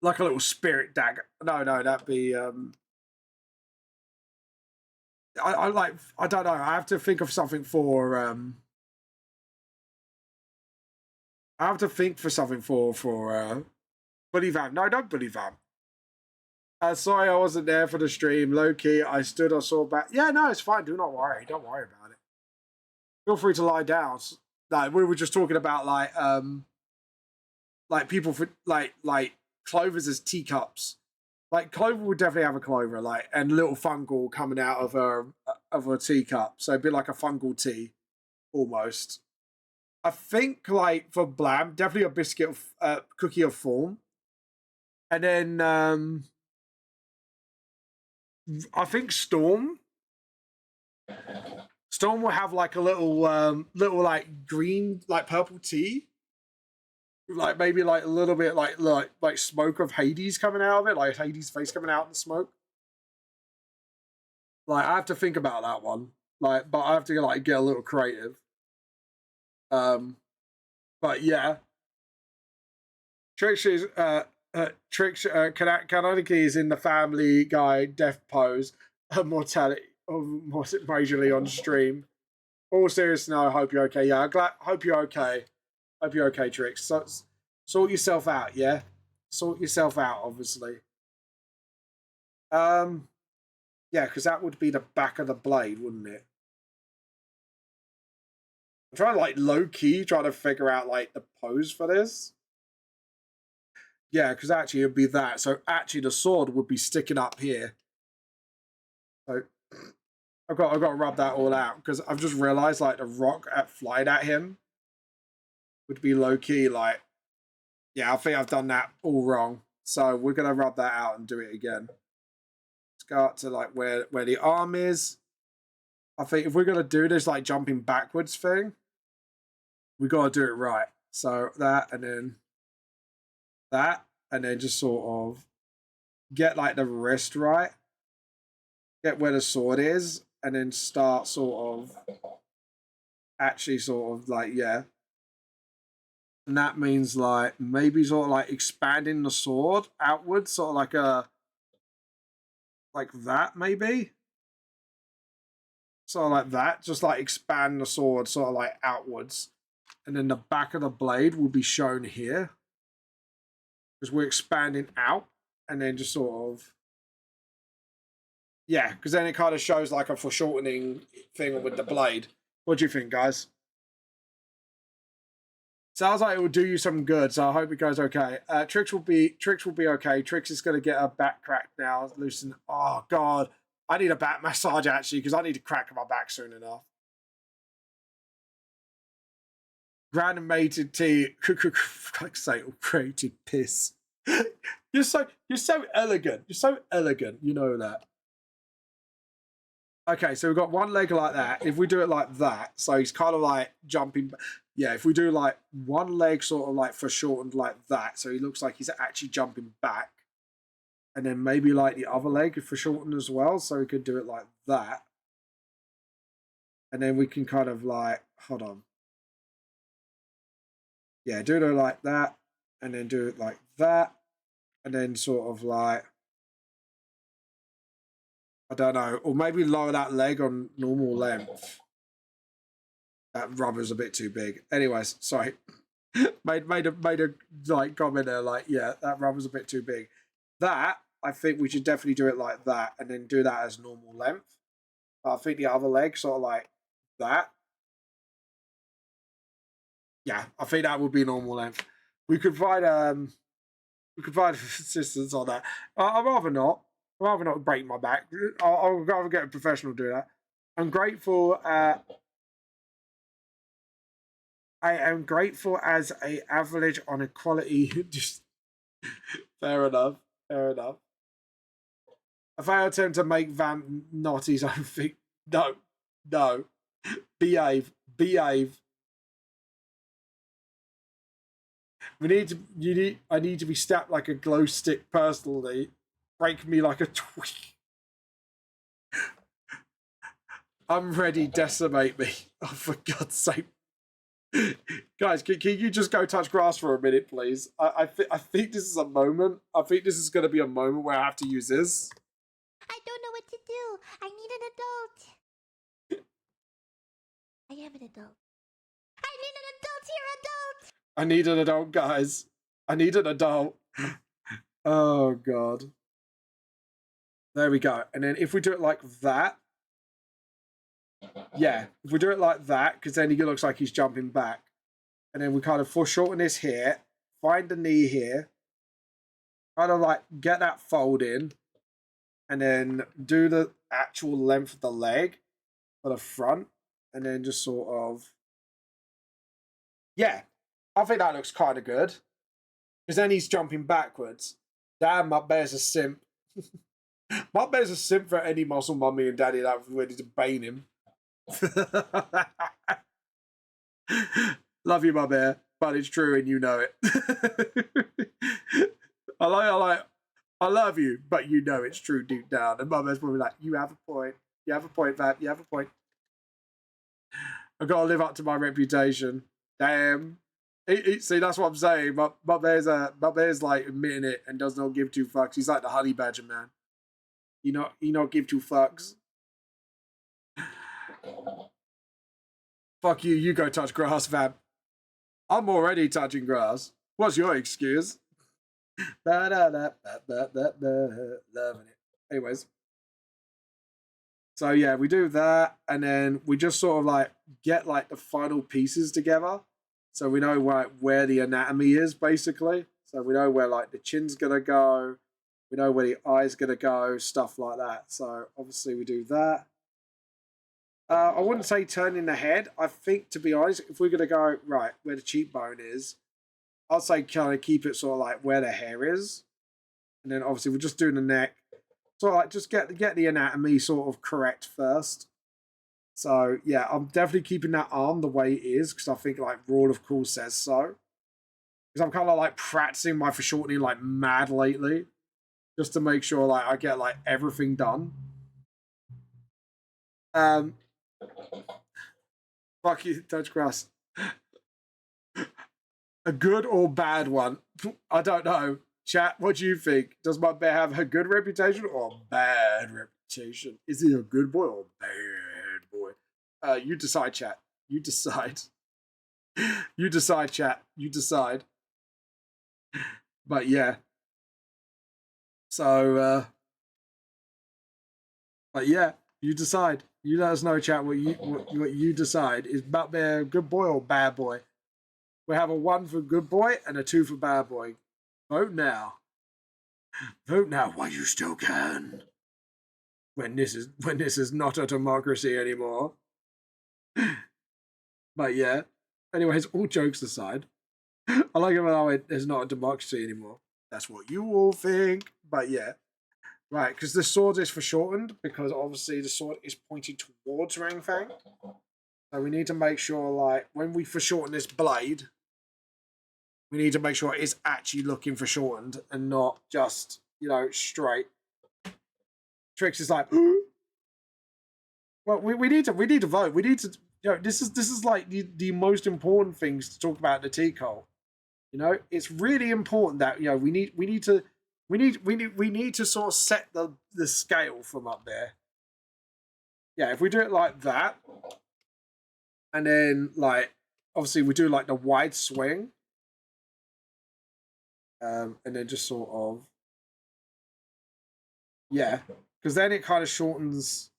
[SPEAKER 1] little spirit dagger. No, that'd be I don't know. I have to think of something for I have to think for something for Bully Vamp. No, don't Bully Vamp. Sorry I wasn't there for the stream. Low key, I stood or saw back. Yeah, no, it's fine. Do not worry. Don't worry about it. Feel free to lie down. Like, we were just talking about like people for like clovers as teacups. Like, Clover would definitely have a clover, like, and little fungal coming out of a teacup. So it'd be like a fungal tea, almost. I think, like, for Blam, definitely a biscuit of cookie of Form. And then I think Storm will have like a little like green, like purple tea. Like maybe like a little bit like smoke of Hades coming out of it, like Hades' face coming out in the smoke. Like, I have to think about that one. Like, but I have to like get a little creative. But yeah, Trix is canonically is in the Family Guy death pose, mortality majorly on stream. All serious, no. I hope you're okay. Yeah, hope you're okay. Hope you're okay, Trix. So, sort yourself out, yeah? Sort yourself out, obviously. Yeah, because that would be the back of the blade, wouldn't it? I'm trying to, like, low-key, trying to figure out, like, the pose for this. Yeah, because actually it'd be that. So actually the sword would be sticking up here. So I've got to rub that all out, because I've just realised, like, the rock flying at him would be low-key, like... Yeah, I think I've done that all wrong. So we're going to rub that out and do it again. Let's go up to, like, where the arm is. I think if we're going to do this, like, jumping backwards thing, we got to do it right. So that, and then that, and then just sort of get, like, the wrist right. Get where the sword is, and then start sort of actually sort of, like, yeah. And that means, like, maybe sort of, like, expanding the sword outwards, sort of like that, maybe? Sort of like that. Just, like, expand the sword sort of, like, outwards. And then the back of the blade will be shown here. Because we're expanding out. And then just sort of... Yeah, because then it kind of shows, like, a foreshortening thing with the blade. What do you think, guys? Sounds like it will do you some good, so I hope it goes okay. Trix will be okay. Trix is going to get her back cracked now. Loosen. Oh god, I need a back massage actually, because I need to crack my back soon enough. Granimated tea. Like say, created piss. You're so elegant. You're so elegant. You know that. Okay, so we've got one leg like that. If we do it like that, so he's kind of like jumping. Yeah, if we do like one leg sort of like foreshortened like that, so he looks like he's actually jumping back. And then maybe like the other leg foreshortened as well, so we could do it like that. And then we can kind of like, hold on. Yeah, do it like that, and then do it like that, and then sort of like, I don't know, or maybe lower that leg on normal length. That rubber's a bit too big. Anyways, sorry. made a like comment there, like, yeah, that rubber's a bit too big. That, I think we should definitely do it like that, and then do that as normal length. I think the other leg sort of like that. Yeah, I think that would be normal length. We could find assistance on that. I'd rather not. I'd rather not break my back. I'll rather get a professional to do that. I'm grateful. I am grateful as a average on equality. Just fair enough. Fair enough. If I attempt to make Vamp not his own thing, no, behave. I need to be stabbed like a glow stick personally. Break me like a twig. I'm ready, decimate me. Oh, for God's sake. Guys, can you just go touch grass for a minute, please? I think this is a moment. I think this is going to be a moment where I have to use this.
[SPEAKER 5] I don't know what to do. I need an adult. I am an adult. I need an adult here, adult.
[SPEAKER 1] I need an adult, guys. I need an adult. Oh, God. There we go. And then if we do it like that. Yeah, if we do it like that, because then he looks like he's jumping back. And then we kind of foreshorten this here. Find the knee here. Kind of like get that fold in. And then do the actual length of the leg for the front. And then just sort of... Yeah, I think that looks kind of good. Because then he's jumping backwards. Damn, my bear's a simp. My bear's a simp for any muscle mummy and daddy that was ready to bane him. Love you, my bear, but it's true and you know it. I love you, but you know it's true deep down. And my bear's probably like, you have a point. You have a point, Vamp. You have a point. I've got to live up to my reputation. Damn. See, that's what I'm saying. My bear's like admitting it and does not give two fucks. He's like the honey badger, man. He not give two fucks. Fuck you, you go touch grass, Vamp. I'm already touching grass. What's your excuse? Loving it. Anyways. So yeah, we do that, and then we just sort of like get like the final pieces together. So we know where the anatomy is, basically. So we know where like the chin's gonna go. We know where the eye's gonna go, stuff like that. So obviously we do that. I wouldn't say turning the head. I think, to be honest, if we're going to go, right, where the cheekbone is, I'd say kind of keep it sort of like where the hair is. And then obviously we're just doing the neck. So like just get the anatomy sort of correct first. So yeah, I'm definitely keeping that arm the way it is because I think like Rule of Cool says so. Because I'm kind of like practicing my foreshortening like mad lately. Just to make sure like I get like everything done. Fuck you, touch grass. A good or bad one? I don't know. Chat, what do you think? Does my bear have a good reputation or a bad reputation? Is he a good boy or a bad boy? You decide, chat. You decide. You decide, chat. You decide. But yeah. So, but yeah, you decide. You let us know, chat, what you decide. Is Butt Bear a good boy or bad boy? We have a 1 for good boy and a 2 for bad boy. Vote now. Vote now while you still can. When this is not a democracy anymore. But yeah. Anyways, all jokes aside, I like it when I went, there's not a democracy anymore. That's what you all think. But yeah. Right, because the sword is foreshortened, because obviously the sword is pointing towards Rang Fang. So we need to make sure, like, when we foreshorten this blade, we need to make sure it's actually looking foreshortened and not just, you know, straight. Trix is like, well, we need to vote. We need to, you know, this is like the most important things to talk about in the tea cult. You know, it's really important that, you know, we need to sort of set the scale from up there. Yeah, if we do it like that, and then like obviously we do like the wide swing, and then just sort of, yeah, because then it kind of shortens.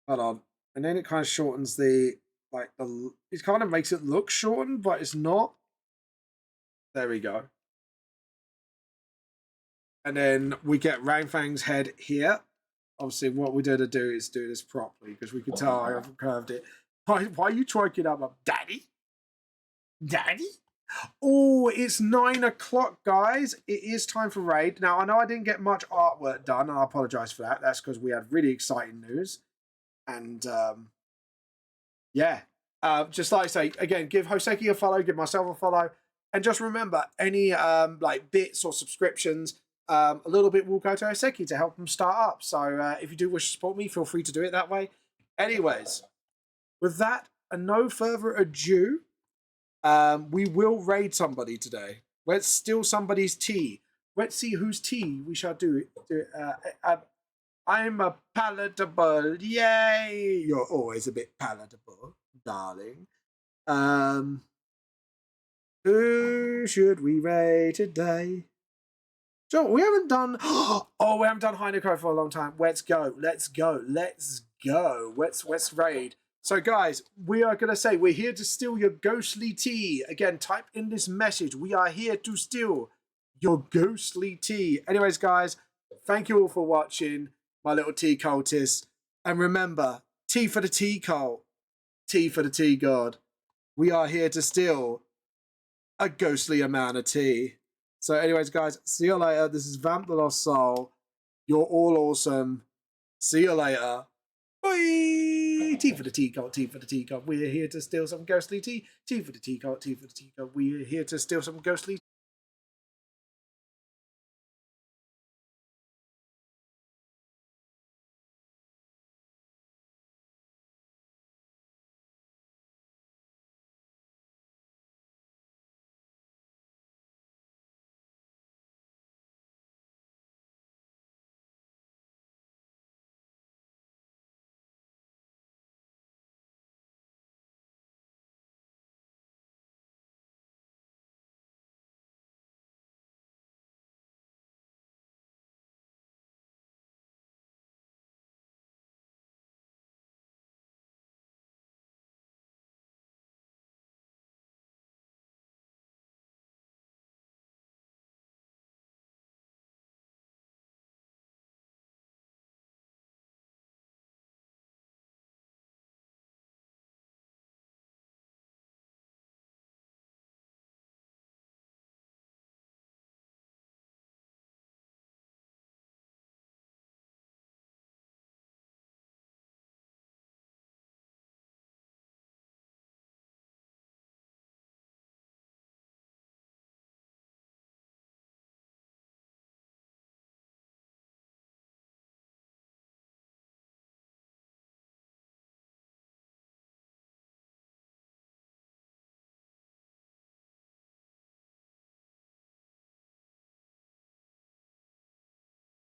[SPEAKER 1] Hold on, and then it kind of shortens it kind of makes it look shortened, but it's not. There we go. And then we get Rangfang's head here. Obviously, what we're going to do is do this properly, because we can tell I haven't curved it. Why are you twerking up, Daddy? Daddy? Oh, it's 9 o'clock, guys. It is time for raid. Now, I know I didn't get much artwork done, and I apologize for that. That's because we had really exciting news. And, yeah. Just like I say, again, give Hoseki a follow, give myself a follow. And just remember, any like bits or subscriptions, a little bit will go to Hoseki to help him start up. So if you do wish to support me, feel free to do it that way. Anyways, with that, and no further ado, we will raid somebody today. Let's steal somebody's tea. Let's see whose tea we shall do. I'm a palatable. Yay! You're always a bit palatable, darling. Who should we raid today? So we haven't done. Oh, we haven't done Heineken for a long time. Let's go. Let's go. Let's go. Let's raid. So, guys, we are going to say we're here to steal your ghostly tea. Again, type in this message. We are here to steal your ghostly tea. Anyways, guys, thank you all for watching, my little tea cultists. And remember, tea for the tea cult, tea for the tea god. We are here to steal a ghostly amount of tea. So, anyways, guys, see you later. This is Vamp the Lost Soul. You're all awesome. See you later. Bye! Tea for the tea cult, tea for the tea cult. We're here to steal some ghostly tea. Tea for the tea cult, tea for the tea cult. We're here to steal some ghostly